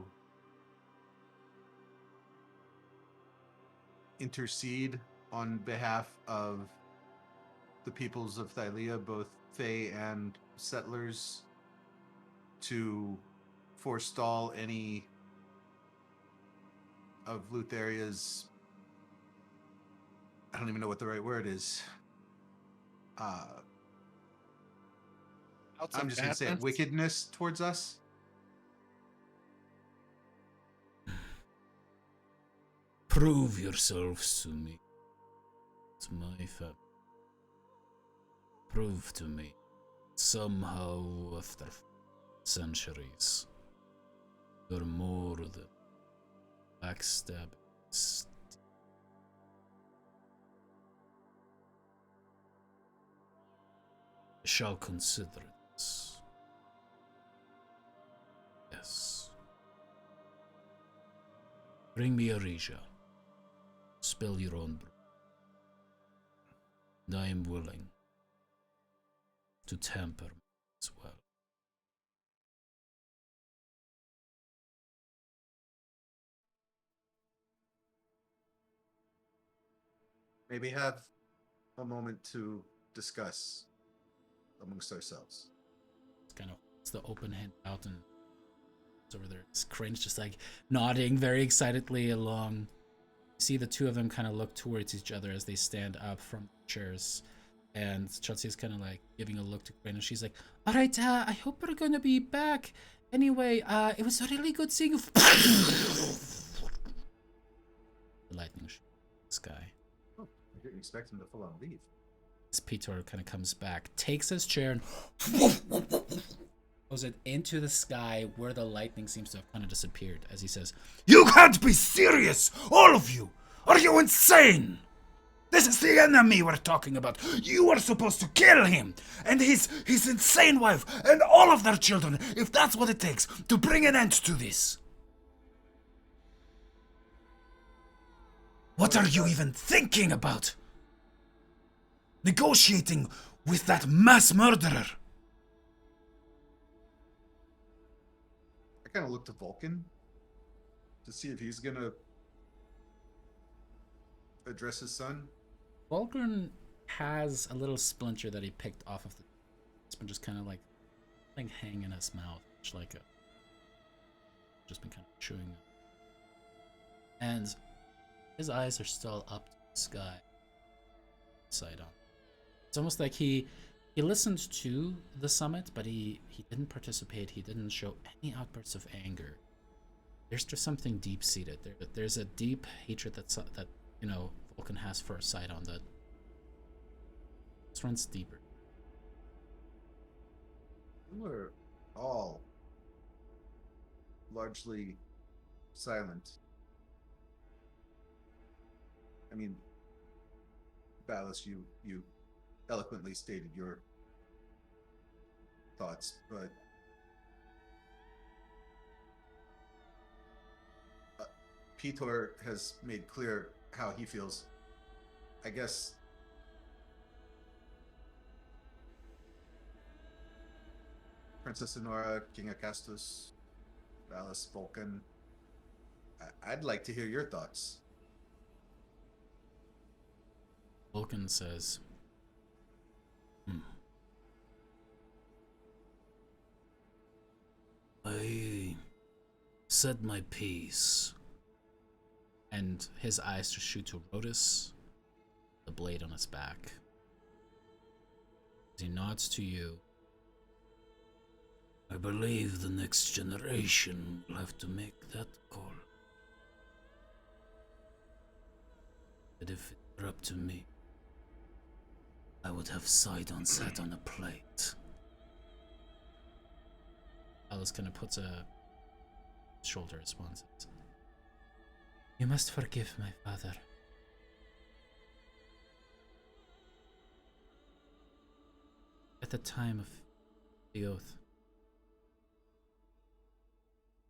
intercede on behalf of the peoples of Thylea, both Fae and settlers, to forestall any of Lutheria's, I don't even know what the right word is. Outs I'm of just going to say it, badness? wickedness towards us. Prove yourselves to me. It's my family. Prove to me, somehow after centuries, you're more than backstabbing. I shall consider it. Yes. Bring me a Rija. Spill your own brew. And I am willing to tamper as well. Maybe have a moment to discuss amongst ourselves. It's the open hand out and it's over there. It's Cringe just like nodding very excitedly along. You see the two of them kind of look towards each other as they stand up from the chairs. And Chelsea is kind of like giving a look to Quinn, and she's like, "All right, I hope we're gonna be back. Anyway, it was really good seeing you." The lightning sky. Oh, I didn't expect him to full on leave. As Peter kind of comes back, takes his chair and throws it into the sky where the lightning seems to have kind of disappeared. As he says, "You can't be serious, all of you! Are you insane? This is the enemy we're talking about. You are supposed to kill him and his insane wife and all of their children, if that's what it takes to bring an end to this. What are you even thinking about? Negotiating with that mass murderer?" I kind of look to Vulcan to see if he's gonna address his son. Vulcan has a little splinter that he picked off of the. It's been just kind of like hanging in his mouth, just like a. Just been kind of chewing it. And his eyes are still up to the sky, side on. It's almost like he listened to the summit, but he didn't participate. He didn't show any outbursts of anger. There's just something deep seated. There's a deep hatred that Vulcan has for Sydon that just runs deeper. We were all largely silent. I mean, Ballas, you eloquently stated your thoughts, but Peter has made clear how he feels. I guess Princess Honora, King Acastus, Ballas, Vulcan, I'd like to hear your thoughts. Vulcan says, I said my piece. And his eyes just shoot to Rhodas, the blade on his back. As he nods to you. I believe the next generation will have to make that call. But if it were up to me, I would have Sydon sat on a plate. Alice kind of puts a shoulder response. You must forgive my father. At the time of the oath,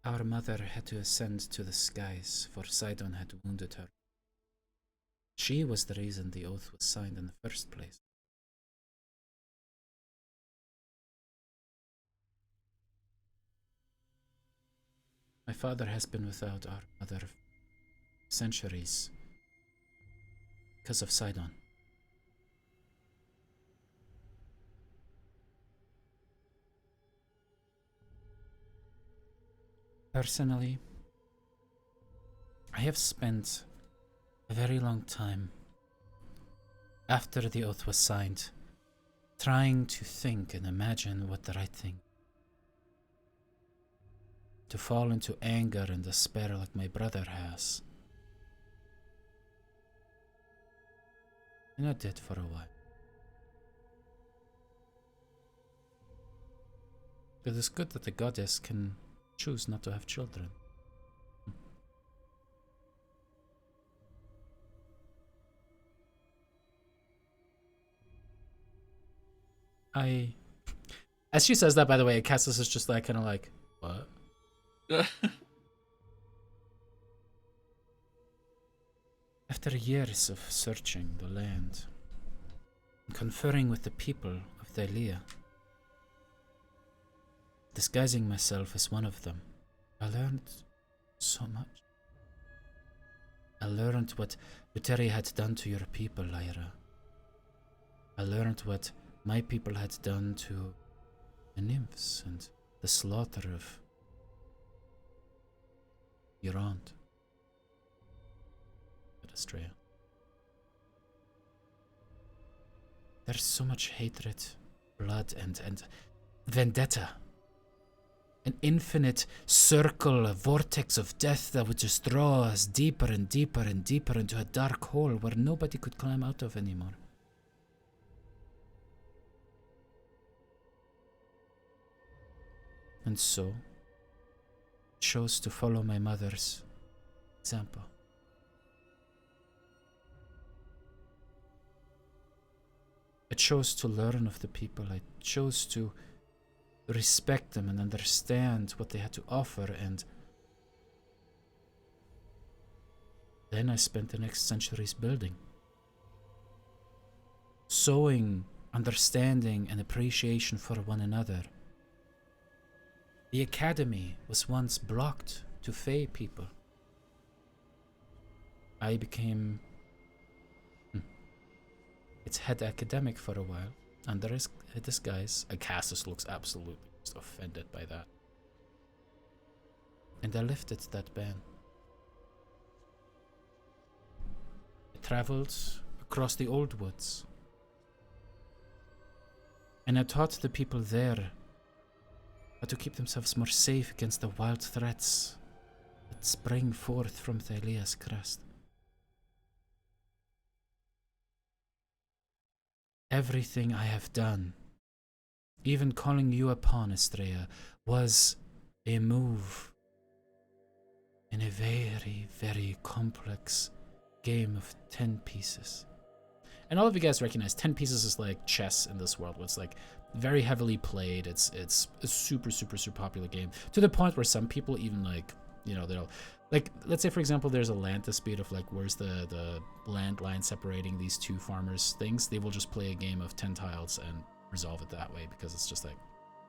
our mother had to ascend to the skies, for Sydon had wounded her. She was the reason the oath was signed in the first place. My father has been without our mother centuries because of Sydon. Personally, I have spent a very long time after the oath was signed trying to think and imagine what the right thing. To fall into anger and despair like my brother has. And I did for a while. It is good that the goddess can choose not to have children. As she says that, by the way, Cassis is just like, kind of like, what? After years of searching the land and conferring with the people of Thylea, disguising myself as one of them, I learned so much. I learned what Luteria had done to your people, Lyra. I learned what my people had done to the nymphs and the slaughter of your aunt, Estrella. There's so much hatred, blood, and vendetta. An infinite circle, a vortex of death that would just draw us deeper and deeper and deeper into a dark hole where nobody could climb out of anymore. And so, chose to follow my mother's example. I chose to learn of the people. I chose to respect them and understand what they had to offer, and then I spent the next centuries building. Sowing understanding and appreciation for one another. The academy was once blocked to Fae people. I became its head academic for a while, under his disguise. Cassis looks absolutely just offended by that. And I lifted that ban. I traveled across the old woods. And I taught the people there how to keep themselves more safe against the wild threats that spring forth from Thylea's crest. Everything I have done, even calling you upon, Estrella, was a move in a very, very complex game of 10 pieces. And all of you guys recognize 10 pieces is like chess in this world, where it's like very heavily played. It's a super, super, super popular game, to the point where some people even like, you know, they'll like, let's say for example there's a land dispute of like where's the land line separating these two farmers things. They will just play a game of 10 tiles and resolve it that way, because it's just like,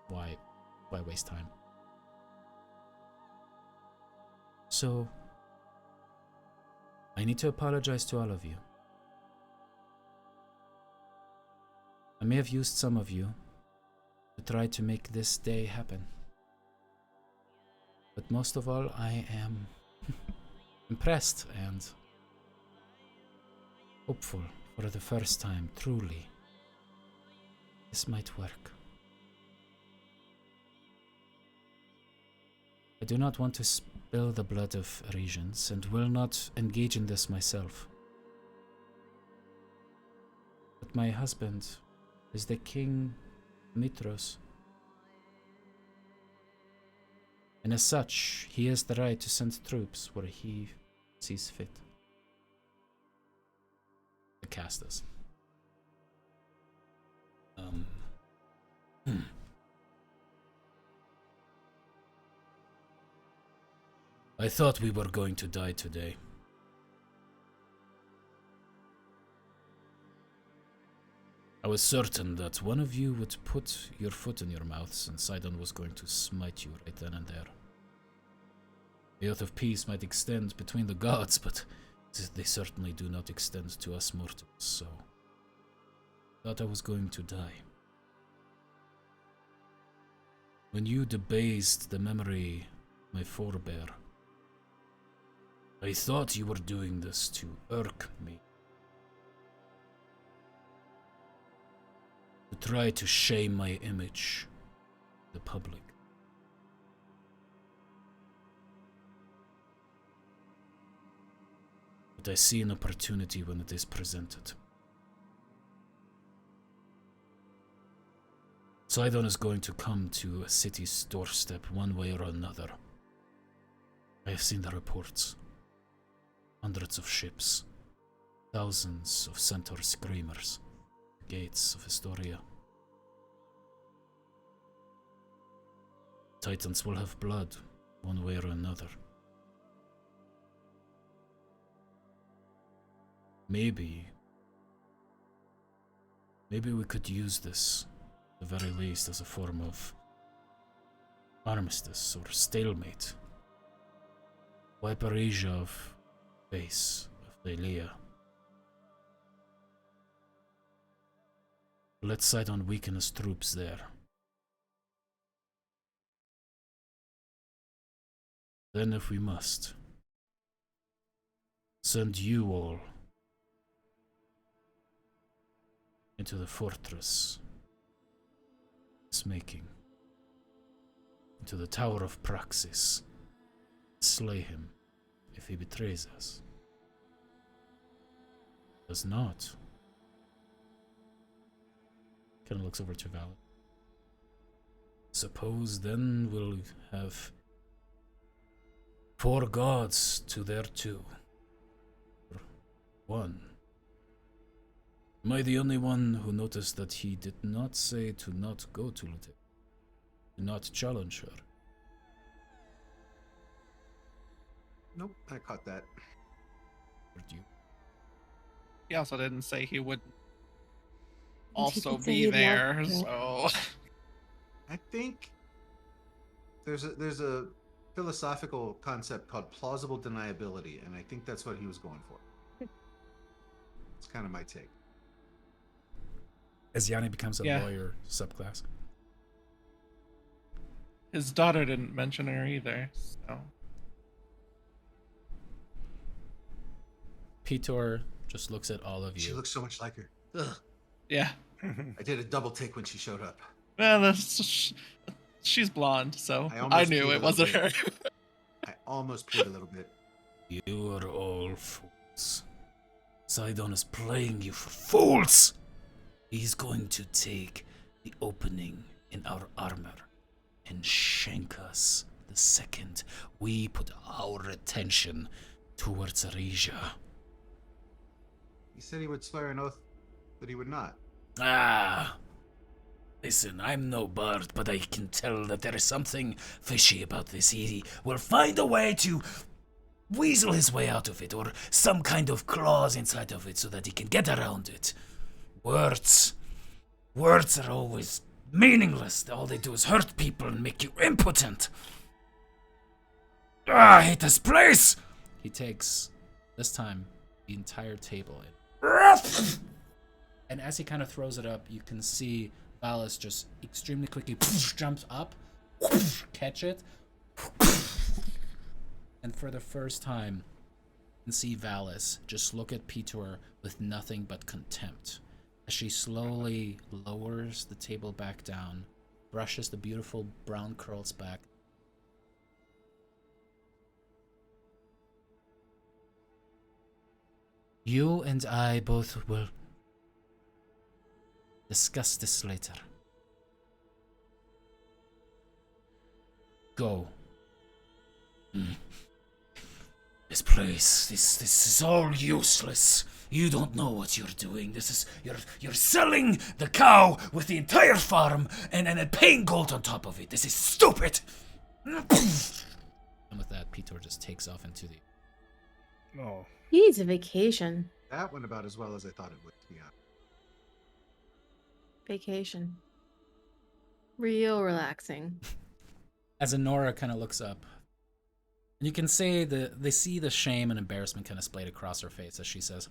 why waste time? So I need to apologize to all of you. I may have used some of you to try to make this day happen. But most of all, I am impressed and hopeful for the first time, truly. This might work. I do not want to spill the blood of Arisians and will not engage in this myself. But my husband is the King Mitros. And as such, he has the right to send troops where he sees fit. The cast does. I thought we were going to die today. I was certain that one of you would put your foot in your mouths and Sydon was going to smite you right then and there. The oath of peace might extend between the gods, but they certainly do not extend to us mortals, so I thought I was going to die. When you debased the memory of my forebear, I thought you were doing this to irk me. To try to shame my image, the public. But I see an opportunity when it is presented. Sydon is going to come to a city's doorstep one way or another. I have seen the reports. Hundreds of ships, thousands of centaur screamers, gates of Historia. Titans will have blood, one way or another. Maybe we could use this, at the very least, as a form of armistice or stalemate. Wipe Arisia of base of Thylea. Let Sydon weaken his troops there. Then, if we must, send you all into the fortress it's making, into the Tower of Praxis, slay him if he betrays us. Does not. Kind of looks over to Val. Suppose then we'll have 4 gods to their 2. 1. Am I the only one who noticed that he did not say to not go to Lute? To not challenge her? Nope, I caught that. Or do you? He also didn't say he would he also did say be he'd love there, to. so I think there's a philosophical concept called plausible deniability, and I think that's what he was going for. It's kind of my take. As Yanni becomes a Yeah. lawyer subclass. his daughter didn't mention her either, so Pitor just looks at all of you. She looks so much like her. Ugh. yeah. I did a double take when she showed up. Well, she's blonde, so I I almost knew peed a it wasn't little her. bit. I almost peed a little bit. You are all fools. Sydon is playing you for fools! He's going to take the opening in our armor and shank us the second we put our attention towards Arisia. He said he would swear an oath that he would not. Ah! Listen, I'm no bard, but I can tell that there is something fishy about this. He will find a way to weasel his way out of it, or some kind of clause inside of it so that he can get around it. Words are always meaningless. All they do is hurt people and make you impotent. Ah, I hate this place! He takes This time, the entire table. And as he kind of throws it up, you can see Valis just extremely quickly jumps up, catch it, and for the first time, you can see Valis just look at Peter with nothing but contempt as she slowly lowers the table back down, brushes the beautiful brown curls back. You and I both will discuss this later. Go. This place, this is all useless. You don't know what you're doing. This is you're selling the cow with the entire farm and paying gold on top of it. This is stupid. And with that, Peter just takes off into the. Oh, He needs a vacation. That went about as well as I thought it would, to be honest. Vacation. Real relaxing. As Honora kind of looks up, and you can say they see the shame and embarrassment kind of splayed across her face as she says,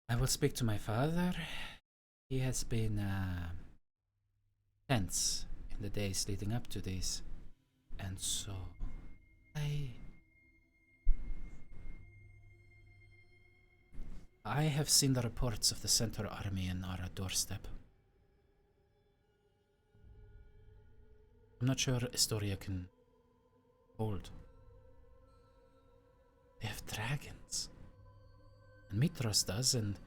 I will speak to my father. He has been tense in the days leading up to this, and so I have seen the reports of the Centaur army in our doorstep. I'm not sure Astoria can hold. They have dragons. And Mitros does, and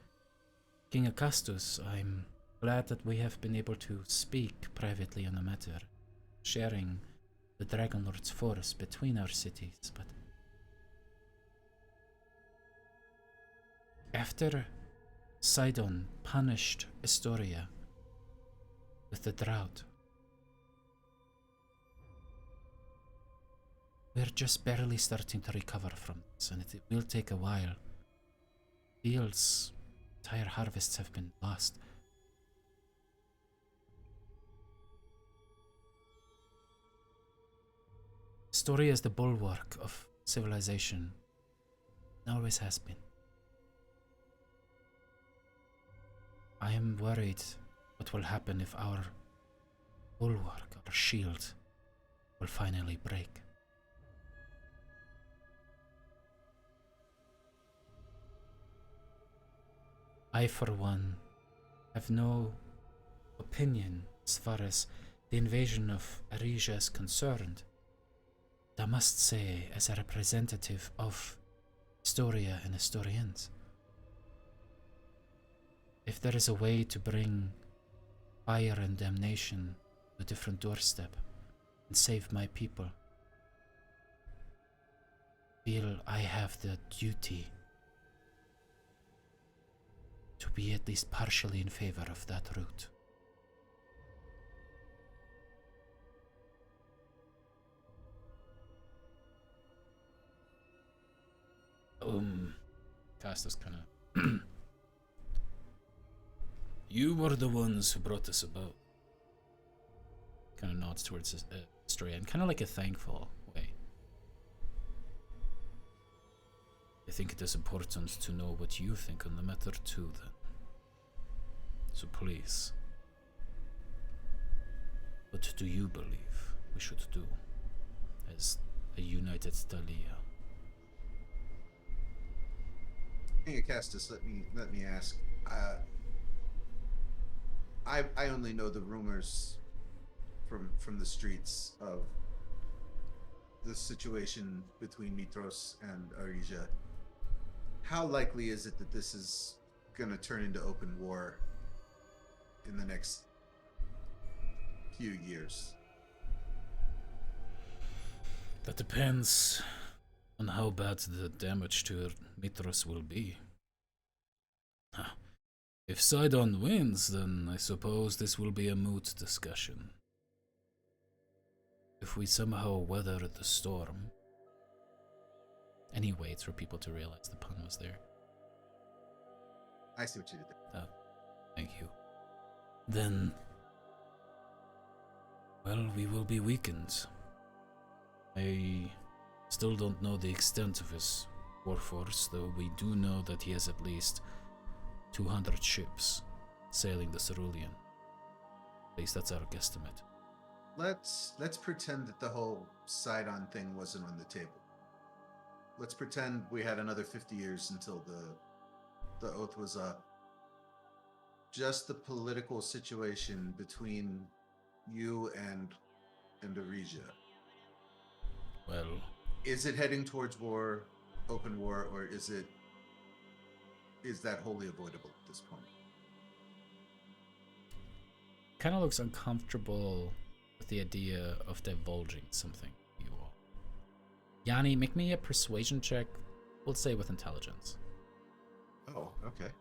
King Acastus, I'm glad that we have been able to speak privately on the matter, sharing the Dragonlords' force between our cities, but after Sydon punished Astoria with the drought, we're just barely starting to recover from this, and it will take a while. Fields, entire harvests have been lost. Astoria is the bulwark of civilization. It always has been. I am worried what will happen if our bulwark, our shield, will finally break. I, for one, have no opinion as far as the invasion of Arisia is concerned. I must say, as a representative of Astoria and Astorians, if there is a way to bring fire and damnation to a different doorstep and save my people, I feel I have the duty to be at least partially in favor of that route. Castus kind of. You were the ones who brought this about. Kind of nods towards his story in kind of like a thankful way. I think it is important to know what you think on the matter too, then. So please, what do you believe we should do as a united Thylea? King Acastus, let me ask. I only know the rumors from the streets of the situation between Mitros and Arisia. How likely is it that this is going to turn into open war in the next few years? That depends on how bad the damage to Mitros will be. If Sydon wins, then I suppose this will be a moot discussion. If we somehow weather the storm. And he waits for people to realize the pun was there. I see what you did there. Thank you. Then, well, we will be weakened. I Still don't know the extent of his warforce, though we do know that he has at least 200 ships sailing the Cerulean. At least that's our guesstimate. Let's pretend that the whole Sydon thing wasn't on the table. Let's pretend we had another 50 years until the oath was up. Just the political situation between you and Arisia. Well, Is it heading towards war, open war, or is that wholly avoidable at this point? kind of looks uncomfortable with the idea of divulging something to you all. Yanni, make me a persuasion check. We'll say with intelligence. Oh, okay.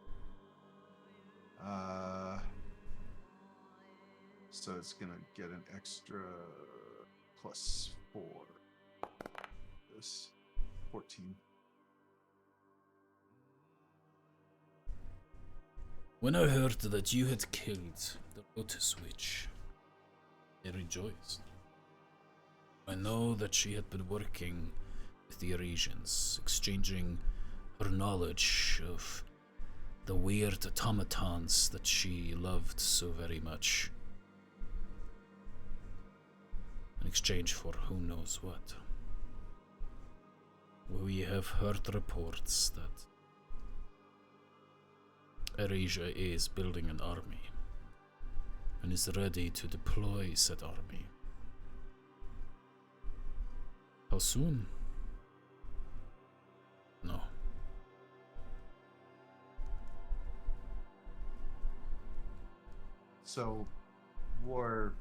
So it's gonna get an extra +4. This 14. When I heard that you had killed the Lotus Witch, I rejoiced. I know that she had been working with the Arisians, exchanging her knowledge of the weird automatons that she loved so very much, in exchange for who knows what. We have heard reports that Arisia is building an army and is ready to deploy said army. How soon? No. So, war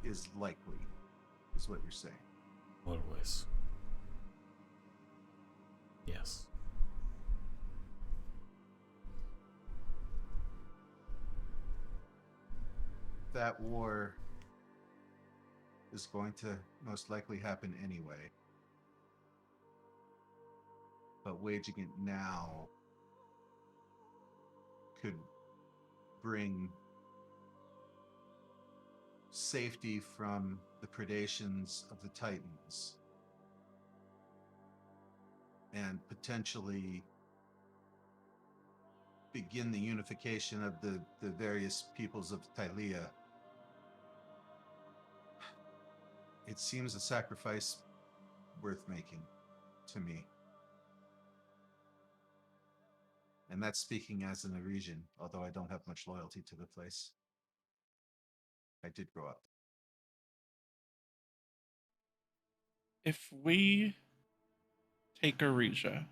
is likely, is what you're saying. Always. Yes. That war is going to most likely happen anyway. But waging it now could bring safety from the predations of the Titans and potentially begin the unification of the various peoples of Thylea. It seems a sacrifice worth making to me. And that's speaking as an Arisian, although I don't have much loyalty to the place. I did grow up. If we take Arisia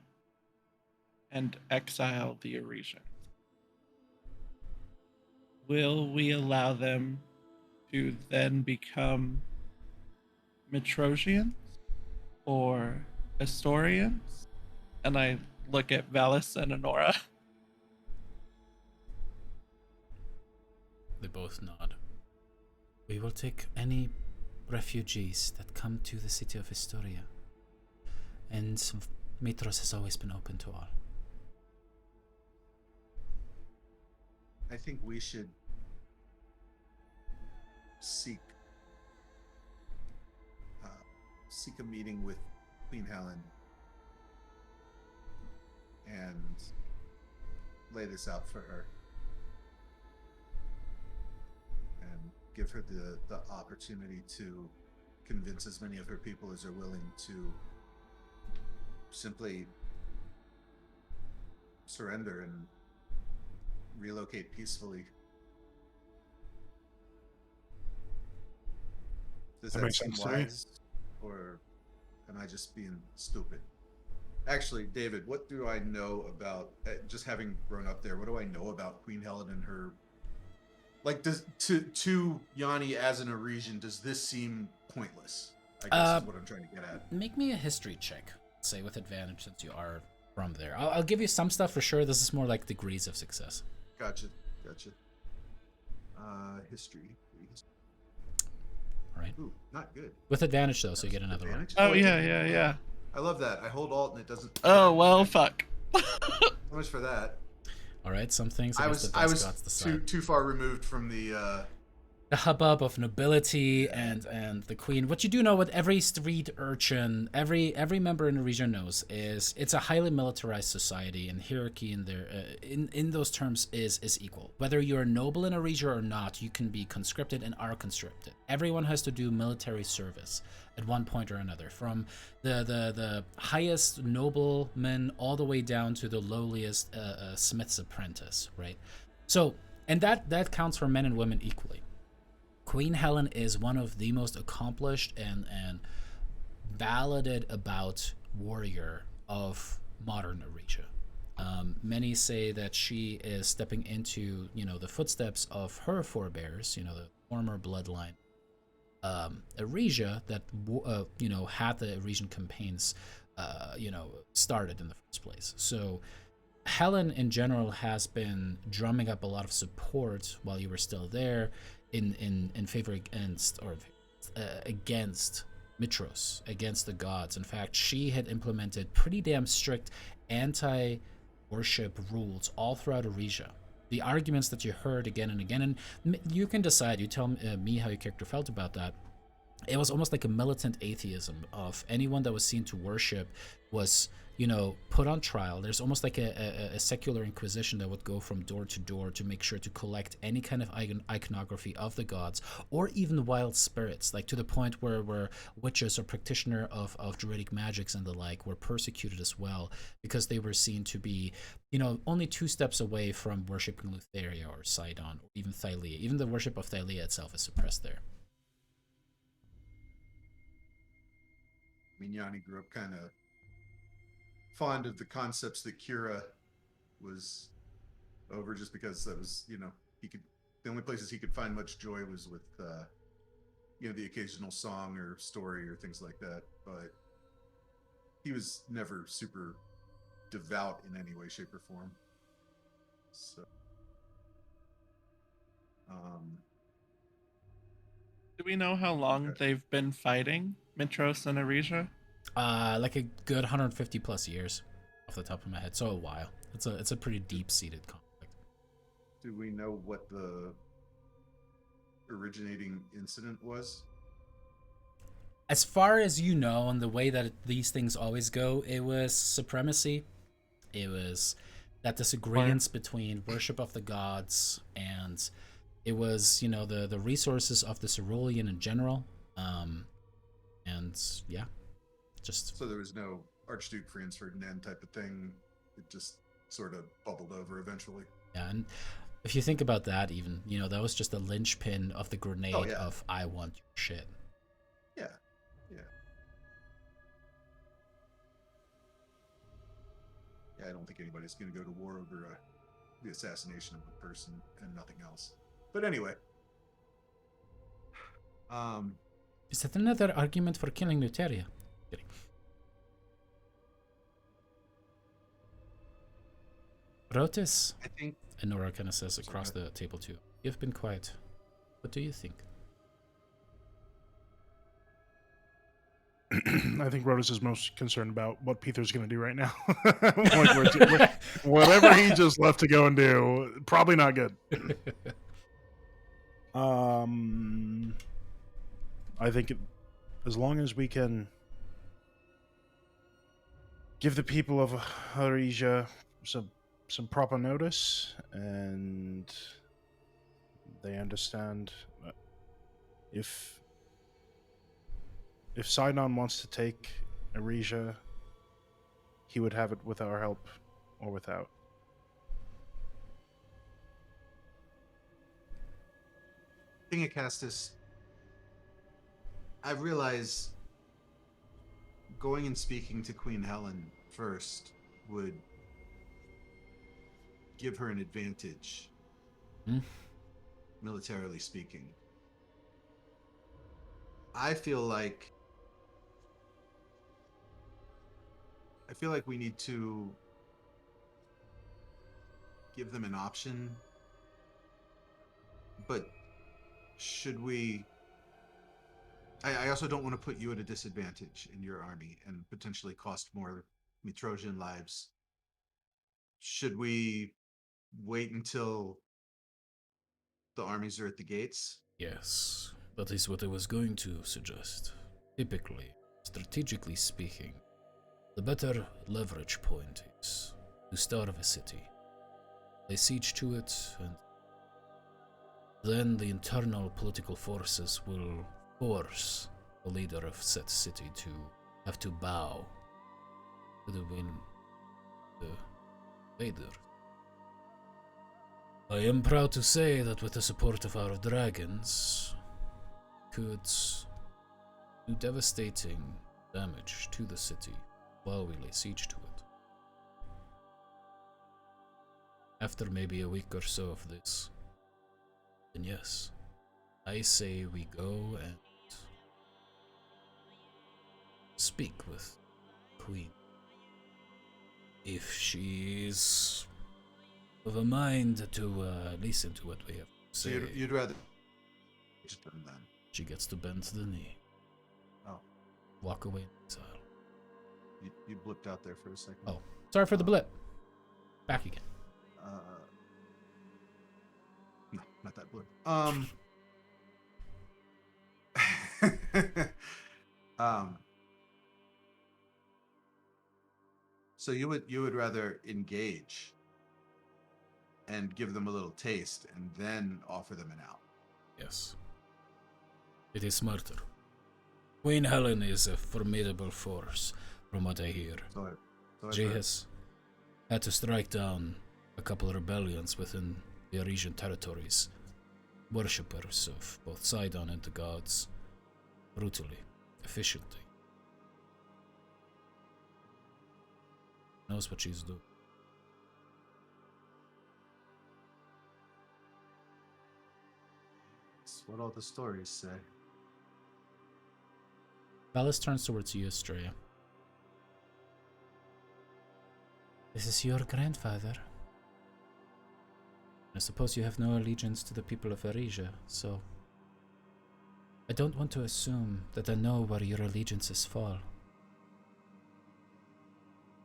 and exile the Arisians, will we allow them to then become Metrosians or Astorians? And I look at Valis and Honora. They both nod. We will take any refugees that come to the city of Historia. And Mitros has always been open to all. I think we should seek a meeting with Queen Helen and lay this out for her and give her the opportunity to convince as many of her people as are willing to simply surrender and relocate peacefully. Does That that makes seem sense to me. wise, or am I just being stupid? Actually, David, what do I know about, just having grown up there, what do I know about Queen Helen and her, like, to Yanni as an Arisian, does this seem pointless? I guess is what I'm trying to get at. Make me a history check, say with advantage since you are from there. I'll give you some stuff for sure. This is more like degrees of success. Gotcha. History. All right. Ooh, not good. With advantage though, so you get another one. Advantage? Oh, it's yeah, advantage. yeah. I love that. I hold Alt and it doesn't. Oh, well, fuck. So much for that. All right, some things I against was the Despots decide. too far removed from the the hubbub of nobility Yeah. and the queen. What you do know, what every street urchin, every member in the region knows, is it's a highly militarized society, and hierarchy in there in those terms is equal. Whether you're a noble in a region or not, you can be conscripted and are conscripted. Everyone has to do military service at one point or another, from the highest nobleman all the way down to the lowliest smith's apprentice, right? So, and that counts for men and women equally. Queen Helen is one of the most accomplished and balloted about warrior of modern Eregia. Many say that she is stepping into, the footsteps of her forebears, the former bloodline Eregia that had the Eresian campaigns started in the first place. So Helen in general has been drumming up a lot of support while you were still there in favor against Mitros, against the gods. In fact, she had implemented pretty damn strict anti-worship rules all throughout Eregia. The arguments that you heard again and again, and you can decide. You tell me how your character felt about that. It was almost like a militant atheism of anyone that was seen to worship was put on trial. There's almost like a secular inquisition that would go from door to door to make sure to collect any kind of iconography of the gods, or even wild spirits, like to the point where witches or practitioner of druidic magics and the like were persecuted as well, because they were seen to be only 2 steps away from worshiping Lutheria or Sydon or even Thylea. Even the worship of Thylea itself is suppressed there. Mignani grew up kind of fond of the concepts that Kira was over, just because that was, he could, the only places he could find much joy was with, the occasional song or story or things like that. But he was never super devout in any way, shape, or form. So, Do we know how long okay. they've been fighting, Mitros and Eresia? Like a good 150 plus years off the top of my head. So a while. It's a pretty deep-seated conflict. Do we know what the originating incident was? As far as you know, and the way that these things always go, it was supremacy. It was that disagreements between worship of the gods, and it was the resources of the cerulean in general. And yeah, just So there was no Archduke Franz Ferdinand type of thing. It just sort of bubbled over eventually. yeah. And if you think about that, even that was just a linchpin of the grenade of "I want your shit." Yeah, yeah, yeah. I don't think anybody's going to go to war over the assassination of a person and nothing else. But anyway, Is that another argument for killing Luteria? Kidding. Rotis, I think and Nora kind of says across the table too. You've been quiet. What do you think? I think Rotus is most concerned about what Peter's going to do right now. Whatever he just left to go and do, probably not good. I think as long as we can give the people of Harija some proper notice, and they understand if Sidon wants to take Arisia, he would have it with our help or without. King Acastus, I realize going and speaking to Queen Helen first would give her an advantage, militarily speaking. I feel like we need to give them an option, but should we? I also don't want to put you at a disadvantage in your army and potentially cost more Mitrosian lives. Should we wait until the armies are at the gates Yes, that is what I was going to suggest. Typically, strategically speaking, the better leverage point is to starve a city, lay siege to it, and then the internal political forces will force the leader of said city to have to bow to the will of the leader. I am proud to say that with the support of our dragons, could do devastating damage to the city while we lay siege to it. After maybe a week or so of this, then yes, I say we go and speak with Queen. If she's of a mind to listen to what we have to So say, you'd rather just them then? she gets to bend the knee, Oh, walk away in exile. you blipped out there for a second. Oh, sorry for the blip. Back again. No, not that blip. So you would rather engage and give them a little taste and then offer them an out. Yes. It is smarter. Queen Helen is a formidable force, from what I hear. So I've She heard. has had to strike down a couple of rebellions within the Arisian territories. Worshippers of both Sydon and the gods. Brutally, efficiently. Knows what she's doing. That's what all the stories say. Ballas turns towards you, Estrella. This is your grandfather. I suppose you have no allegiance to the people of Arisia, so I don't want to assume that I know where your allegiances fall.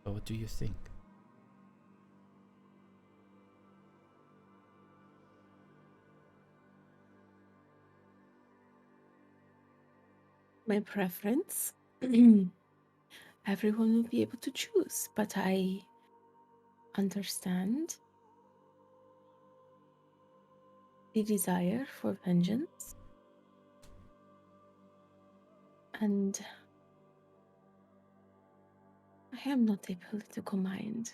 But what do you think? My preference? Everyone will be able to choose, but I understand the desire for vengeance. And I am not a political mind.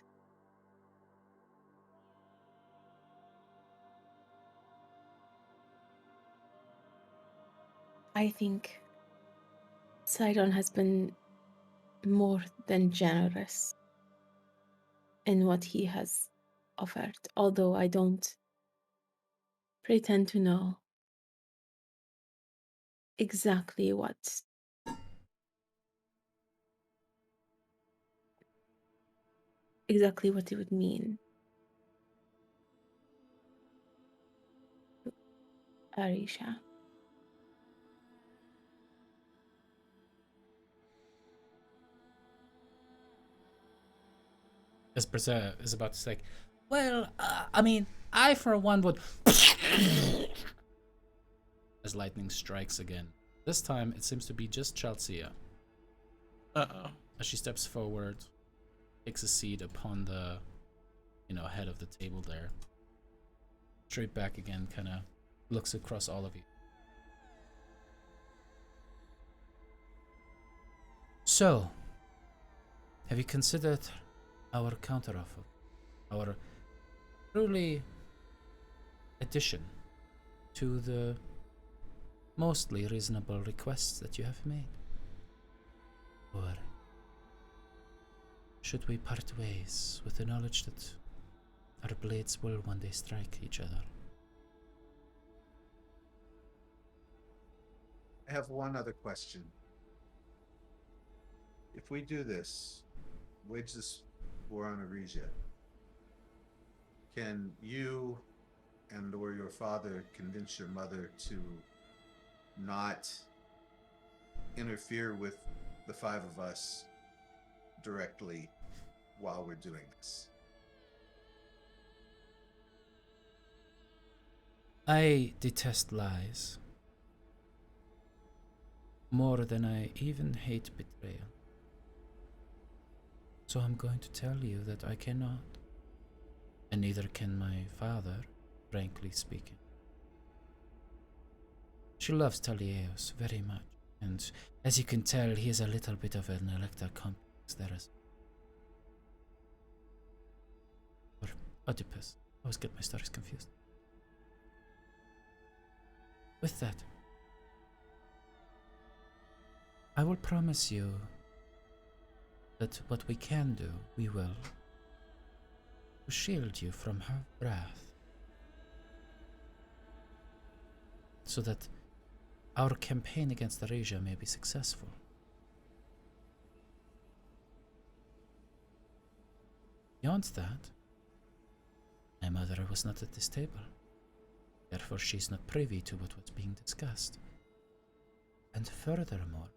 I think Sydon has been more than generous in what he has offered, although I don't pretend to know exactly what it would mean. Arisha. Espressa is about to say, well, I mean, I for one would... As lightning strikes again. This time, it seems to be just Chelsea. Uh-oh. As she steps forward, takes a seat upon the, head of the table there. Straight back again, kind of looks across all of you. So, have you considered our counteroffer? Our truly addition to the mostly reasonable requests that you have made? Or should we part ways with the knowledge that our blades will one day strike each other? I have one other question. If we do this, wage this war on Arisia, can you and or your father convince your mother to not interfere with the five of us directly while we're doing this? I detest lies, more than I even hate betrayal. So I'm going to tell you that I cannot. And neither can my father, frankly speaking. She loves Thylea very much, and as you can tell, he is a little bit of an elector complex there is. Or Oedipus. I always get my stories confused. With that, I will promise you that what we can do, we will, to shield you from her wrath, so that our campaign against Arasia may be successful. Beyond that, my mother was not at this table. Therefore, she is not privy to what was being discussed. And furthermore,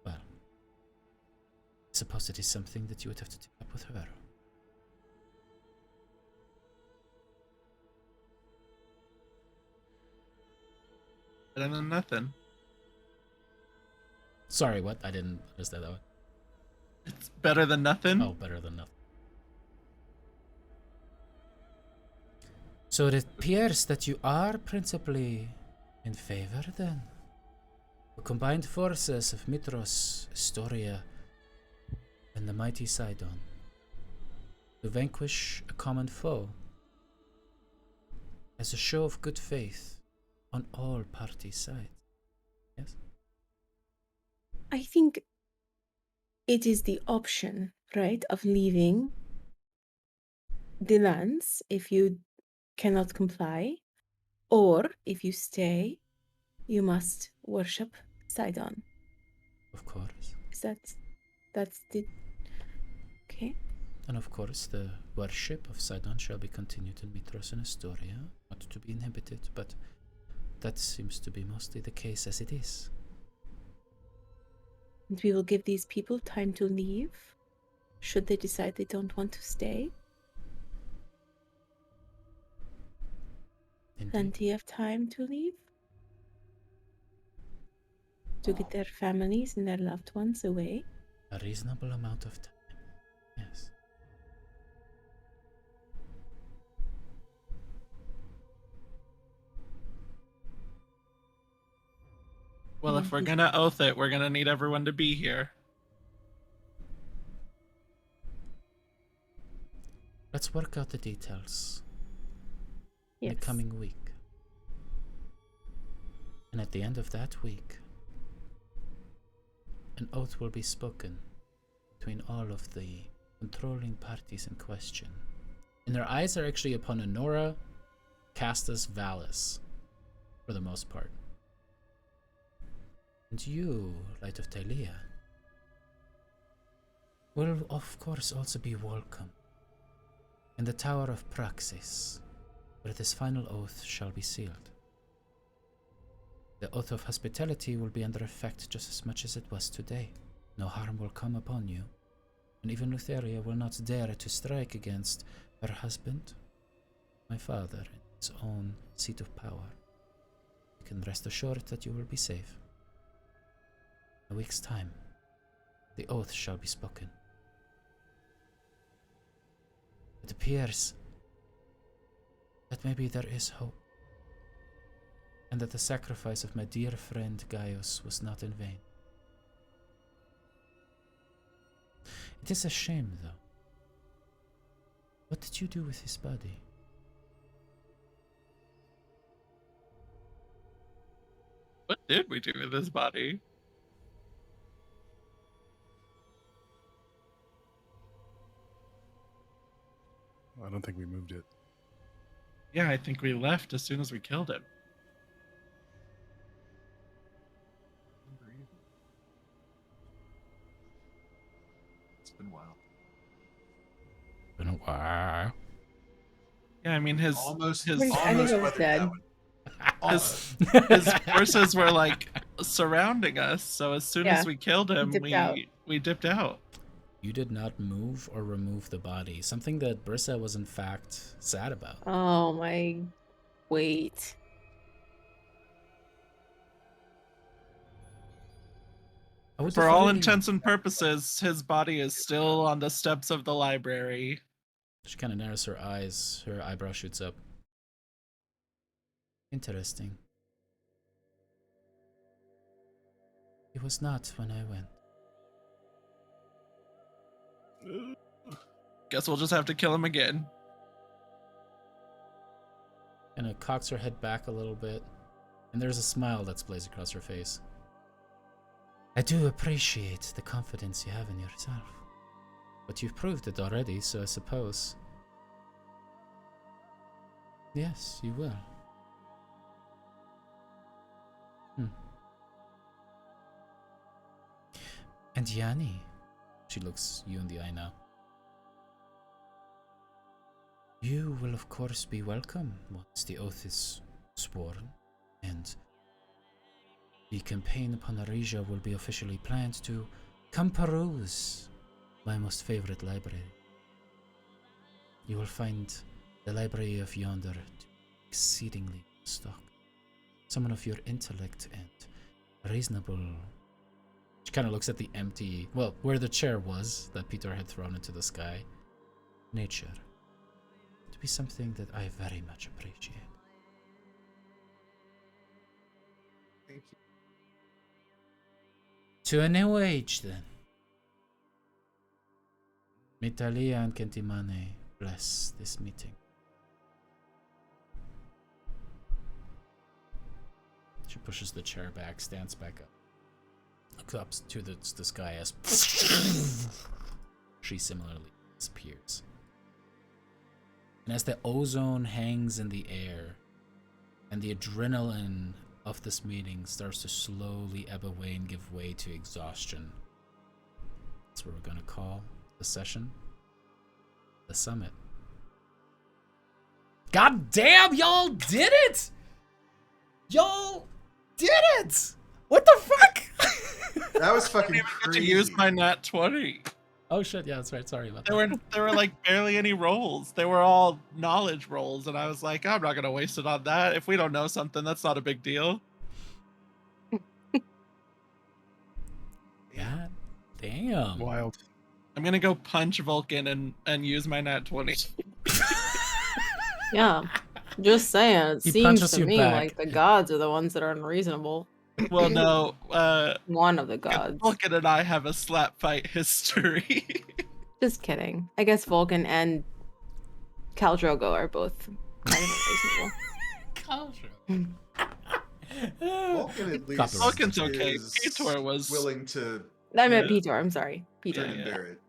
well, I suppose it is something that you would have to take up with her. Better than nothing. Sorry, what? I didn't understand that one. It's better than nothing. Oh, better than nothing. So it appears that you are principally in favor, then. The combined forces of Mitros, Astoria, and the mighty Sydon to vanquish a common foe as a show of good faith on all parties' sides. Yes? I think it is the option, right, of leaving the lands if you cannot comply, or if you stay, you must worship Sidon. Of course. Is that's the okay? And of course, the worship of Sydon shall be continued in Mitros and Astoria, not to be inhibited, but that seems to be mostly the case as it is. And we will give these people time to leave, should they decide they don't want to stay. Indeed. Plenty of time to leave. To get their families and their loved ones away. A reasonable amount of time. Yes. Well, if we're gonna oath it, we're gonna need everyone to be here. Let's work out the details in Yes. the coming week. And at the end of that week, an oath will be spoken between all of the controlling parties in question. And their eyes are actually upon Honora, Castus, Vallis, for the most part. And you, Light of Thylea, will of course also be welcome in the Tower of Praxis, where this final oath shall be sealed. The oath of hospitality will be under effect just as much as it was today. No harm will come upon you, and even Lutheria will not dare to strike against her husband, my father, in his own seat of power. You can rest assured that you will be safe. In a week's time, the oath shall be spoken. It appears that maybe there is hope, and that the sacrifice of my dear friend Gaius was not in vain. It is a shame, though. What did you do with his body? What did we do with his body? I don't think we moved it. Yeah, I think we left as soon as we killed him. It's been a while. Been a while. Yeah, I mean his Almost, his I think I was weathered dead. that one. his, Almost. his forces were like surrounding us, so as soon Yeah, as we killed him, dipped out. we dipped out. You did not move or remove the body, something that Brissa was in fact sad about. Oh my wait. I would For have all really- intents and purposes, his body is still on the steps of the library. She kind of narrows her eyes. Her eyebrow shoots up. Interesting. It was not when I went. Guess we'll just have to kill him again. And it cocks her head back a little bit. And there's a smile that splays across her face. I do appreciate the confidence you have in yourself. But you've proved it already, so I suppose... Yes, you will. And Yanni, she looks you in the eye now. You will of course be welcome once the oath is sworn, and the campaign upon Arisia will be officially planned to come peruse my most favorite library. You will find the library of yonder exceedingly stocked. Someone of your intellect and reasonable... She kind of looks at the empty, well, where the chair was that Peter had thrown into the sky. Nature. To be something that I very much appreciate. Thank you. To a new age, then. May Thylea and Kentimane bless this meeting. She pushes the chair back, stands back up. Looks up to the sky as she similarly disappears. And as the ozone hangs in the air, and the adrenaline of this meeting starts to slowly ebb away and give way to exhaustion, that's what we're gonna call the session, the summit. God damn, y'all did it! Y'all did it! What the fuck? That was I fucking didn't even get crazy. to use my nat 20. Oh shit, yeah, that's right. Sorry about that. There were like barely any rolls. They were all knowledge rolls, and I was like, I'm not gonna waste it on that. If we don't know something, that's not a big deal. God damn. Wild. I'm gonna go punch Vulcan and use my nat 20. Yeah. Just saying. It He seems punches to you me back. like the gods are the ones that are unreasonable. Well, no, One of the gods. Vulcan and I have a slap fight history. Just kidding. I guess Vulcan and Khal Drogo are both kind of unreasonable. Vulcan at least Copyright. Vulcan's okay. is Petor was willing to I meant Yeah. Petor. I'm sorry. Petor. grin and Yeah. bear it.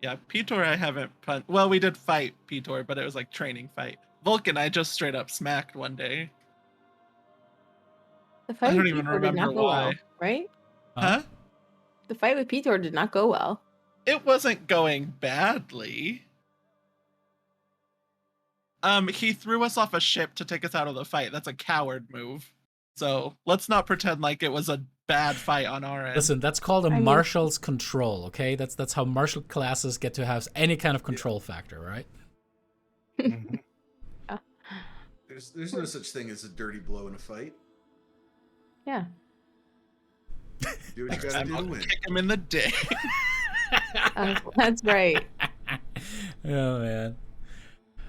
Yeah, Petor I haven't punched. Well, we did fight Petor, but it was like training fight. Vulcan I just straight up smacked one day. The fight I don't with even Petor did remember not go well, why. right? Huh? The fight with Petor did not go well. It wasn't going badly. He threw us off a ship to take us out of the fight. That's a coward move. So let's not pretend like it was a bad fight on our end. Listen, that's called a I mean- marshal's control, okay? That's how martial classes get to have any kind of control factor, right? Mhm. There's no such thing as a dirty blow in a fight. Yeah. Do what you gotta I'm do to gonna win. kick him in the dick. That's right. Oh, man.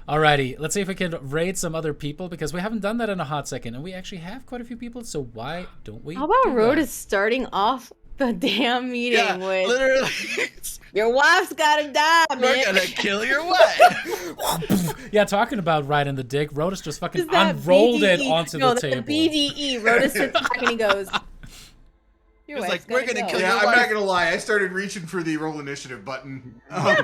Alrighty, let's see if we can raid some other people, because we haven't done that in a hot second, and we actually have quite a few people, so why don't we How about do Rhoda that? starting off the damn meeting Yeah, with literally. your wife's gotta die, We're bitch. gonna kill your wife. Yeah, talking about right in the dick, Rhoda's just fucking Is that unrolled it BDE? onto No, the that's table. BDE. Rhoda sits back and he goes, your He's wife's like, "We're gotta gonna go." kill Yeah, your I'm wife. not gonna lie. I started reaching for the roll initiative button. Oh,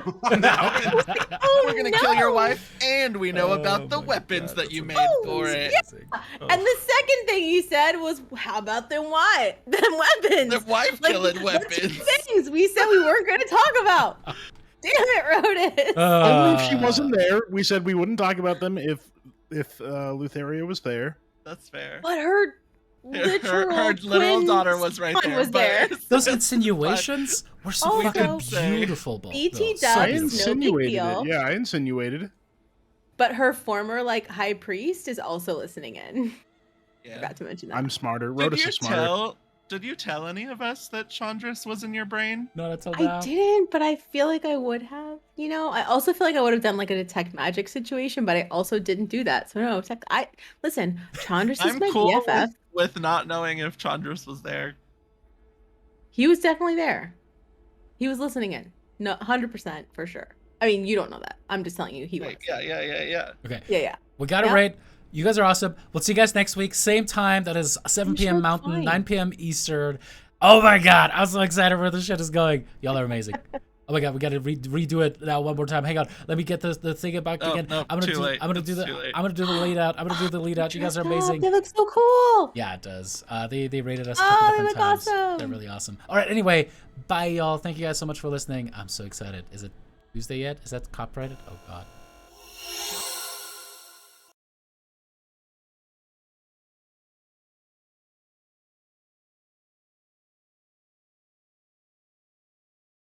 We're gonna kill your no. wife, and we know Oh about the my weapons God, that you that's made Oh, for it. amazing. Oh. And the second thing he said was, how about them what? Them weapons. The wife Like, killing what's two weapons. things we said we weren't going to talk about. Damn it, Rhoda. Only if she wasn't there. We said we wouldn't talk about them if Lutheria was there. That's fair. But her literal, her literal twin daughter was right son there. was there. but- Those insinuations were so Also, fucking say, beautiful, BT though. So dubs, I no big beautiful. insinuated deal. it. Yeah, I insinuated. But her former high priest is also listening in. Yeah. Forgot to mention that. I'm smarter. Did Rhoda's you is smarter. tell? did you tell any of us that Chandris was in your brain? Not until I now. didn't, but I feel like I would have. You know, I also feel like I would have done like a detect magic situation, but I also didn't do that. So no, listen. Chandris is I'm my cool BFF. with not knowing if Chandris was there. He was definitely there. He was listening in. No, 100% for sure. I mean, you don't know that. I'm just telling you, he was. Yeah. Okay. Yeah. We got it Yeah. right. You guys are awesome. We'll see you guys next week. Same time. That is 7 You should p.m. look Mountain, fine. 9 p.m. Eastern. Oh my God. I'm so excited where this shit is going. Y'all are amazing. Oh my God. We got to redo it now one more time. Hang on. Let me get the thing back Oh, again. no, I'm going to too do late. I'm going to do It's the too late. I'm going to do the lead out. I'm going to do the lead out. You guys are Stop, amazing. They look so cool. Yeah, it does. They rated us a Oh, couple they different look times. awesome. They're really awesome. All right. Anyway, bye y'all. Thank you guys so much for listening. I'm so excited. Is it Tuesday yet? Is that copyrighted? Oh God.